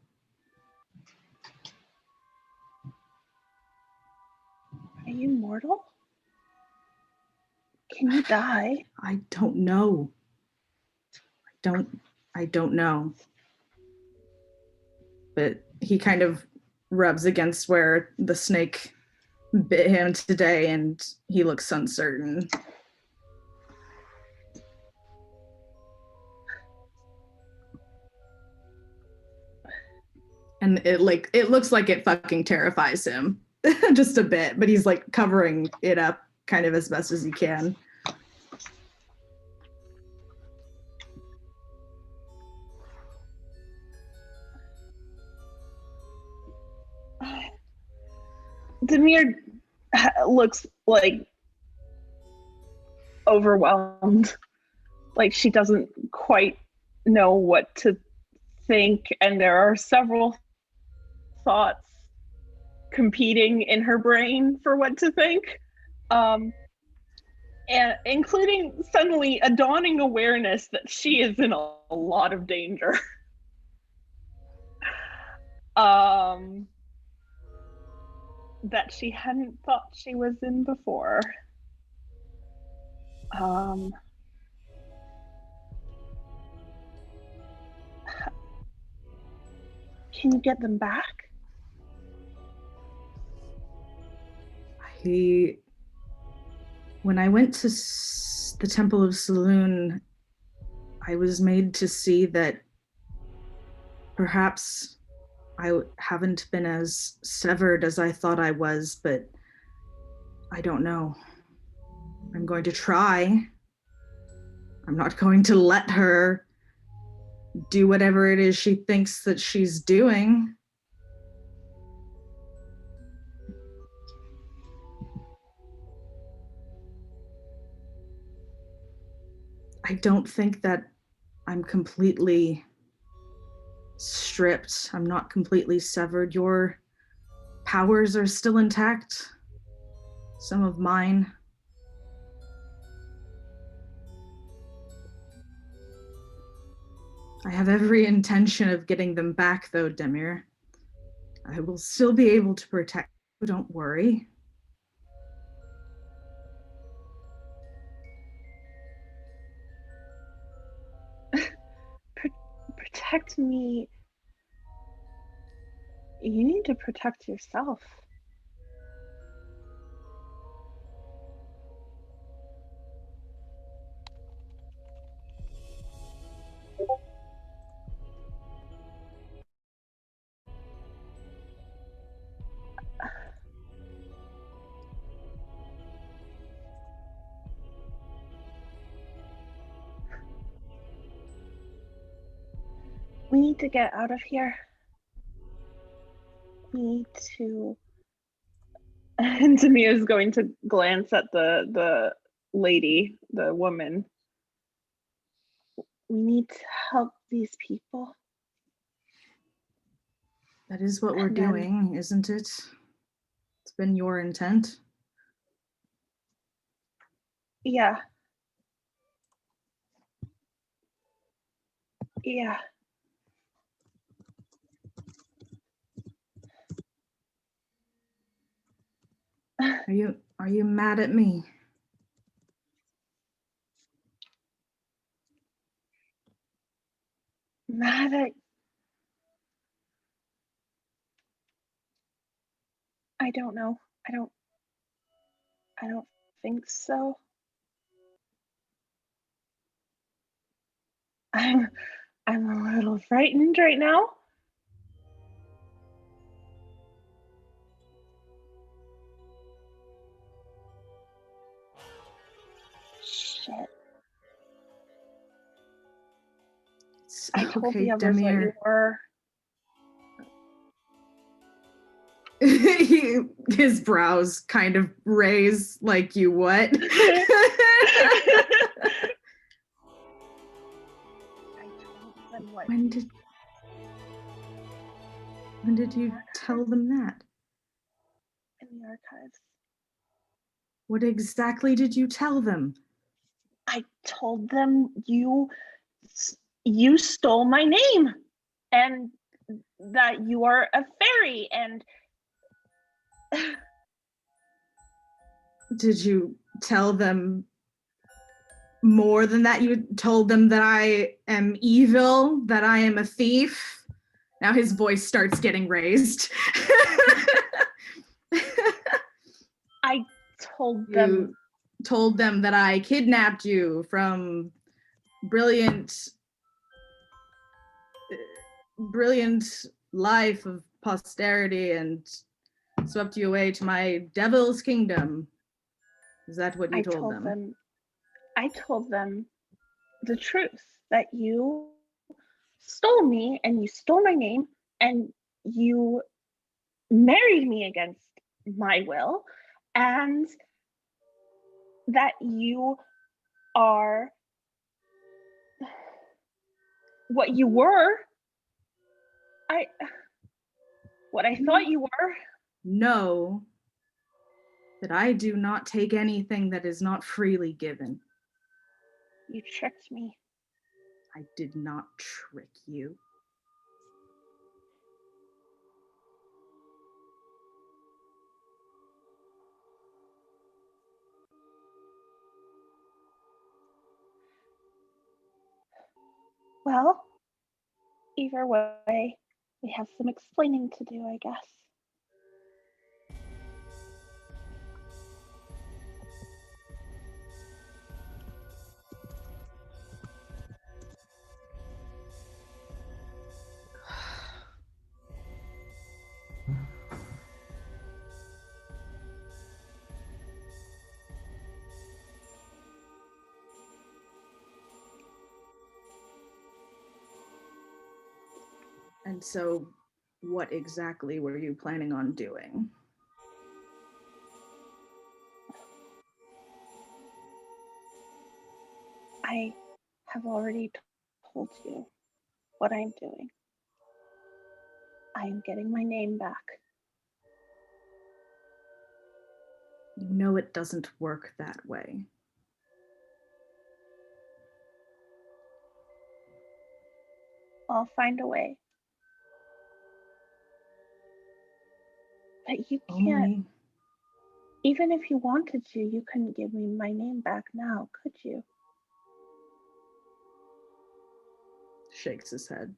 Are you mortal? Can you die? I don't know. I don't know. But he kind of rubs against where the snake bit him today, and he looks uncertain. And it looks like it fucking terrifies him just a bit, but he's like covering it up kind of as best as he can. Demir looks like overwhelmed, like she doesn't quite know what to think, and there are several thoughts competing in her brain for what to think, and including suddenly a dawning awareness that she is in a lot of danger. That she hadn't thought she was in before. Can you get them back? When I went to the Temple of Saloon, I was made to see that perhaps I haven't been as severed as I thought I was, but I don't know. I'm going to try. I'm not going to let her do whatever it is she thinks that she's doing. I don't think that I'm completely stripped. I'm not completely severed. Your powers are still intact. Some of mine. I have every intention of getting them back, though, Demir. I will still be able to protect you, don't worry. Protect me. You need to protect yourself. We need to get out of here. We need to. And Tamir is going to glance at the lady, the woman. We need to help these people. That is what we're doing, isn't it? It's been your intent. Yeah. Yeah. Are you mad at me? Mad at... I don't know. I don't think so. I'm a little frightened right now. Shit. I told the others what you were. His brows kind of raise like, you what? When did you tell them that? In the archives. What exactly did you tell them? I told them you stole my name and that you are a fairy and... Did you tell them more than that? You told them that I am evil, that I am a thief? Now his voice starts getting raised. I told them... You told them that I kidnapped you from brilliant life of posterity and swept you away to my devil's kingdom. Is that what you told them? I told them the truth, that you stole me and you stole my name and you married me against my will and that you are what you were. What I thought you were. Know that I do not take anything that is not freely given. You tricked me. I did not trick you. Well, either way, we have some explaining to do, I guess. And so, what exactly were you planning on doing? I have already told you what I'm doing. I am getting my name back. You know it doesn't work that way. I'll find a way. But you can't. Even if you wanted to, you couldn't give me my name back now, could you? Shakes his head.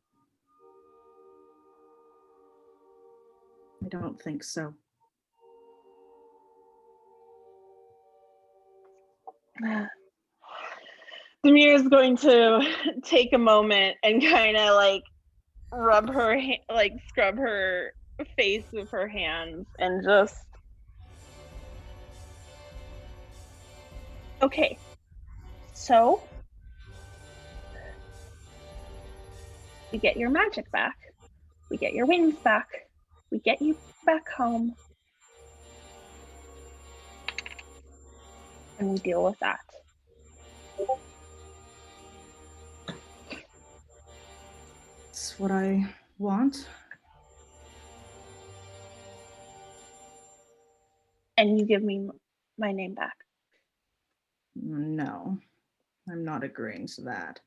I don't think so. Demir is going to take a moment and kind of like rub her, scrub her face with her hands and just... Okay, so We get your magic back. We get your wings back. We get you back home. And we deal with that. That's what I want. And you give me my name back. No, I'm not agreeing to that.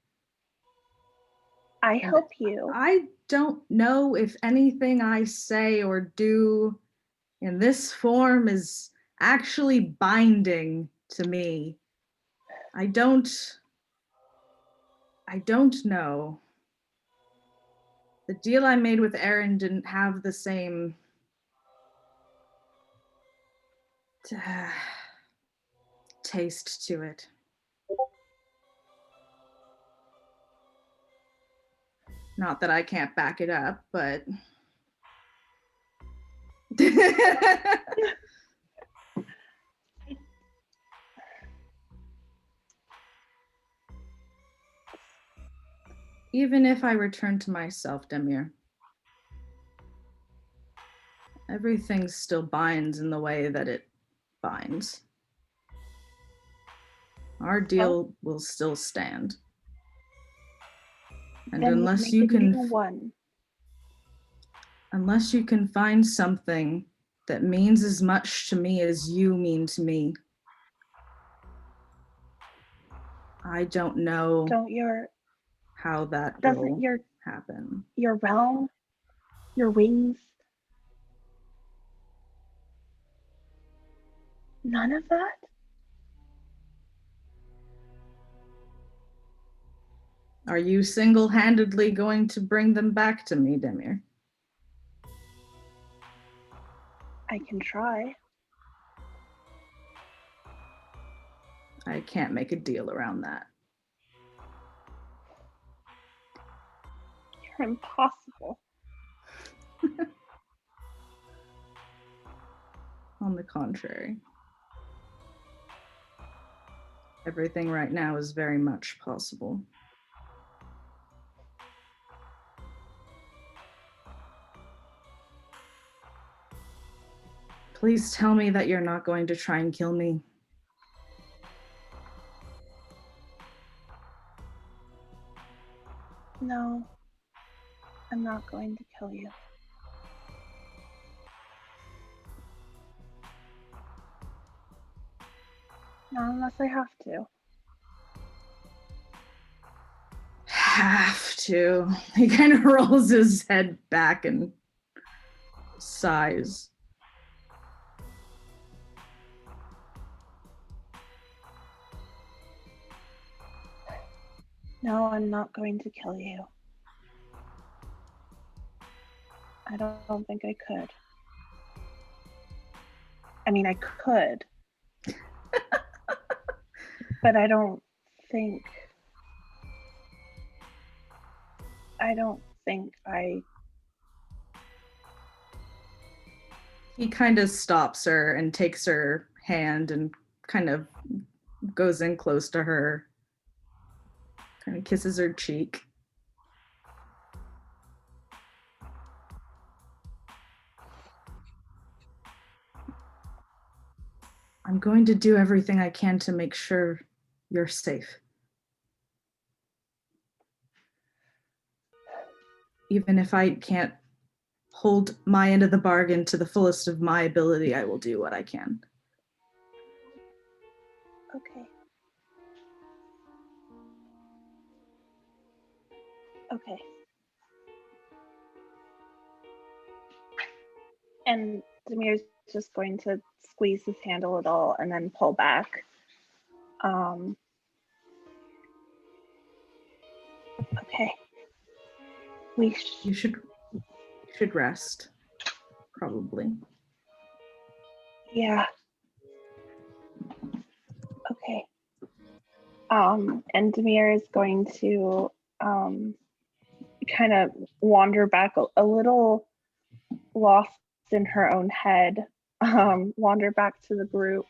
I help you. I don't know if anything I say or do in this form is actually binding to me. I don't know. The deal I made with Aaron didn't have the same taste to it. Not that I can't back it up, but even if I return to myself, Demir, everything still binds in the way that it binds. Our deal will still stand. And unless you can find something that means as much to me as you mean to me, I don't know how that will happen. Your realm, your wings, none of that? Are you single-handedly going to bring them back to me, Demir? I can try. I can't make a deal around that. You're impossible. On the contrary. Everything right now is very much possible. Please tell me that you're not going to try and kill me. No, I'm not going to kill you. Not unless I have to. Have to. He kind of rolls his head back and sighs. No, I'm not going to kill you. I don't think I could. I mean, I could. But I don't think I... He kind of stops her and takes her hand and kind of goes in close to her, kind of kisses her cheek. I'm going to do everything I can to make sure you're safe. Even if I can't hold my end of the bargain to the fullest of my ability, I will do what I can. Okay. Okay. And Demir's just going to squeeze his hand a little and then pull back. Okay. You should rest, probably. Yeah. Okay. And Demir is going to kind of wander back a little lost in her own head, wander back to the group.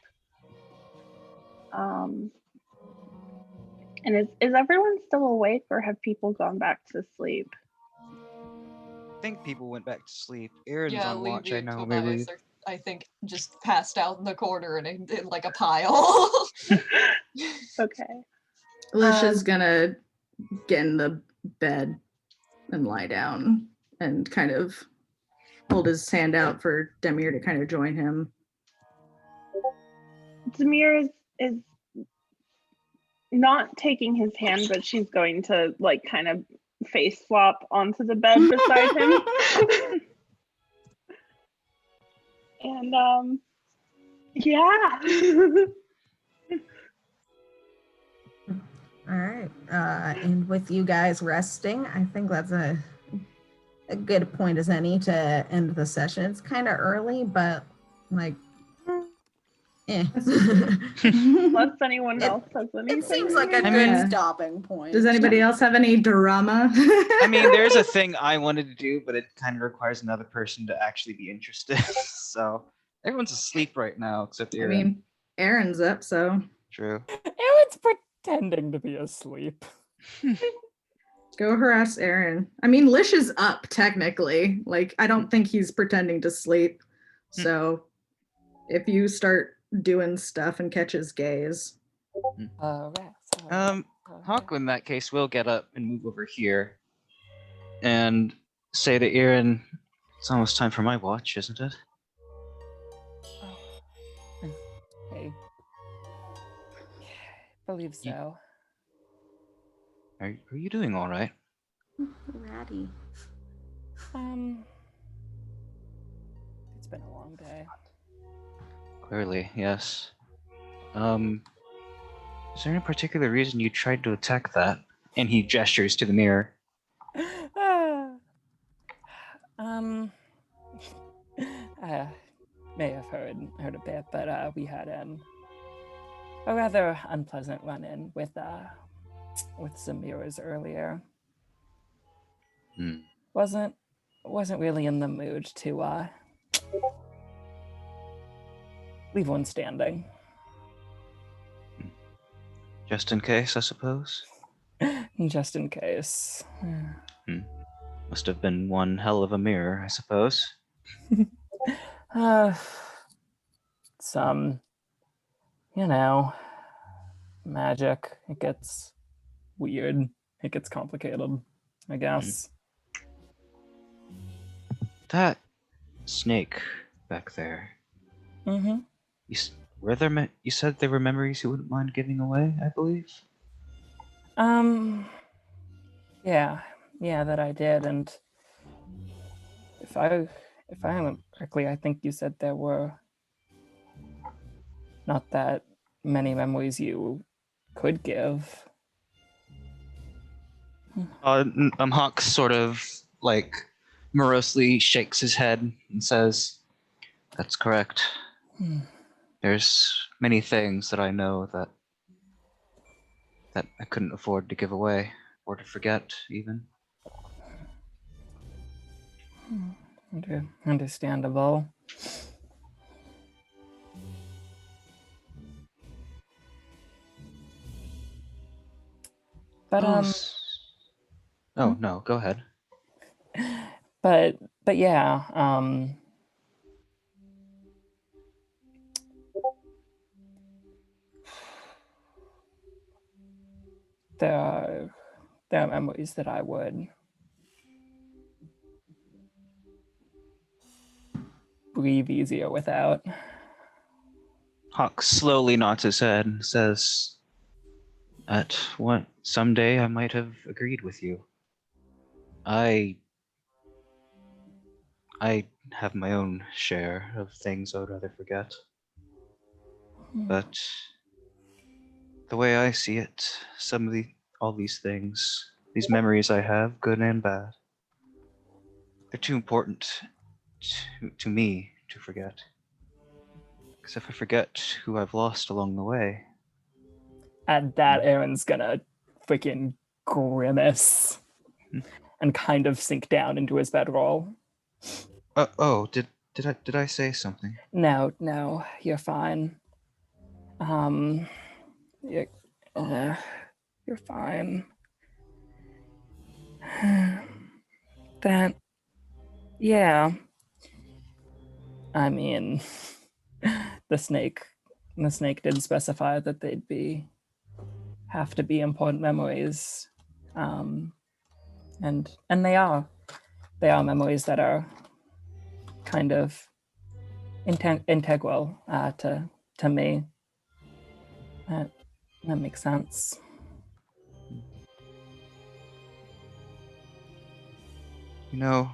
And is everyone still awake, or have people gone back to sleep? think people went back to sleep. Aaron's Yeah, on watch, Levy I and know, maybe. Tobias are, I think, just passed out in the corner in like a pile. Okay. Alicia's gonna get in the bed and lie down and kind of hold his hand out for Demir to kind of join him. Demir is not taking his hand, but she's going to like kind of face swap onto the bed beside him. And yeah. All right. And with you guys resting, I think that's a good point as any to end the session. It's kind of early, but like, Unless anyone else has anything. It seems like a I good mean- stopping point. Does anybody else have any drama? I mean, there's a thing I wanted to do, but it kind of requires another person to actually be interested. So everyone's asleep right now except I Aaron. mean, Aaron's up, so True. Aaron's pretending to be asleep. go harass Aaron. I mean, Lish is up technically. Like, I don't think he's pretending to sleep. So if you start doing stuff and catch his gaze. Hawk, in that case, will get up and move over here and say to Aaron, "It's almost time for my watch, isn't it?" Hey. Believe so. Are you doing all right? Ratty. It's been a long day. Clearly, yes. Is there any particular reason you tried to attack that? And he gestures to the mirror. I may have heard a bit, but we had a rather unpleasant run-in with some mirrors earlier. Wasn't really in the mood to leave one standing. Just in case, I suppose. Just in case. Must have been one hell of a mirror, I suppose. Some, magic. It gets weird. It gets complicated, I guess. That snake back there. Mm-hmm. You said there were memories you wouldn't mind giving away, I believe? Yeah, that I did, and if I remember correctly, I think you said there were not that many memories you could give. Hawk sort of like morosely shakes his head and says, "That's correct. There's many things that I know that I couldn't afford to give away or to forget, even." Understandable. But Oh no, go ahead. But yeah, there are memories that I would breathe easier without. Hawk slowly nods his head and says, someday I might have agreed with you. I have my own share of things I would rather forget. But the way I see it, all these things, these memories I have, good and bad, they're too important to me to forget. Because if I forget who I've lost along the way. At that, Aaron's gonna freaking grimace and kind of sink down into his bedroll. Did I say something? No, you're fine. You're fine. Yeah. I mean, the snake did specify that they'd have to be important memories. And they are memories that are kind of integral to me. That makes sense. You know,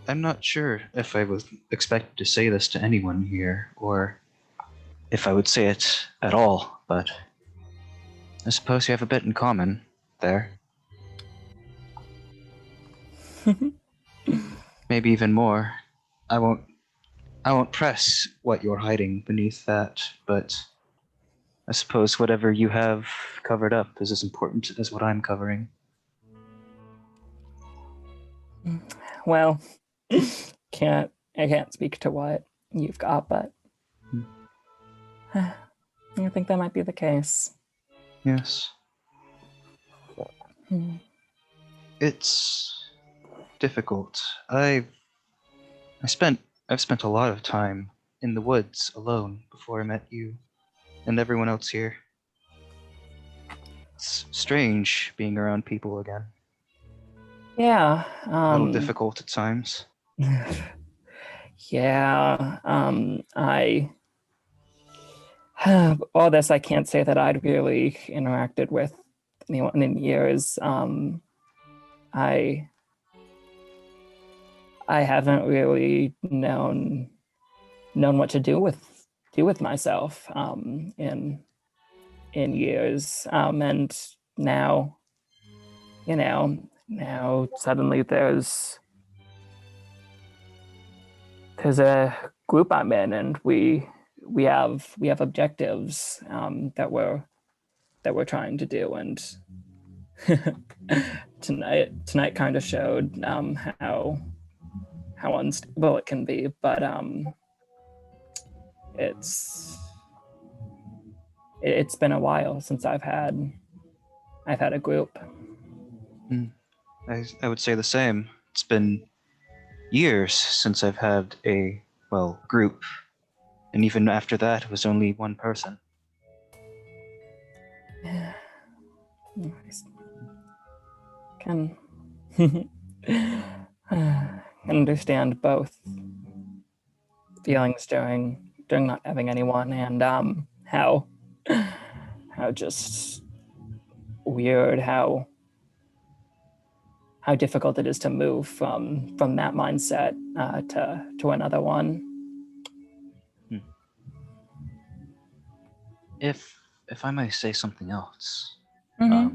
I'm not sure if I was expected to say this to anyone here, or if I would say it at all, but I suppose you have a bit in common there. Maybe even more. I won't press what you're hiding beneath that, but I suppose whatever you have covered up is as important as what I'm covering. Well, I can't speak to what you've got, but I think that might be the case. Yes. It's difficult. I've spent a lot of time in the woods alone before I met you and everyone else here. It's strange being around people again. Yeah. A little difficult at times. Yeah. I all this, I can't say that I'd really interacted with anyone in years. I haven't really known what to do with myself in years. And now, now suddenly there's a group I'm in, and we have objectives that we're trying to do, and tonight kind of showed how unstable it can be, but it's been a while since I've had a group. I would say the same. It's been years since I've had a group, and even after that, it was only one person. Can understand both feelings during not having anyone, and how just weird how difficult it is to move from that mindset to another one. If I may say something else, I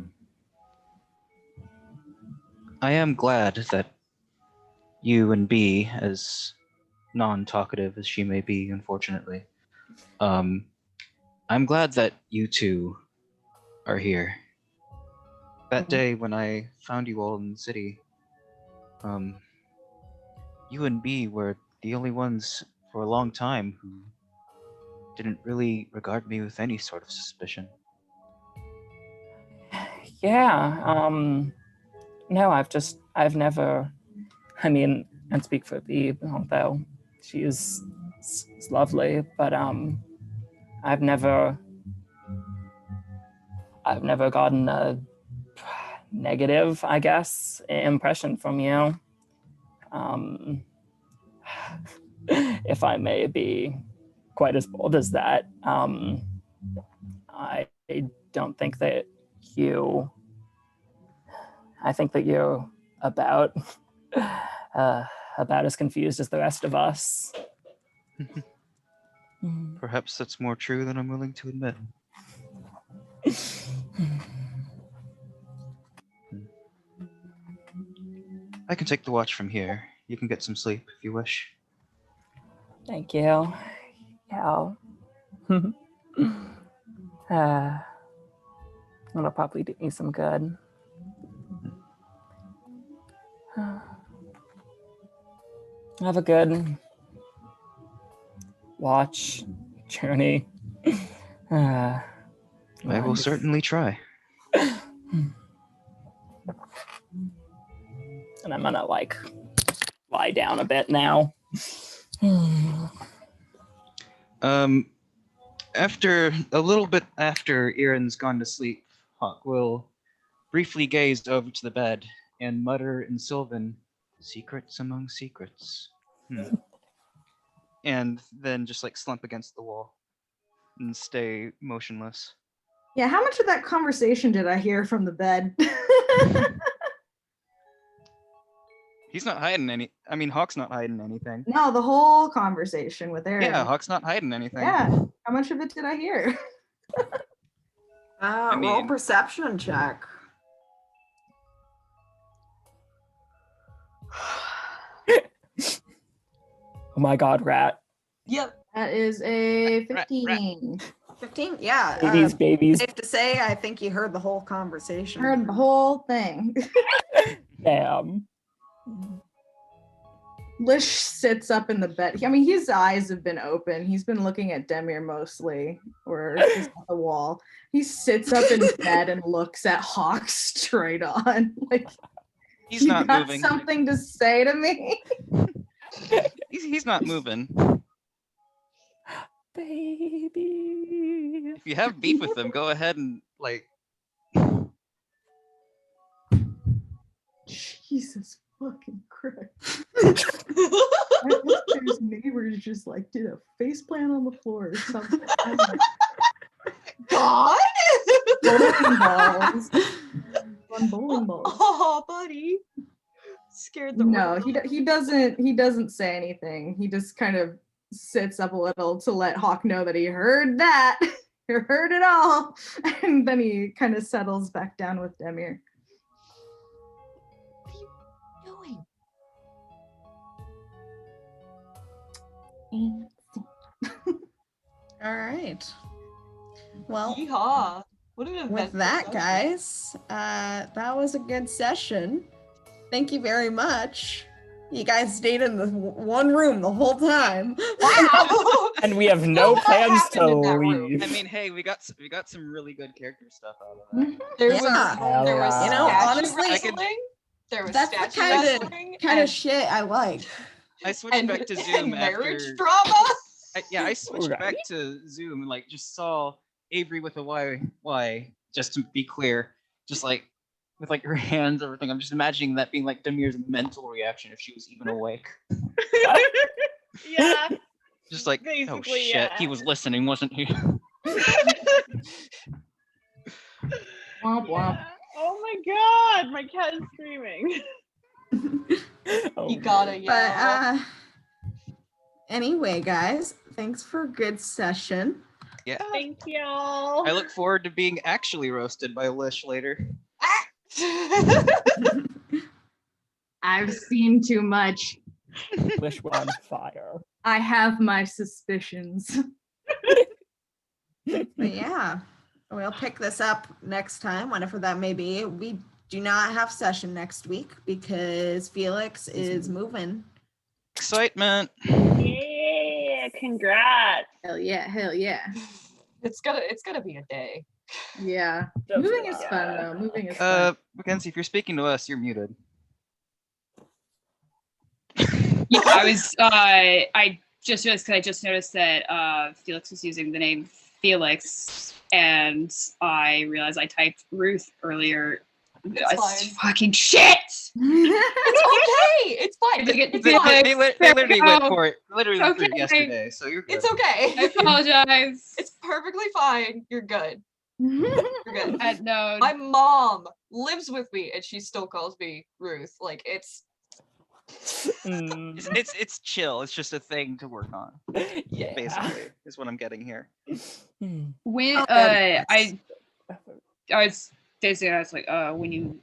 am glad that you and B, as non-talkative as she may be, unfortunately, I'm glad that you two are here. That day when I found you all in the city, you and B were the only ones for a long time who didn't really regard me with any sort of suspicion. Yeah. No, I've never. I mean, and speak for B, although she is lovely, but I've never gotten a negative, I guess, impression from you. If I may be quite as bold as that, I don't think that you. I think that you're about as confused as the rest of us. Perhaps that's more true than I'm willing to admit. I can take the watch from here. You can get some sleep if you wish. Thank you. Yeah. It'll probably do me some good. Have a good watch journey. I will certainly try. And I'm gonna like lie down a bit now. After a little bit after Erin's gone to sleep, Hawk will briefly gaze over to the bed and mutter in Sylvan, "Secrets among secrets." And then just like slump against the wall and stay motionless. Yeah, how much of that conversation did I hear from the bed? He's not hiding any. I mean, Hawk's not hiding anything. No, the whole conversation with Erin. Yeah, Hawk's not hiding anything. Yeah, how much of it did I hear? Roll perception check. Oh my god, rat. Yep. That is a 15. 15? Yeah. Babies. Safe to say, I think you heard the whole conversation. Heard the whole thing. Damn. Lish sits up in the bed. I mean, his eyes have been open. He's been looking at Demir mostly, or just at the wall. He sits up in bed and looks at Hawk straight on. Like, He's you not got moving. something to say to me? He's not moving. Baby. If you have beef with him, go ahead and like. Jesus fucking Christ. I wish his neighbors just like did a face plant on the floor or something. God! Bowling balls. On bowling balls. Oh, buddy. Scared the No, he doesn't say anything. He just kind of sits up a little to let Hawk know that he heard that. He heard it all. And then he kind of settles back down with Demir. All right. Well, Yeehaw. What an event. With that, guys, that was a good session. Thank you very much. You guys stayed in the one room the whole time. Wow. And we have no plans to leave. I mean, hey, we got some really good character stuff out of that. There Yeah. was You know, statue honestly, wrestling. There was That's the statue wrestling. kind of shit I like. I switched back to Zoom marriage after. drama. I switched back to Zoom and like just saw Avery with a Y. Just to be clear, just like with like her hands, everything. I'm just imagining that being like Demir's mental reaction if she was even awake. Yeah. Just like, Basically, oh shit, yeah. he was listening, wasn't he? Womp womp. Oh my god, my cat is screaming. You gotta yell. But anyway, guys, thanks for a good session. Yeah. Thank y'all. I look forward to being actually roasted by Lish later. I've seen too much. Lish we're on fire. I have my suspicions. But yeah, we'll pick this up next time, whenever that may be. We do not have session next week because Felix is moving. Excitement. Yeah, congrats. Hell yeah. It's gonna be a day. Yeah. Moving is fun though. Moving is fun. Mackenzie, if you're speaking to us, you're muted. Yeah, I just realized because I just noticed that Felix was using the name Felix, and I realized I typed Ruth earlier. It's fine. Fucking shit! It's okay. It's fine. They literally went for it. Literally went for it Okay. yesterday, so you're good. It's okay. I apologize. It's perfectly fine. You're good. You're good. No. My mom lives with me, and she still calls me Ruth. Like it's It's chill. It's just a thing to work on. Yeah. Basically, is what I'm getting here. When I was basically I was like, when you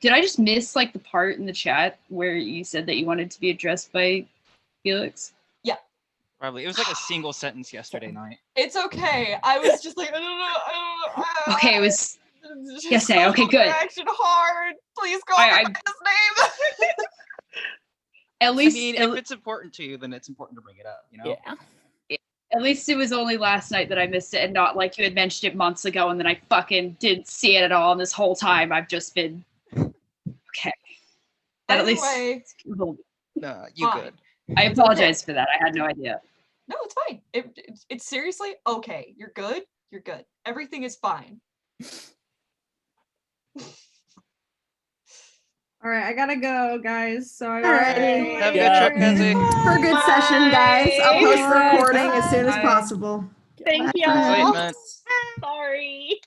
did I just miss like the part in the chat where you said that you wanted to be addressed by Felix? Probably. It was like a single sentence yesterday night. it's okay. I was just like, I don't know. Okay, it was Just yesterday. Okay, good. Action hard. Please call I- me by his name. At least I mean, if it's important to you, then it's important to bring it up, you know? Yeah. at least it was only last night that I missed it, and not like you had mentioned it months ago, and then I fucking didn't see it at all. And this whole time, I've just been That at least. Anyway, Nah, you Fine. good. I apologize for that. I had no idea. no, it's fine. It's seriously okay. You're good. You're good. Everything is fine. All right, I gotta go, guys. So I Alrighty. Have a good trip, Kenzie. For a good session, guys. I'll post the Bye. recording as soon as Bye. possible. Thank Sleep, y'all. man. Sorry.